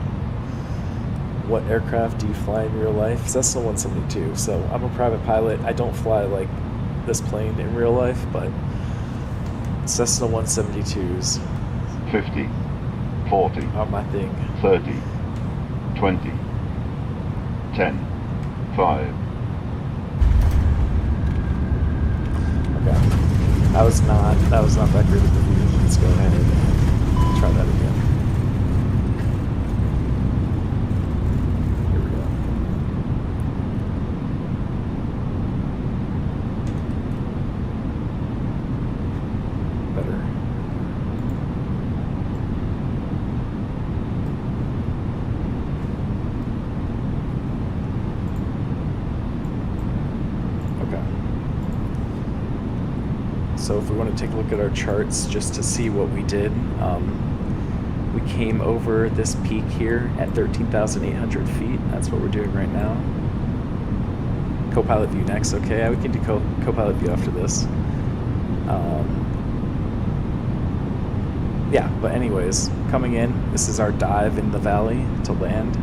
What aircraft do you fly in real life? Cessna 172. So I'm a private pilot. I don't fly like this plane in real life, but Cessna 172s 50, 40, are my thing. 30, 20, 10, 5. Okay. That was not that great of a review. Let's go ahead and try that again. Here we go. Better. So if we want to take a look at our charts just to see what we did, we came over this peak here at 13,800 feet. That's what we're doing right now. Copilot view next. Okay, yeah, we can do Copilot view after this. Yeah, but anyways, coming in, this is our dive in the valley to land.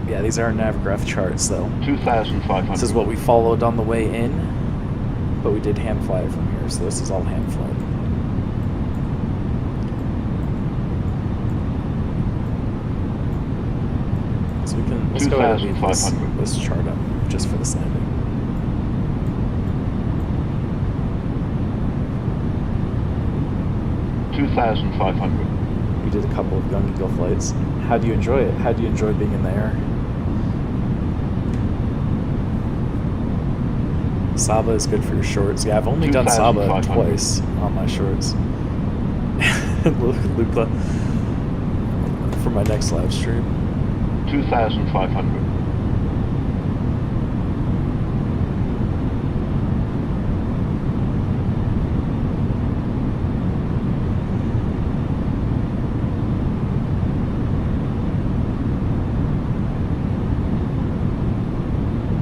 Yeah, these are our navgraph charts, though. 2,500. This is what we followed on the way in, but we did hand fly from here, so this is all hand flight. So we can, let's go ahead and leave this chart up just for this landing. $2,500. We did a couple of Gung Eagle flights. How do you enjoy it? How do you enjoy being in the air? Saba is good for your shorts. Yeah, I've only done Saba twice on my shorts. Lukla for my next live stream. 2,500.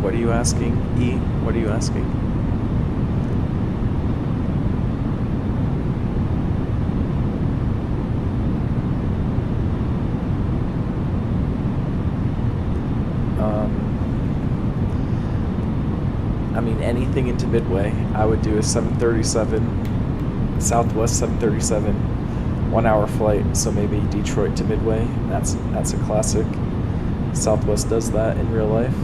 What are you asking, E? What are you asking? I mean, anything into Midway. I would do a 737, Southwest 737, 1 hour flight. So maybe Detroit to Midway. That's a classic. Southwest does that in real life.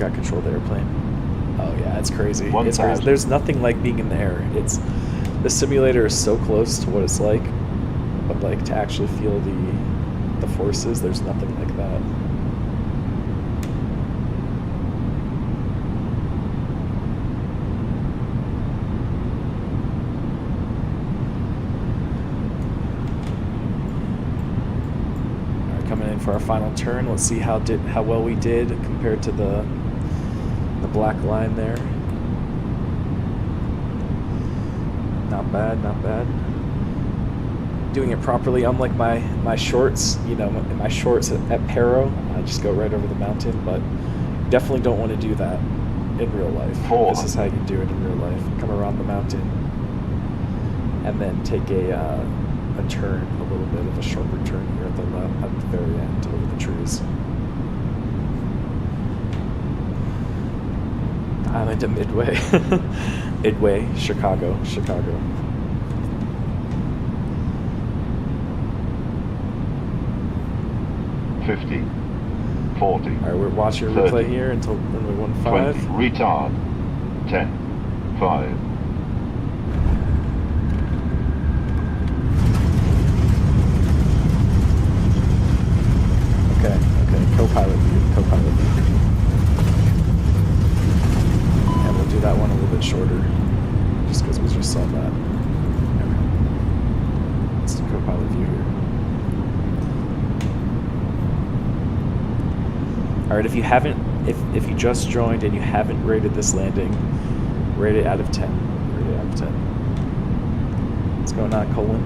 got control of the airplane. Oh yeah, it's crazy. It's 1,000. crazy. There's nothing like being in the air. The simulator is so close to what it's like, but like to actually feel the forces, there's nothing like that. All right, coming in for our final turn. Let's see how well we did compared to the black line there. Not bad, not bad. Doing it properly, unlike my shorts, you know, my shorts at Paro, I just go right over the mountain, but definitely don't want to do that in real life. This is how you do it in real life. Come around the mountain and then take a turn, a little bit of a sharper turn here at the very end over the trees. Island of Midway. Midway, Chicago. 50, 40. Alright, we're watching a 30, replay here until runway 20, 15. retard, 10, 5, Okay, co-pilot view. And we'll do that one a little bit shorter, just because we just saw that. It's the co-pilot view here. Alright, if you haven't, if you just joined and you haven't rated this landing, rate it out of 10. Rate it out of 10. What's going on, Colin?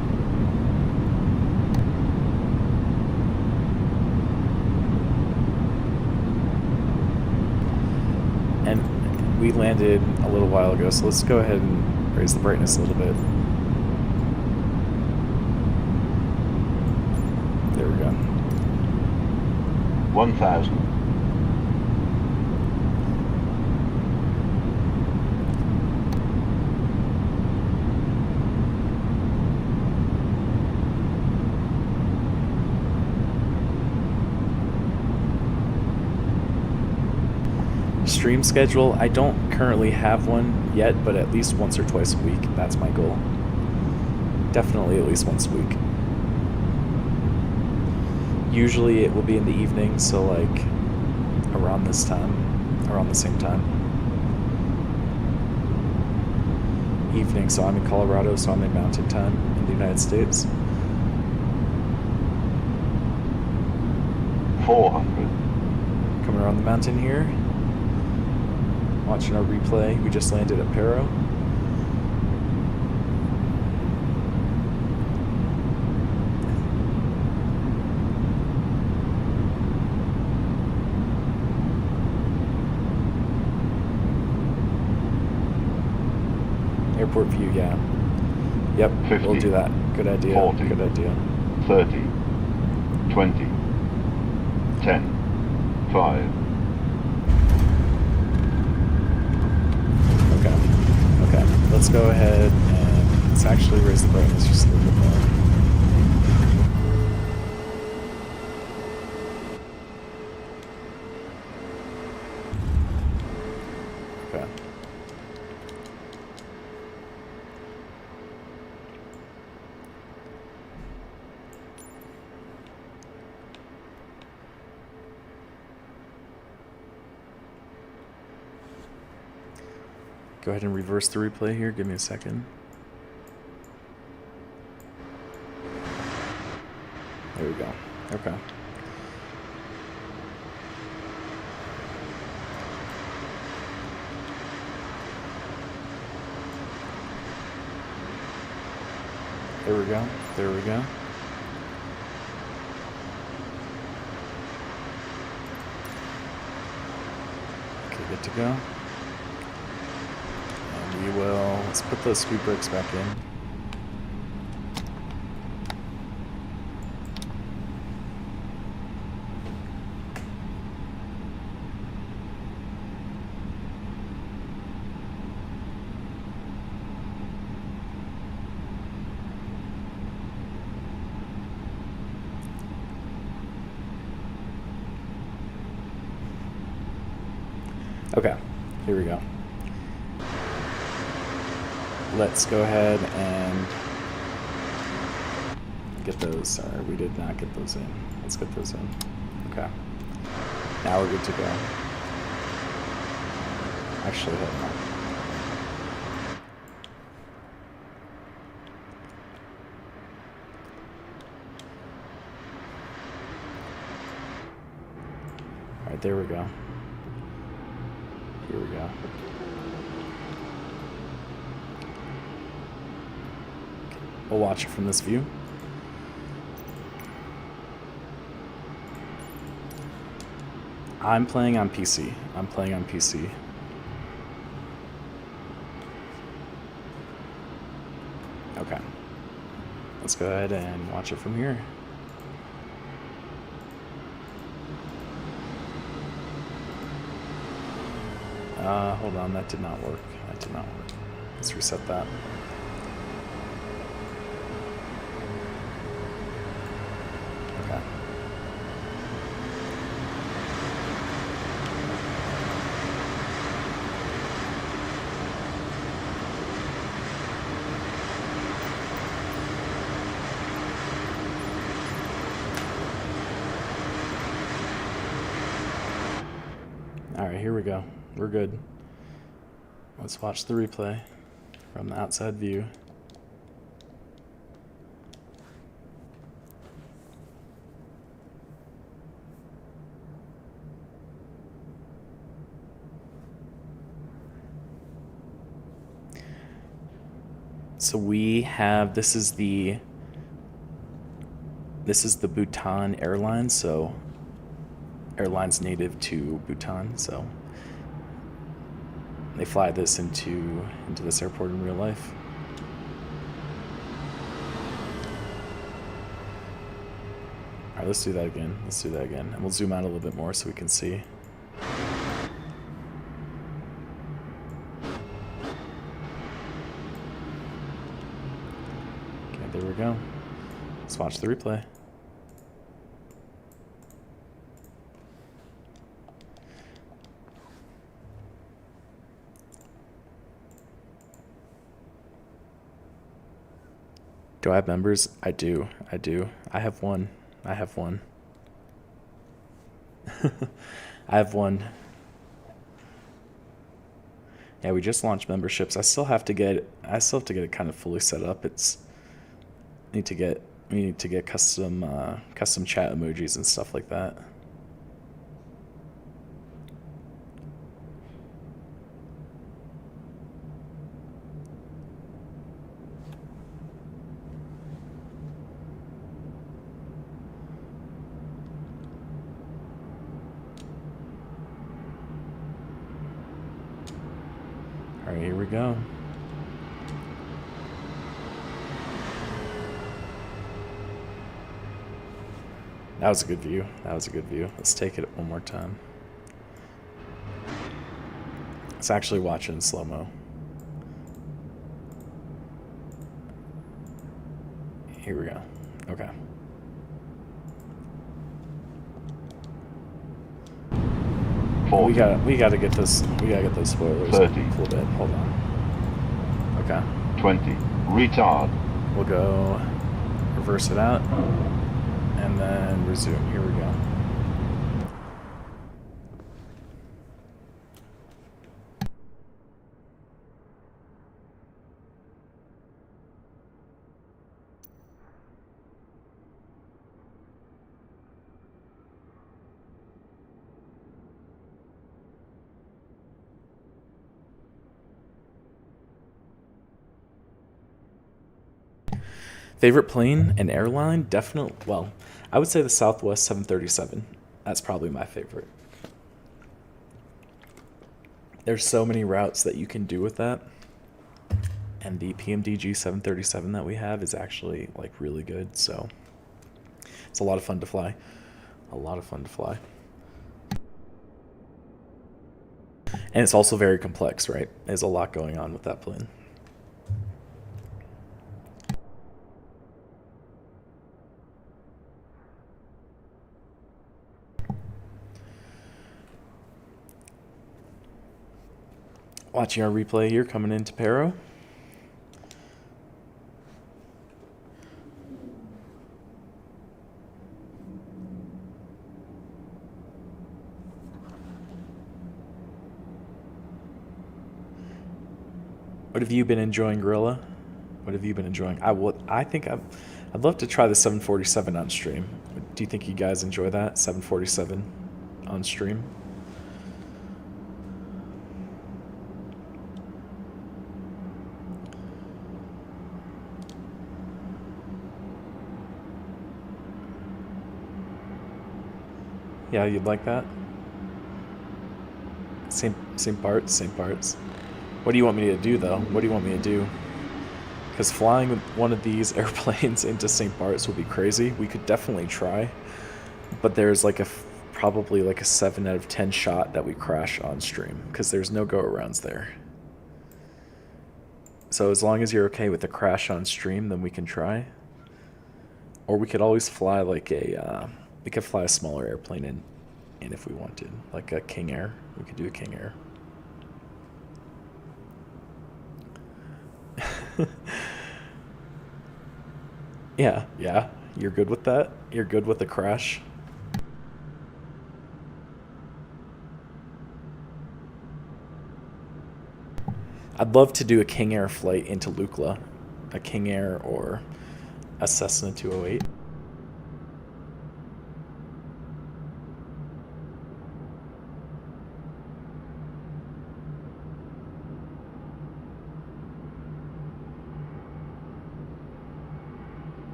And we landed a little while ago, so let's go ahead and raise the brightness a little bit. There we go. 1,000. Stream schedule, I don't currently have one yet, but at least once or twice a week, that's my goal. Definitely at least once a week. Usually it will be in the evening, so like around this time, around the same time. Evening, so I'm in Colorado, so I'm in mountain time in the United States. 400. Coming around the mountain here. Watching our replay. We just landed at Paro. Airport view, yeah. Yep, 50, we'll do that. Good idea. 40, Good idea. 30, 20, 10, 5. Okay, let's go ahead and let's actually raise the brightness just a little bit more. Okay. Go ahead and reverse the replay here. Give me a second. There we go. Okay. There we go. There we go. Okay, good to go. We will, let's put those sweep brakes back in. Okay, here we go. Let's go ahead and get those. Sorry, we did not get those in. Let's get those in. Okay. Now we're good to go. Actually, hold on. All right, there we go. Here we go. We'll watch it from this view. I'm playing on PC. I'm playing on PC. Okay. Let's go ahead and watch it from here. Hold on, that did not work. That did not work. Let's reset that. Okay. All right, here we go. We're good. Let's watch the replay from the outside view. So we have, this is the Bhutan airline, so airlines native to Bhutan, so they fly this into this airport in real life. All right, let's do that again. Let's do that again, and we'll zoom out a little bit more so we can see. Okay, there we go. Let's watch the replay. Do I have members? I do. I do. I have one. I have one. I have one. Yeah, we just launched memberships. I still have to get it kind of fully set up. We need to get custom chat emojis and stuff like that. All right, here we go. That was a good view. That was a good view. Let's take it one more time. Let's actually watch it in slow-mo. Here we go. Okay. We gotta get those spoilers 30. a little bit. Hold on. Okay. 20. Retard. We'll go reverse it out and then resume. Here we go. Favorite plane and airline? Definitely. Well, I would say the Southwest 737. That's probably my favorite. There's so many routes that you can do with that. And the PMDG 737 that we have is actually like really good. So it's a lot of fun to fly. A lot of fun to fly. And it's also very complex, right? There's a lot going on with that plane. Watching our replay here coming into Paro. What have you been enjoying, Gorilla? What have you been enjoying? I'd love to try the 747 on stream. Do you think you guys enjoy that 747 on stream? Yeah, you'd like that? Same parts. What do you want me to do, though? What do you want me to do? Because flying with one of these airplanes into St. Bart's would be crazy. We could definitely try, but there's like probably like a 7 out of 10 shot that we crash on stream because there's no go-arounds there. So as long as you're okay with the crash on stream, then we can try. Or we could always fly like we could fly a smaller airplane in if we wanted, like a King Air. We could do a King Air. Yeah, you're good with that? You're good with the crash? I'd love to do a King Air flight into Lukla, a King Air or a Cessna 208.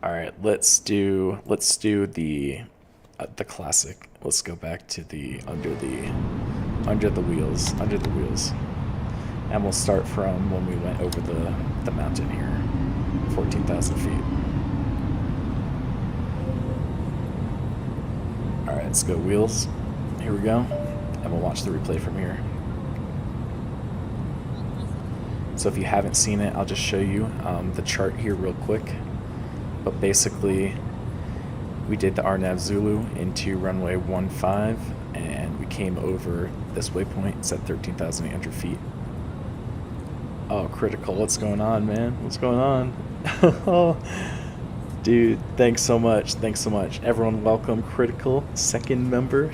All right, let's do the classic. Let's go back to the under the wheels, and we'll start from when we went over the mountain here, 14,000 feet. All right, let's go wheels. Here we go, and we'll watch the replay from here. So if you haven't seen it, I'll just show you the chart here real quick. But basically, we did the RNAV Zulu into runway 15, and we came over this waypoint. It's at 13,800 feet. Oh, Critical, what's going on, man? What's going on? Dude, thanks so much. Everyone, welcome Critical, second member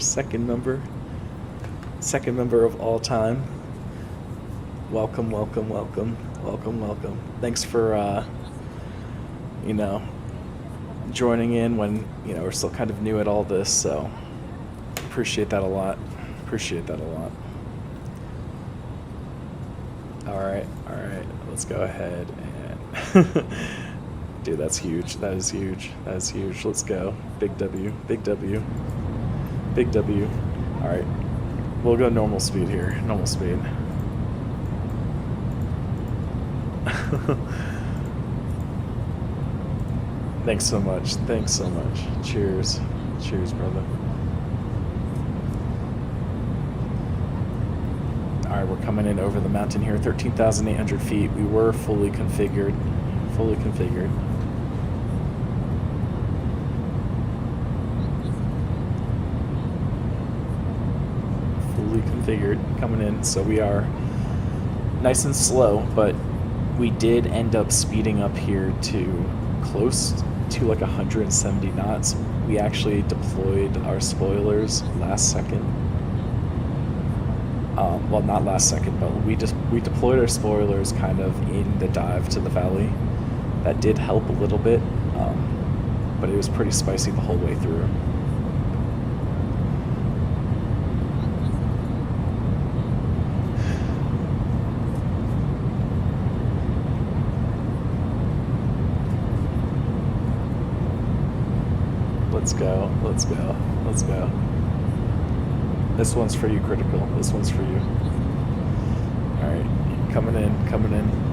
of all time. Welcome. Thanks for, joining in when, we're still kind of new at all this, so appreciate that a lot. All right, let's go ahead and dude, that's huge. That is huge. Let's go. Big W. All right, we'll go normal speed here. Thanks so much. Cheers, brother. All right, we're coming in over the mountain here, 13,800 feet. We were fully configured. Coming in, so we are nice and slow, but we did end up speeding up here to close to like 170 knots. We actually deployed our spoilers last second. Well, not last second, but we deployed our spoilers kind of in the dive to the valley. That did help a little bit, but it was pretty spicy the whole way through. Let's go. This one's for you, Critical. This one's for you. All right, coming in, coming in.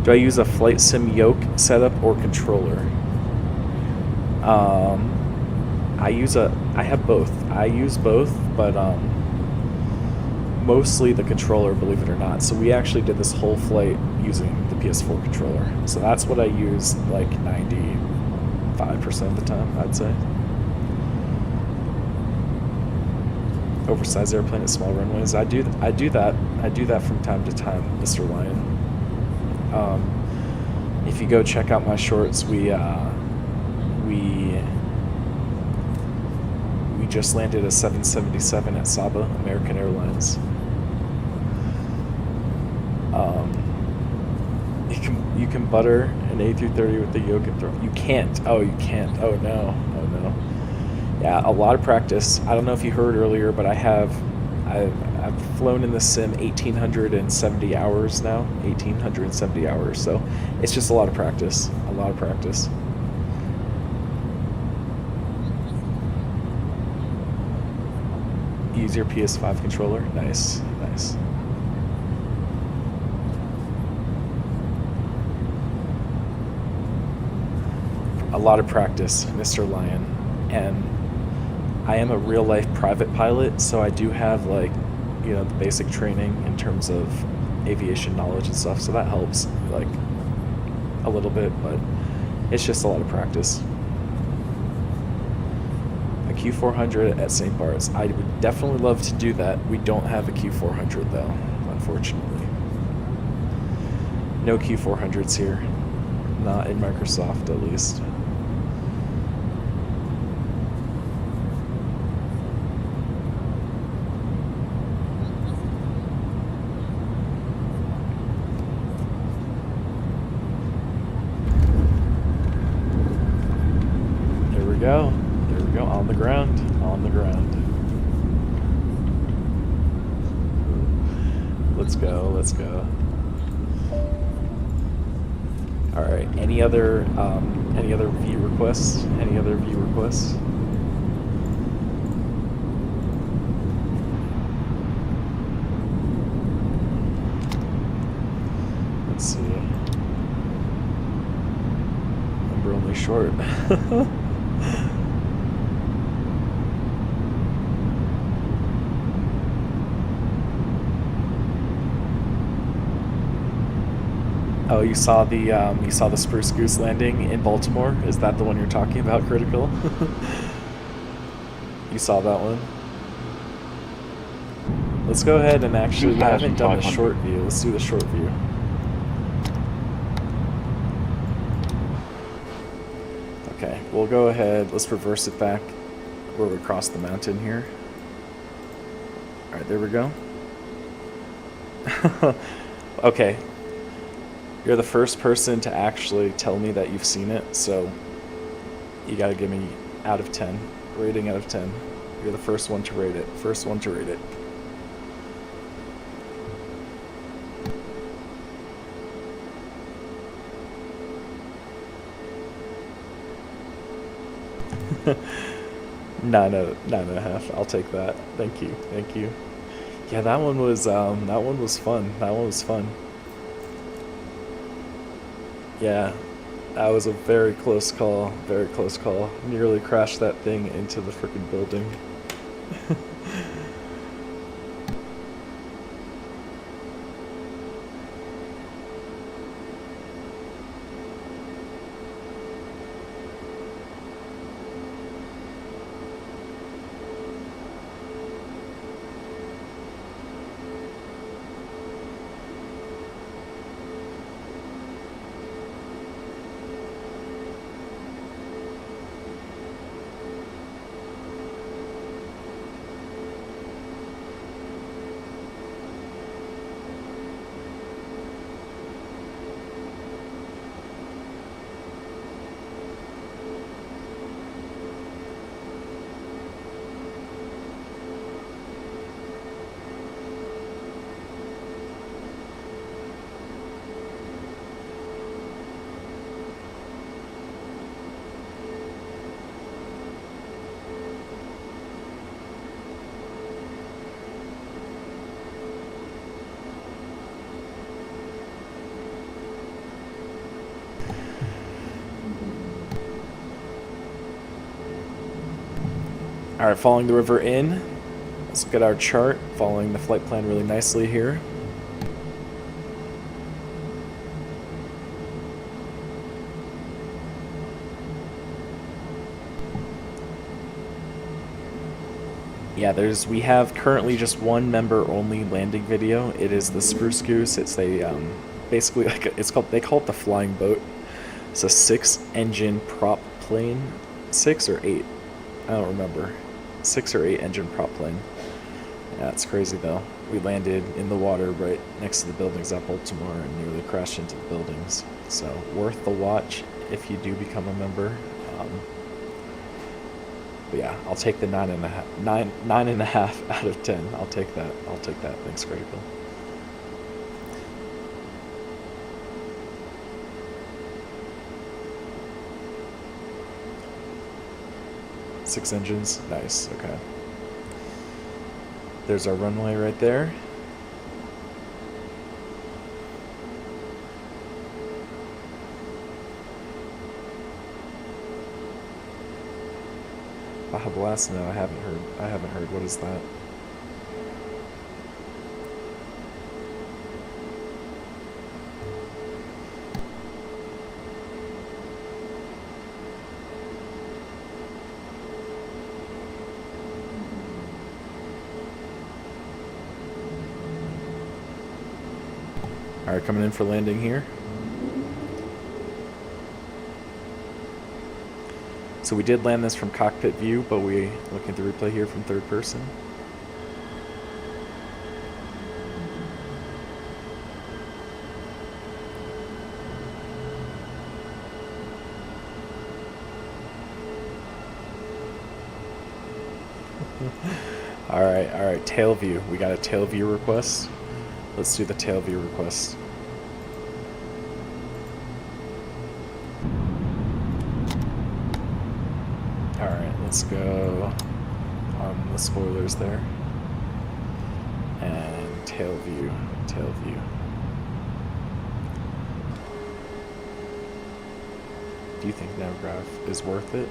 Do I use a flight sim yoke setup or controller? I have both. I use both, but mostly the controller, believe it or not. So we actually did this whole flight using the PS4 controller. So that's what I use like 95% of the time, I'd say. Oversized airplane at small runways. I do that from time to time, Mr. Lion. If you go check out my shorts, we just landed a 777 at Saba, American Airlines. You can butter an A330 with the yoke and throw. You can't. Oh, you can't. Oh no. Oh no. Yeah, a lot of practice. I don't know if you heard earlier, but I've flown in the sim 1,870 hours now. 1,870 hours. So it's just a lot of practice. A lot of practice. Use your PS5 controller. Nice, nice. A lot of practice, Mr. Lion. And I am a real life private pilot, so I do have like, you know, the basic training in terms of aviation knowledge and stuff, so that helps like a little bit, but it's just a lot of practice. A Q400 at St. Bart's. I would definitely love to do that. We don't have a Q400 though, unfortunately. No Q400s here. Not in Microsoft, at least. There we go. There we go. On the ground. On the ground. Let's go. Let's go. All right. Any other view requests? Any other view requests? Let's see. Number only short. Oh, you saw the Spruce Goose landing in Baltimore? Is that the one you're talking about, Critical? You saw that one? Let's go ahead and actually, we haven't done the short view. Let's do the short view. Okay, we'll go ahead. Let's reverse it back where we cross the mountain here. All right, there we go. Okay. You're the first person to actually tell me that you've seen it, so you gotta give me out of 10. Rating out of 10. You're the first one to rate it. First one to rate it. Nine and a half. I'll take that. Thank you. Thank you. Yeah, that one was fun. That one was fun. Yeah, that was a very close call. Very close call. Nearly crashed that thing into the frickin' building. All right, following the river in. Let's look at our chart, following the flight plan really nicely here. Yeah, we have currently just one member only landing video. It is the Spruce Goose. It's a basically like they call it the flying boat. It's a 6-engine prop plane, 6 or 8, I don't remember. 6 or 8 engine prop plane. Yeah, it's crazy though. We landed in the water right next to the buildings at Baltimore and nearly crashed into the buildings. So worth the watch if you do become a member. But yeah, I'll take the 9.5 out of 10. I'll take that. Thanks, Critical. Six engines, nice. Okay. There's our runway right there. Baja Blast? No, I haven't heard. What is that? All right, coming in for landing here. So we did land this from cockpit view, but we looking at the replay here from third person. All right, tail view. We got a tail view request. Let's do the tail view request. Let's go on the spoilers there. And tail view. Do you think Navgraph is worth it?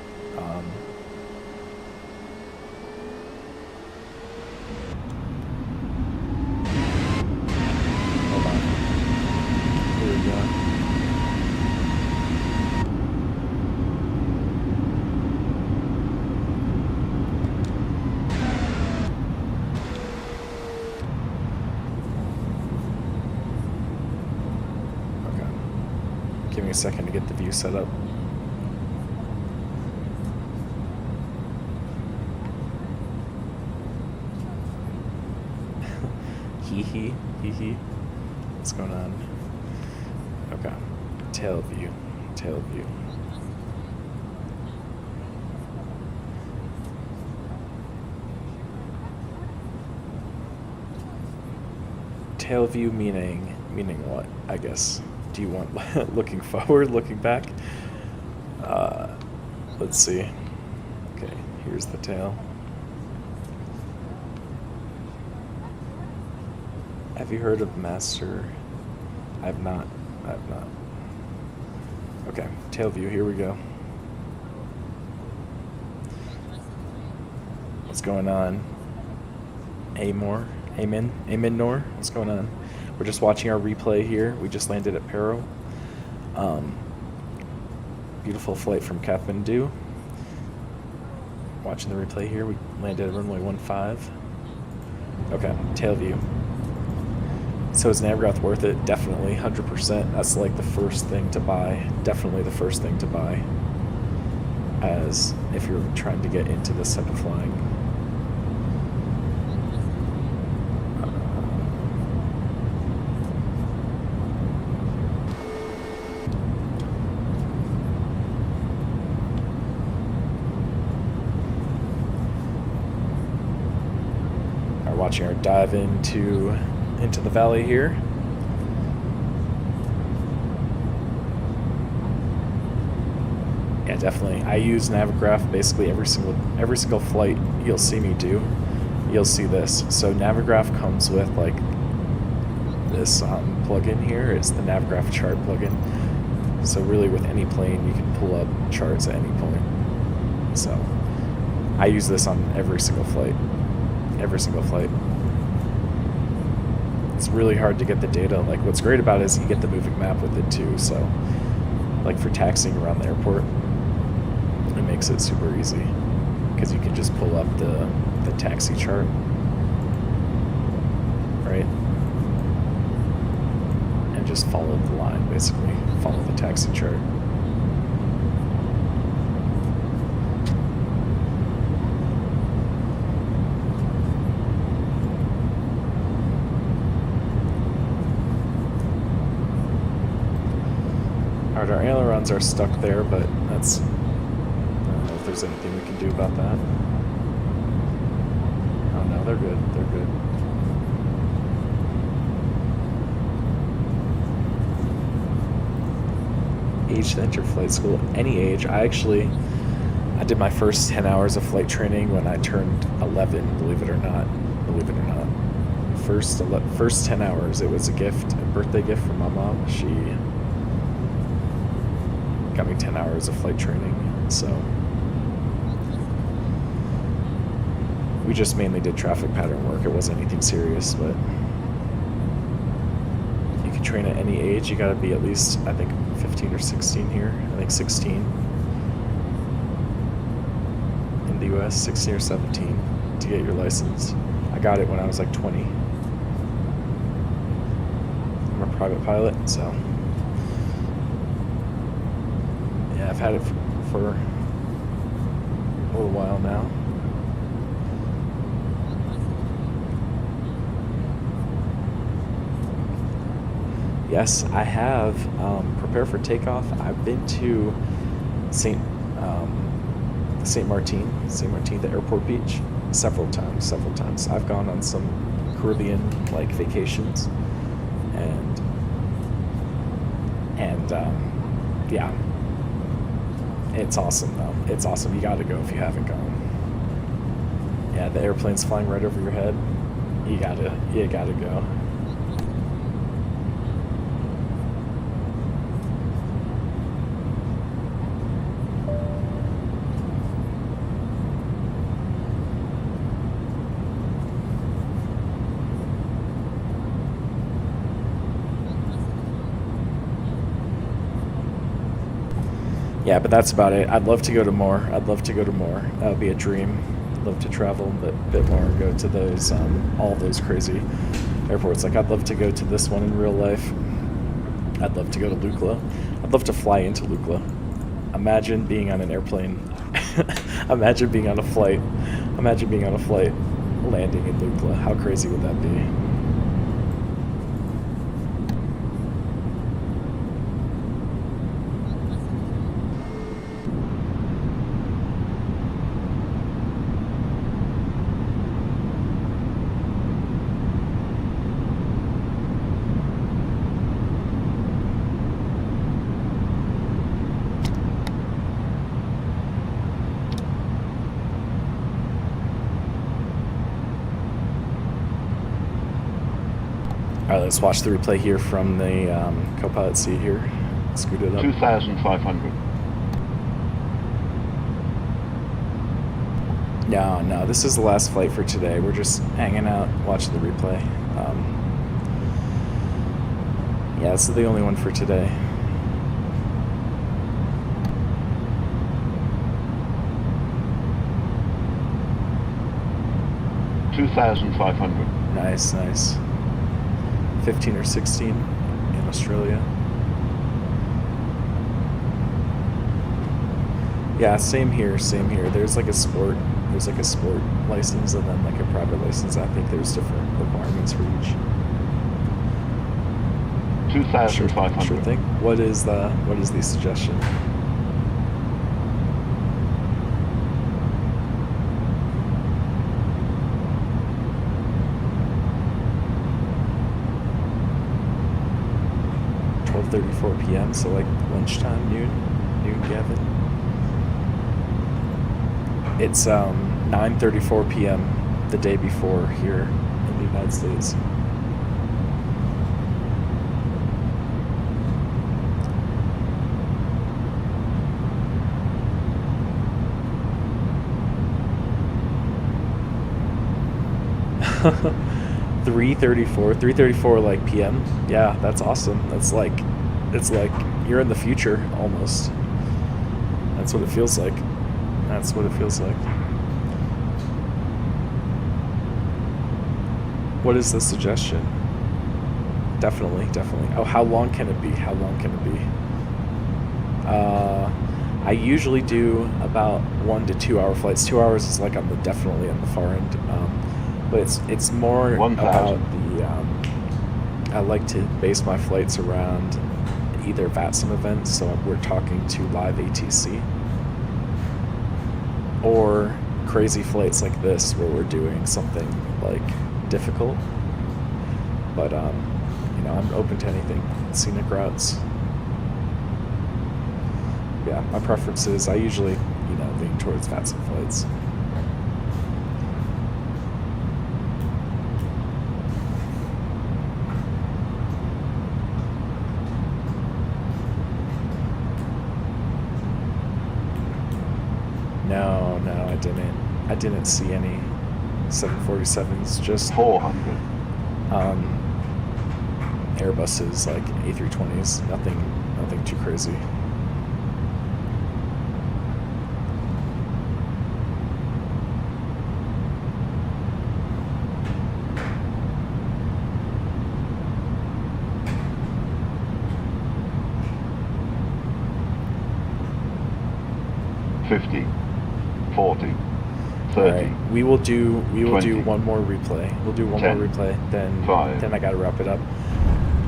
Hold on. Here we go. Give me a second to get the view set up. Hee hee. What's going on? Okay. Tail view. Tail view meaning what, I guess? Do you want looking forward, looking back? Let's see. Okay, here's the tail. Have you heard of Master? I've not. Okay, tail view, here we go. What's going on? Amen Nor? What's going on? We're just watching our replay here. We just landed at Paro. Beautiful flight from Kathmandu. Watching the replay here. We landed at runway 15. Okay, tail view. So is Navgraph worth it? Definitely, 100%. That's like the first thing to buy. Definitely the first thing to buy. As if you're trying to get into this type of flying. Watching our dive into the valley here. Yeah, definitely. I use Navigraph basically every single flight you'll see me do. You'll see this. So Navigraph comes with like this plugin here. It's the Navigraph chart plugin. So really with any plane you can pull up charts at any point. So I use this on every single flight. Every single flight. It's really hard to get the data. Like, what's great about it is you get the moving map with it too. So, like for taxiing around the airport, it makes it super easy because you can just pull up the taxi chart, right? And just follow the line, basically. Follow the taxi chart. Alright, our ailerons are stuck there, but that's... I don't know if there's anything we can do about that. Oh no, they're good. They're good. Age to enter flight school, any age. I did my first 10 hours of flight training when I turned 11, believe it or not. Believe it or not. First 10 hours, it was a gift, a birthday gift from my mom. She got me 10 hours of flight training, so we just mainly did traffic pattern work. It wasn't anything serious, but you can train at any age. You gotta be at least, I think, 15 or 16 here. I think 16 in the US, 16 or 17 to get your license. I got it when I was like 20. I'm a private pilot, so yeah, I've had it for a little while now. Yes, I have. Prepare for takeoff. I've been to Saint Martin, the airport beach, several times. I've gone on some Caribbean like vacations, and yeah, it's awesome though. It's awesome. You got to go if you haven't gone. Yeah, the airplane's flying right over your head. You gotta go. Yeah, but that's about it. I'd love to go to more. That would be a dream. I'd love to travel a bit more and go to those, all those crazy airports. Like, I'd love to go to this one in real life. I'd love to go to Lukla. I'd love to fly into Lukla. Imagine being on an airplane. Imagine being on a flight, landing in Lukla. How crazy would that be? Alright, let's watch the replay here from the co-pilot seat here. Scoot it up. 2,500. No, this is the last flight for today. We're just hanging out, watching the replay. Yeah, this is the only one for today. $2,500. Nice. 15 or 16 in Australia. Yeah, same here. There's like a sport license and then like a private license. I think there's different requirements for each. 2,500. Sure thing. What is the suggestion? .34 p.m. So like lunchtime, noon, Gavin. It's 9:34 p.m. the day before here in the United States. 3:34 like PM. Yeah, that's awesome. It's like you're in the future almost. That's what it feels like. That's what it feels like. What is the suggestion? Definitely. Oh, how long can it be? I usually do about 1 to 2 hour flights. 2 hours is like I'm definitely on the far end. But it's more 1,000. about I like to base my flights around either VATSIM events, so we're talking to live ATC, or crazy flights like this where we're doing something like difficult. But I'm open to anything. Scenic routes. Yeah, my preference is I usually lean towards VATSIM flights. No, I didn't see any 747s, just 400. Airbuses, like A320s, nothing too crazy. $50, $40, $30. All right, we will do 20, one more replay. We'll do one 10, more replay, then 5. then I gotta wrap it up.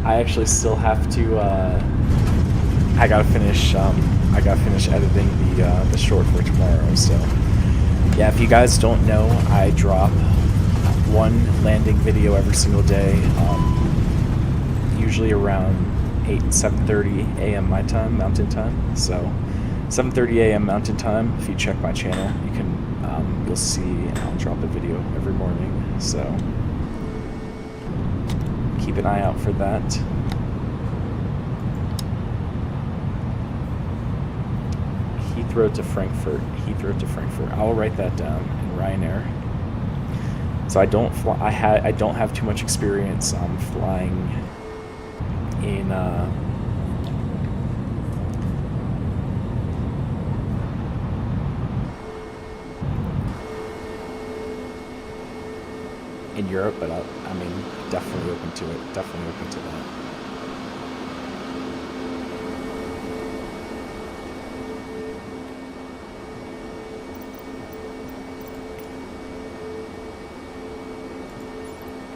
I actually still have to. I gotta finish editing the short for tomorrow. So yeah, if you guys don't know, I drop one landing video every single day. Usually around 7:30 a.m. my time, Mountain Time. So 7:30 a.m. Mountain Time. If you check my channel, you'll see I'll drop a video every morning. So keep an eye out for that. Heathrow to Frankfurt. I will write that down in Ryanair. So I don't have too much experience flying in Europe, but definitely open to it. Definitely open to that.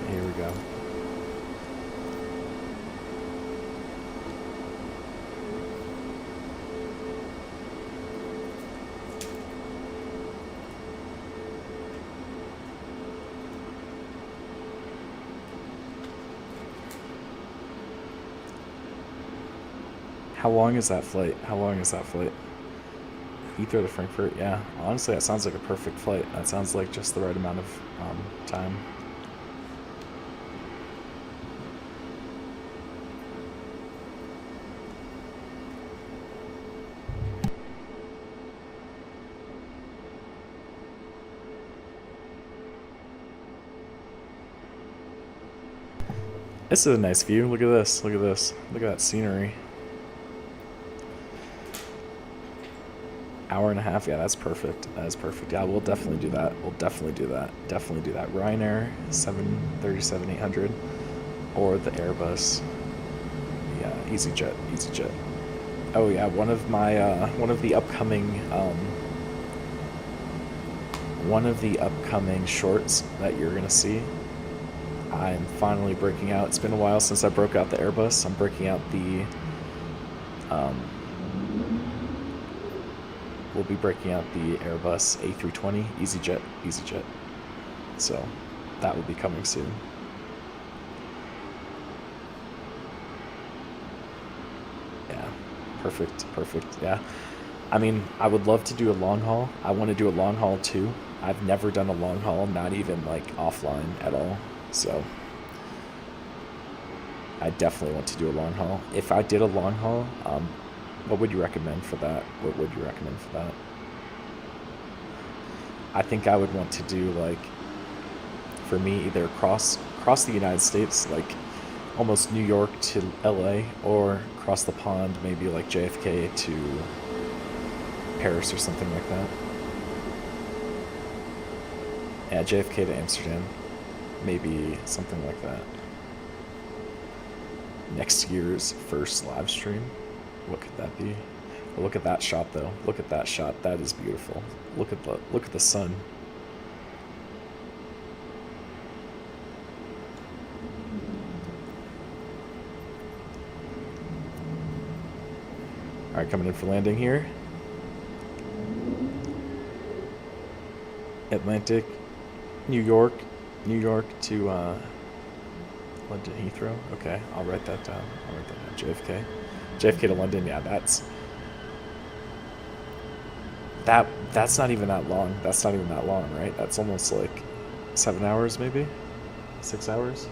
Here we go. How long is that flight? Heathrow to Frankfurt? Yeah, honestly, that sounds like a perfect flight. That sounds like just the right amount of time. This is a nice view. Look at this. Look at that scenery. Hour and a half. Yeah, that's perfect. That is perfect. Yeah, we'll definitely do that. Definitely do that. Ryanair 737-800 or the Airbus. Yeah, EasyJet. Oh yeah, one of the upcoming shorts that you're gonna see. I'm finally breaking out. It's been a while since I broke out the Airbus. I'm breaking out the we'll be breaking out the Airbus A320 EasyJet. So that will be coming soon. Yeah, perfect. Yeah, I would love to do a long haul. I want to do a long haul too. I've never done a long haul, not even like offline at all. So I definitely want to do a long haul. If I did a long haul, what would you recommend for that? I think I would want to do like for me, either across the United States, like almost New York to LA, or across the pond, maybe like JFK to Paris or something like that. Yeah, JFK to Amsterdam, maybe something like that. Next year's first live stream. What could that be? Oh, look at that shot, though. Look at that shot. That is beautiful. Look at the sun. All right, coming in for landing here. Atlantic, New York to London Heathrow. Okay, I'll write that down. JFK to London. Yeah, that's not even that long. That's not even that long, right? That's almost like 7 hours, maybe 6 hours.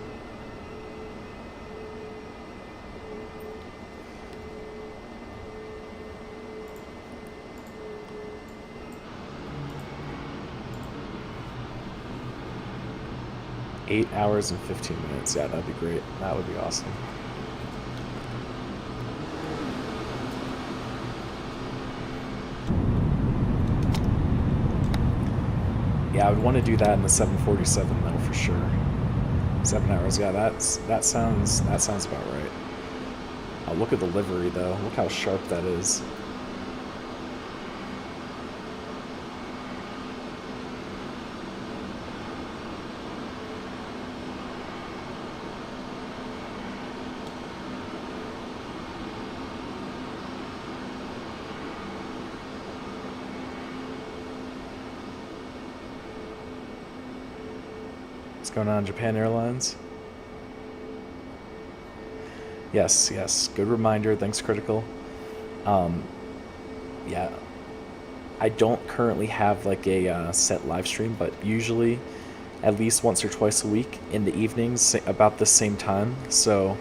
Eight hours and 15 minutes. Yeah, that'd be great. That would be awesome. Yeah, I would want to do that in the 747 though, for sure. 7 hours. Yeah, that sounds about right. Oh, look at the livery though. Look how sharp that is. What's going on, Japan Airlines? Yes. Good reminder. Thanks, Critical. Yeah. I don't currently have like a set live stream, but usually at least once or twice a week in the evenings about the same time. So,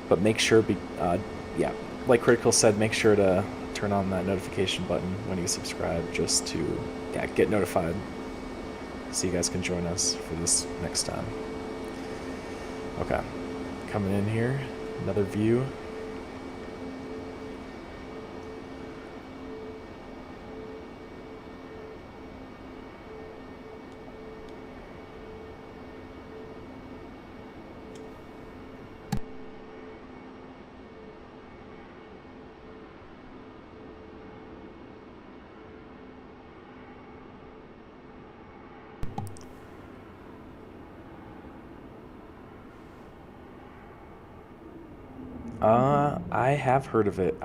but make sure, yeah, like Critical said, make sure to turn on that notification button when you subscribe just to, yeah, get notified so you guys can join us for this next time. Okay, coming in here, another view. I have heard of it.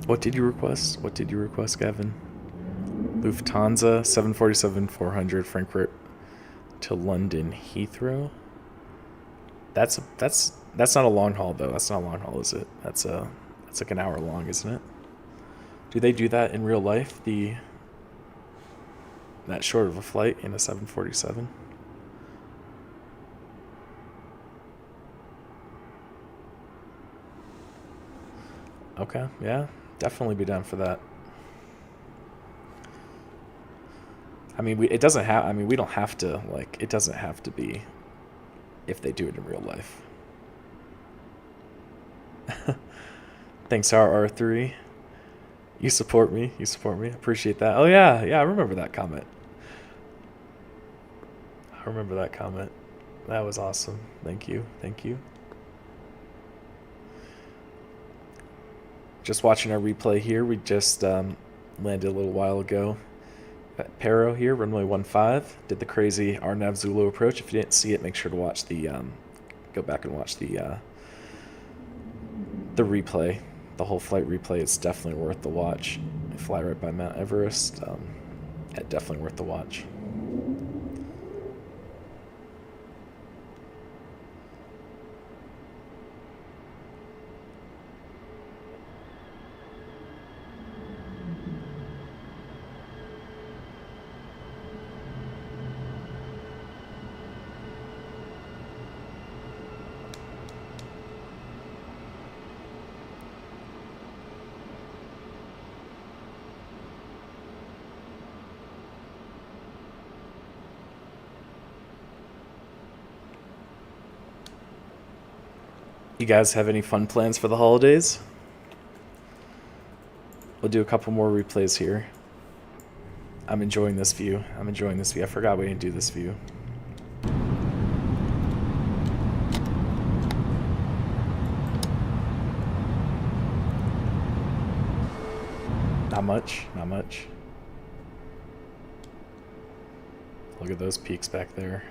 What did you request? Gavin? Lufthansa 747-400 Frankfurt to London Heathrow. That's not a long haul though. That's not a long haul, is it? That's like an hour long, isn't it? Do they do that in real life? That short of a flight in a 747? Okay, yeah, definitely be down for that. I mean, we don't have to, like, it doesn't have to be if they do it in real life. Thanks, RR3. You support me. Appreciate that. Oh, yeah, I remember that comment. That was awesome. Thank you. Just watching our replay here. We just landed a little while ago at Paro here, runway 15. Did the crazy RNAV Zulu approach. If you didn't see it, make sure to watch go back and watch the replay, the whole flight replay. It's definitely worth the watch. I fly right by Mount Everest. Definitely worth the watch. You guys have any fun plans for the holidays? We'll do a couple more replays here. I'm enjoying this view. I forgot we didn't do this view. Not much. Look at those peaks back there.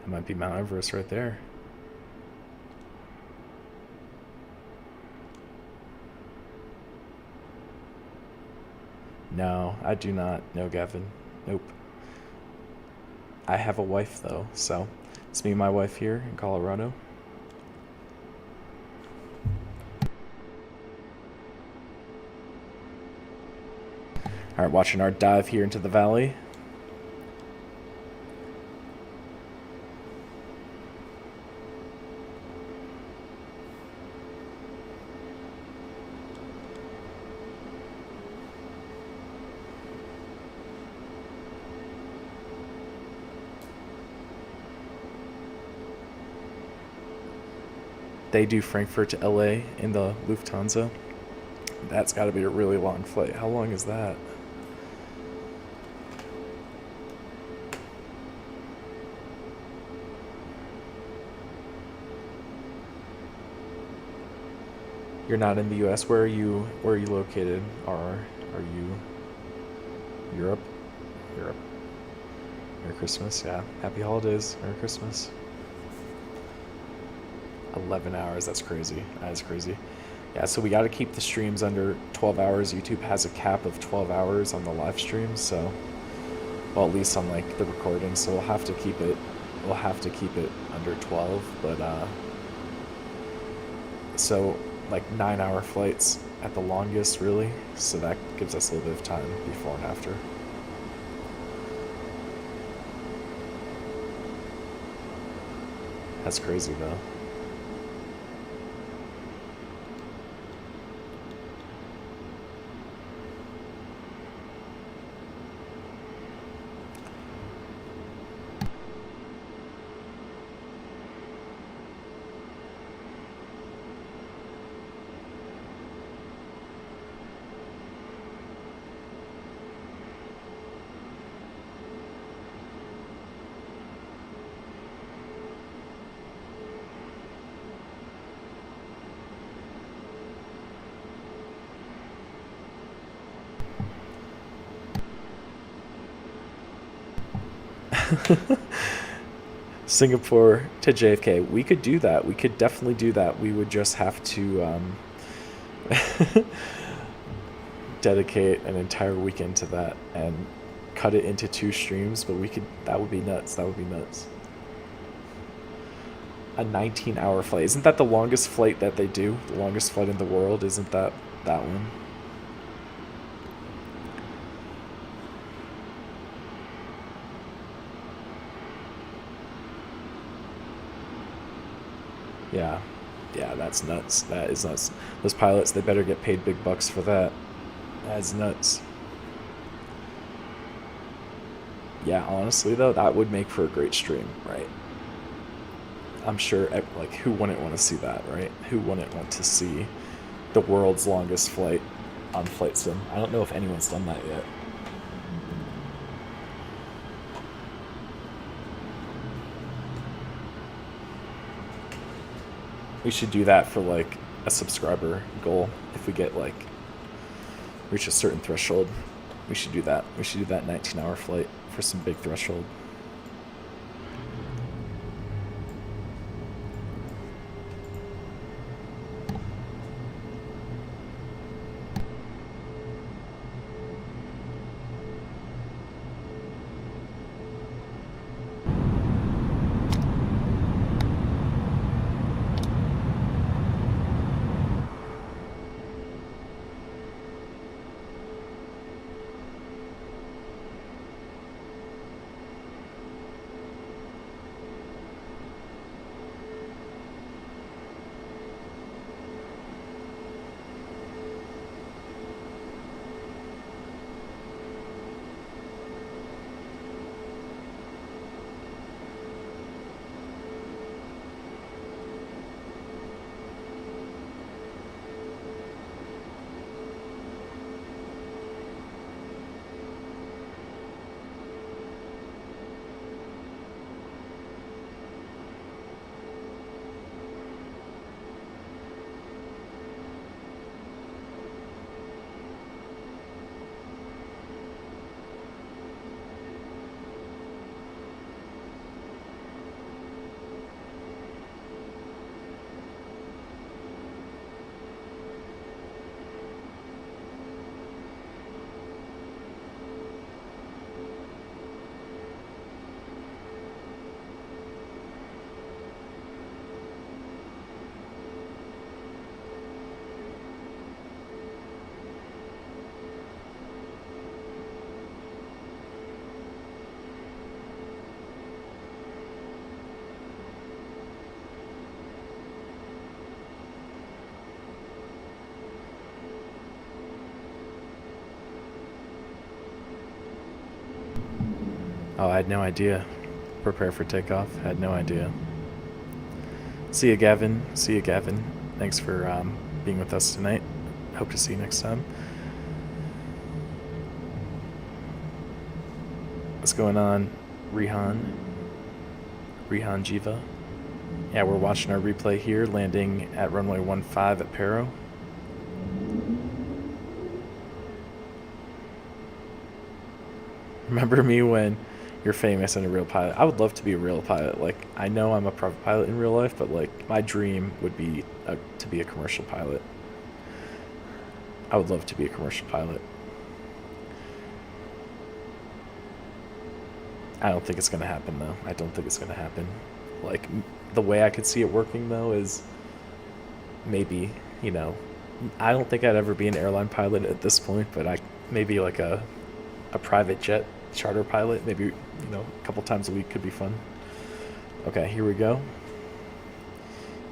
That might be Mount Everest right there. No, I do not. No, Gavin. Nope. I have a wife, though, so it's me and my wife here in Colorado. All right, watching our dive here into the valley. They do Frankfurt to LA in the Lufthansa. That's got to be a really long flight. How long is that? You're not in the U.S. Where are you located? Are you Europe? Europe. Merry Christmas. Yeah. Happy holidays. Merry Christmas. 11 hours. That's crazy. That is crazy. Yeah, so we got to keep the streams under 12 hours. YouTube has a cap of 12 hours on the live stream, so, well, at least on like the recording. So we'll have to keep it under 12. But so like 9-hour flights at the longest, really. So that gives us a little bit of time before and after. That's crazy though. Singapore to JFK. We could do that. We could definitely do that. We would just have to dedicate an entire weekend to that and cut it into 2 streams, but we could, that would be nuts. That would be nuts. A 19-hour flight. Isn't that the longest flight that they do? The longest flight in the world? Isn't that one? Yeah, that's nuts. That is nuts. Those pilots, they better get paid big bucks for that. That's nuts. Yeah, honestly though, that would make for a great stream, right? I'm sure, like, who wouldn't want to see that, right? Who wouldn't want to see the world's longest flight on Flight Sim? I don't know if anyone's done that yet. We should do that for like a subscriber goal. If we get like reach a certain threshold, we should do that. We should do that 19-hour flight for some big threshold. Oh, I had no idea. Prepare for takeoff. Had no idea. See you, Gavin. See you, Gavin. Thanks for being with us tonight. Hope to see you next time. What's going on, Rihan? Rihan Jiva. Yeah, we're watching our replay here, landing at runway 15 at Paro. Remember me when you're famous and a real pilot? I would love to be a real pilot. Like, I know I'm a private pilot in real life, but like, my dream would be to be a commercial pilot. I would love to be a commercial pilot. I don't think it's going to happen, though. I don't think it's going to happen. Like, the way I could see it working, though, is maybe, you know, I don't think I'd ever be an airline pilot at this point, but maybe like a private jet charter pilot, maybe, you know, a couple times a week could be fun. Okay, here we go.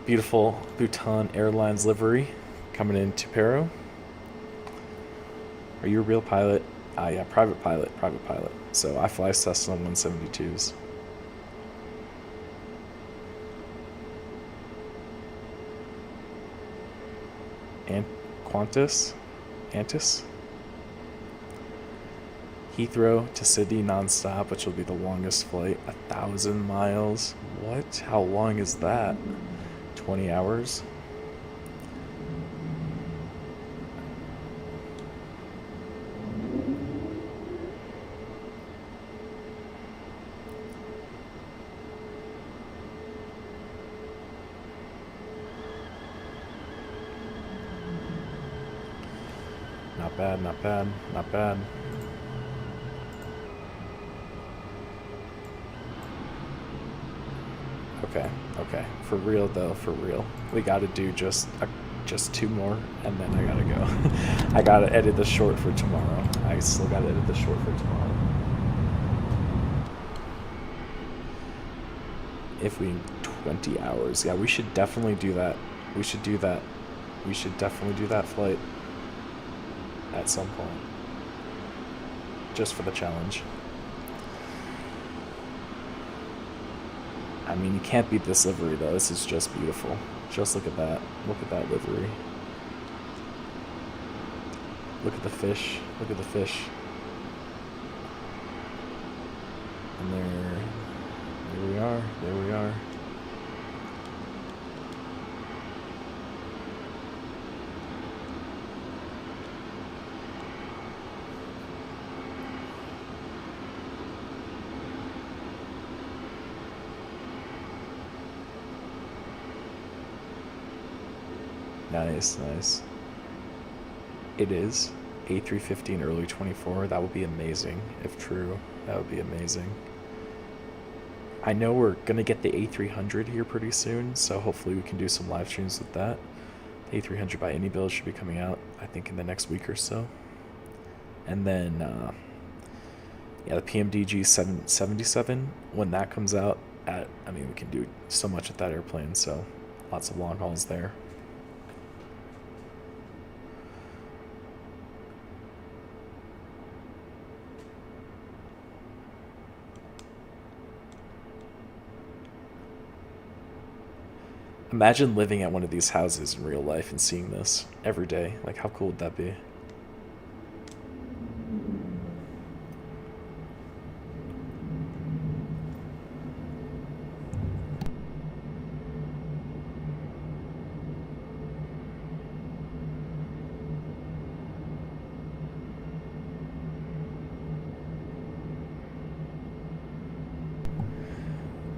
Beautiful Bhutan Airlines livery coming into Paro. Are you a real pilot? Yeah, private pilot. So I fly Cessna 172s. And Antis? Heathrow to Sydney nonstop, which will be the longest flight. 1,000 miles. What? How long is that? 20 hours? Not bad. Okay. For real though, for real. We gotta do just 2 more, and then I gotta go. I gotta edit the short for tomorrow. I still gotta edit the short for tomorrow. If we 20 hours. Yeah, we should definitely do that. We should definitely do that flight at some point. Just for the challenge. I mean, you can't beat this livery, though. This is just beautiful. Just look at that. Look at that livery. Look at the fish. Look at the fish. And there we are. There we are. Nice. It is A350 in early 24. That would be amazing if true. That would be amazing. I know we're going to get the A300 here pretty soon, so hopefully we can do some live streams with that. The A300 by any build should be coming out, I think, in the next week or so. And then, the PMDG 777, when that comes out, we can do so much with that airplane, so lots of long hauls there. Imagine living at one of these houses in real life and seeing this every day. Like, how cool would that be?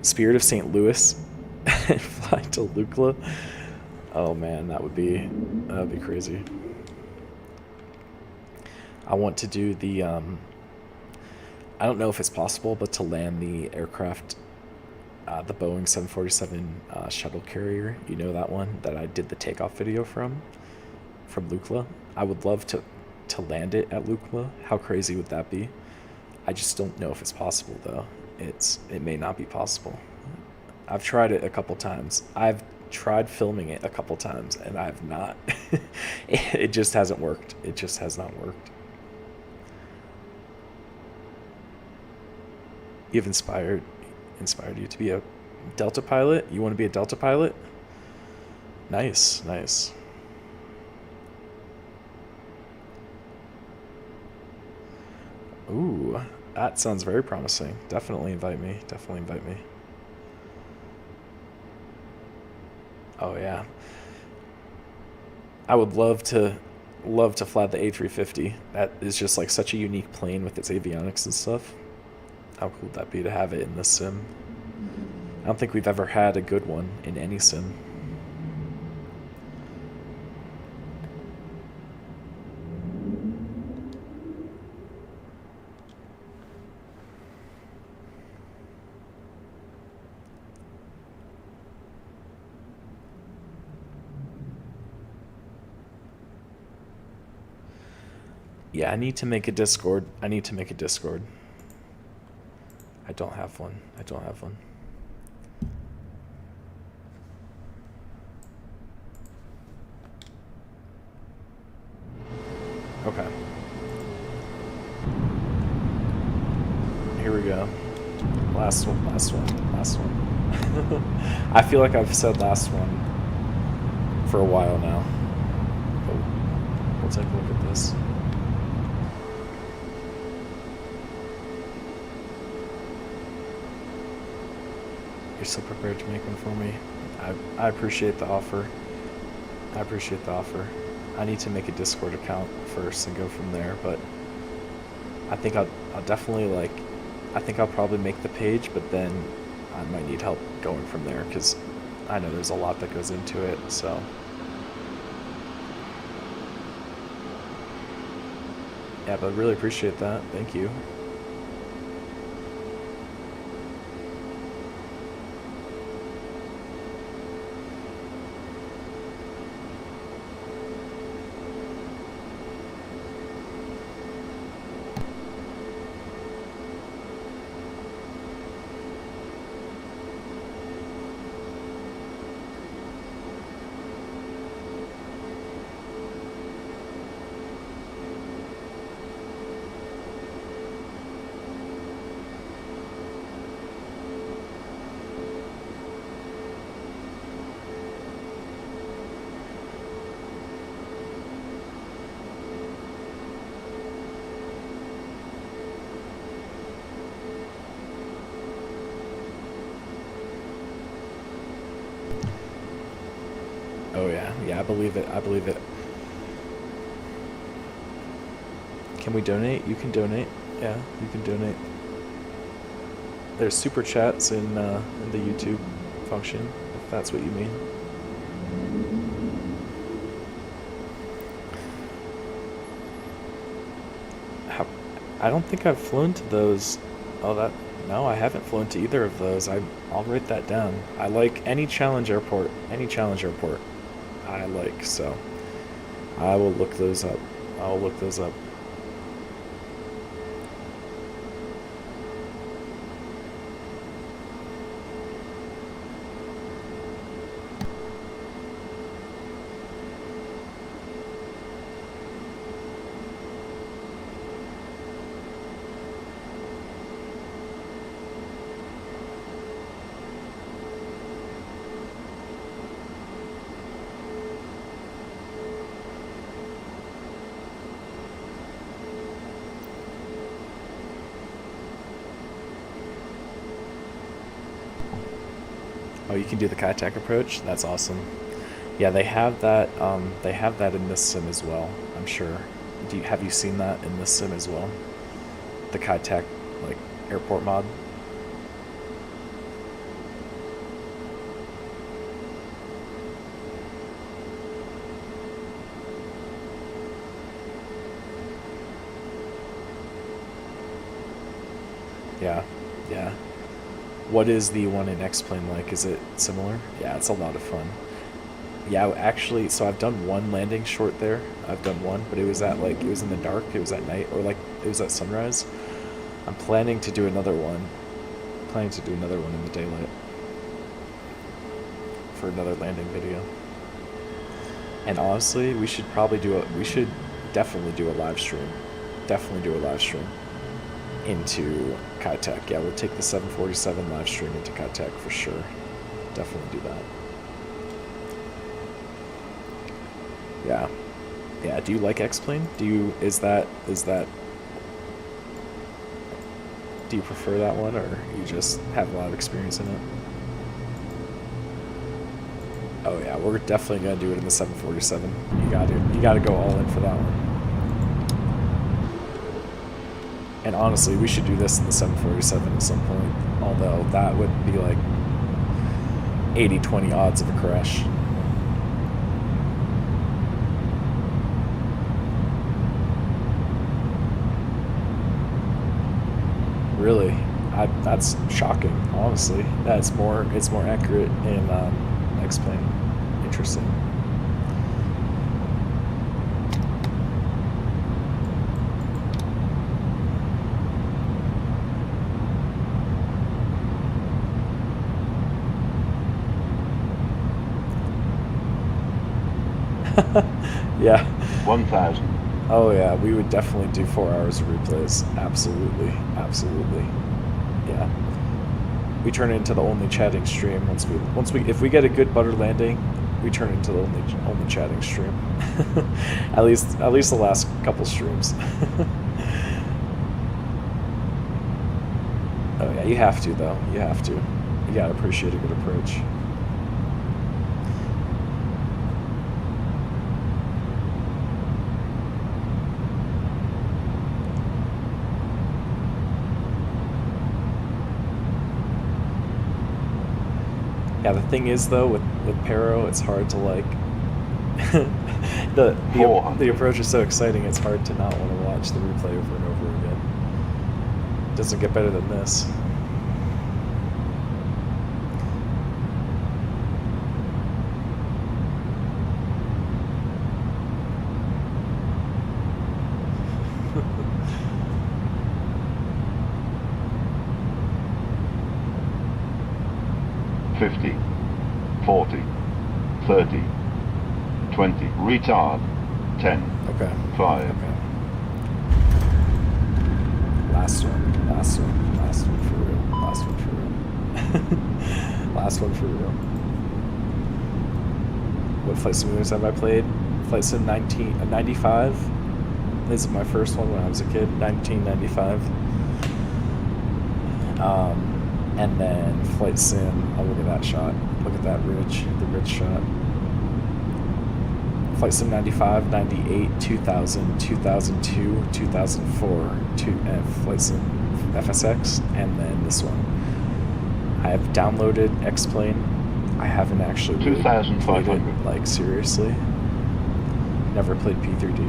Spirit of St. Louis and fly to Lukla. Oh man, that would be crazy. I want to do the I don't know if it's possible, but to land the aircraft, the Boeing 747 shuttle carrier. You know, that one that I did the takeoff video from Lukla. I would love to land it at Lukla. How crazy would that be? I just don't know if it's possible though. It may not be possible. I've tried it a couple times. I've tried filming it a couple times, and I've not. It just hasn't worked. It just has not worked. You've inspired you to be a Delta pilot? You want to be a Delta pilot? Nice, nice. Ooh, that sounds very promising. Definitely invite me. Definitely invite me. Oh yeah. I would love to fly the A350. That is just like such a unique plane with its avionics and stuff. How cool would that be to have it in this sim? I don't think we've ever had a good one in any sim. Yeah, I need to make a Discord. I don't have one. Okay. Here we go. Last one. I feel like I've said last one for a while now. But we'll take a look at this. You're so prepared to make one for me. I appreciate the offer. I need to make a Discord account first and go from there, but I think I'll definitely I think I'll probably make the page, but then I might need help going from there because I know there's a lot that goes into it, so. Yeah, but I really appreciate that. Thank you. Oh yeah, I believe it. Can we donate? You can donate. Yeah, you can donate. There's super chats in the YouTube function, if that's what you mean. I don't think I've flown to those. No, I haven't flown to either of those. I'll write that down. I like any challenge airport. I like, so I will look those up. Oh, you can do the kayak approach? That's awesome. Yeah, they have that in this sim as well, I'm sure. Have you seen that in this sim as well? The kayak airport mod? Yeah. What is the one in X-Plane like? Is it similar? Yeah, it's a lot of fun. Yeah, actually, so I've done one landing short there. But it was it was in the dark, it was at night, or it was at sunrise. I'm planning to do another one. In the daylight. For another landing video. And honestly, we should definitely do a live stream. into Kitech. Yeah, we'll take the 747 live stream into Kitech for sure. Definitely do that. Yeah. Yeah, do you like X-Plane? Do you prefer that one, or you just have a lot of experience in it? Oh yeah, we're definitely gonna do it in the 747. You gotta go all in for that one. And honestly, we should do this in the 747 at some point. Although that would be like 80-20 odds of a crash. Really, that's shocking. Honestly, it's more accurate in X-Plane. Interesting. Yeah. 1,000. Oh yeah, we would definitely do 4 hours of replays. Absolutely, absolutely. Yeah. We turn it into the only chatting stream once we if we get a good butter landing, we turn it into the only chatting stream. at least the last couple streams. Oh yeah, you have to though. You have to. You gotta appreciate a good approach. Yeah, the thing is though with Paro, it's hard to like the approach is so exciting. It's hard to not want to watch the replay over and over again. It doesn't get better than this. $50, $40, $30, $20, retard, 10, Okay. 5. Okay. Last one for real. Last one for real. What flight simulators have I played? Flight Sim 95. This is my first one when I was a kid, 1995. And then Flight Sim, oh look at that shot. Look at that ridge, the ridge shot. Flight Sim 95, 98, 2000, 2002, 2004, Flight Sim FSX, and then this one. I have downloaded X-Plane. I haven't actually really played it, like, seriously. Never played P3D.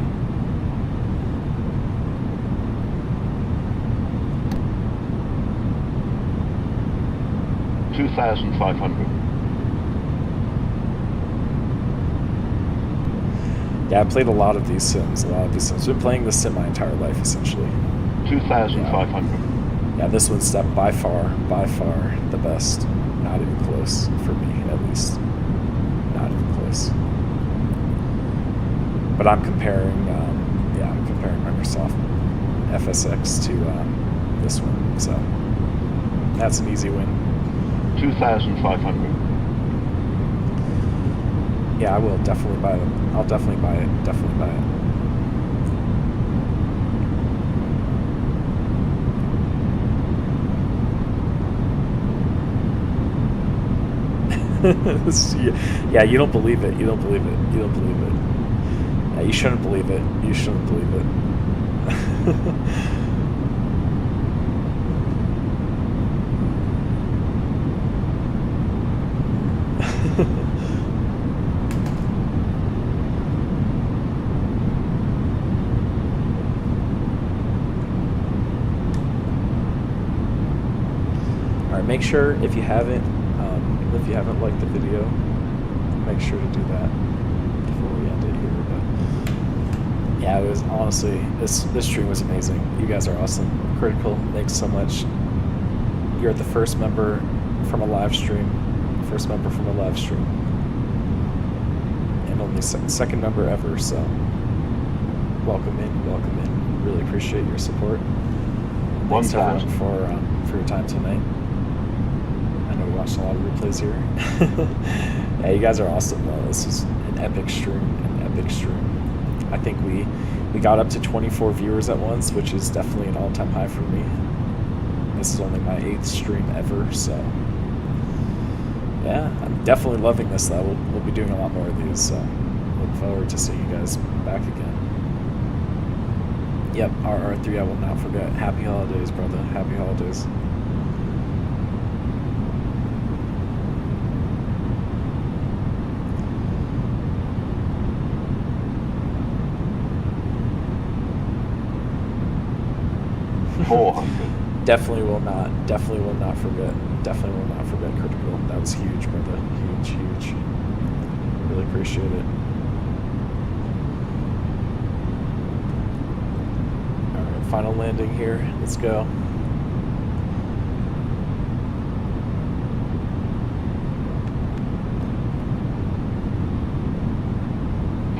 $2,500. Yeah, I played a lot of these sims. I've been playing this sim my entire life, essentially. 2,500. Yeah, this one's by far the best. Not even close, for me, at least. Not even close. But I'm comparing Microsoft FSX to this one, so that's an easy win. 2,500. Yeah, I will definitely buy them. I'll definitely buy it. Definitely buy it. Yeah, you don't believe it. You don't believe it. You don't believe it. Yeah, you shouldn't believe it. You shouldn't believe it. Alright, make sure if you haven't liked the video, make sure to do that before we end it here. But yeah, it was honestly this stream was amazing. You guys are awesome. Critical, thanks so much. You're the first member from a live stream. And only second member ever, so welcome in. Really appreciate your support. thanks to everyone 1,000. for your time tonight. I know we watched a lot of replays here. Yeah, you guys are awesome though. This is an epic stream, I think we got up to 24 viewers at once, which is definitely an all-time high for me. This is only my 8th stream ever, so yeah, I'm definitely loving this though. We'll be doing a lot more of these, so look forward to seeing you guys back again. Yep, RR3, I will not forget. Happy holidays, brother. Happy holidays. Definitely will not forget. Definitely will not forget Critical. That was huge, brother. Huge. Really appreciate it. Alright, final landing here. Let's go.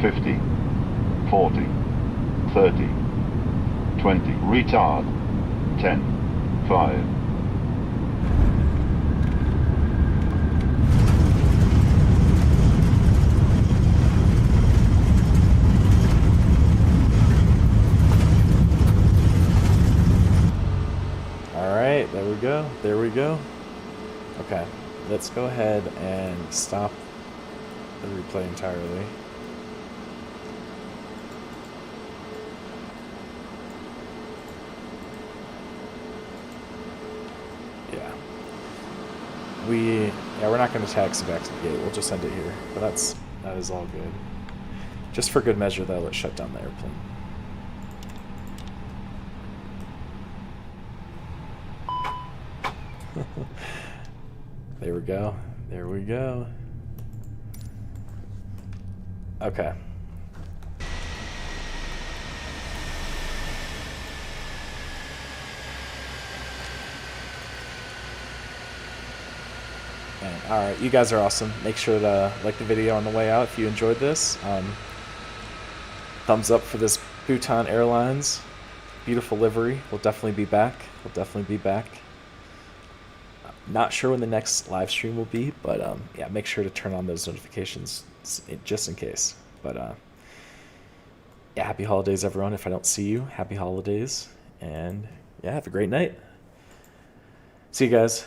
$50, $40, $30, $20. Retard. 10, 5. All right, there we go. Okay, let's go ahead and stop the replay entirely. We're not going to taxi back to the gate. We'll just end it here. But that is all good. Just for good measure, though, let's shut down the airplane. There we go. Okay. All right, you guys are awesome. Make sure to like the video on the way out if you enjoyed this. Thumbs up for this Bhutan Airlines. Beautiful livery. We'll definitely be back. Not sure when the next live stream will be, but yeah, make sure to turn on those notifications just in case. But yeah, happy holidays, everyone. If I don't see you, happy holidays. And yeah, have a great night. See you guys.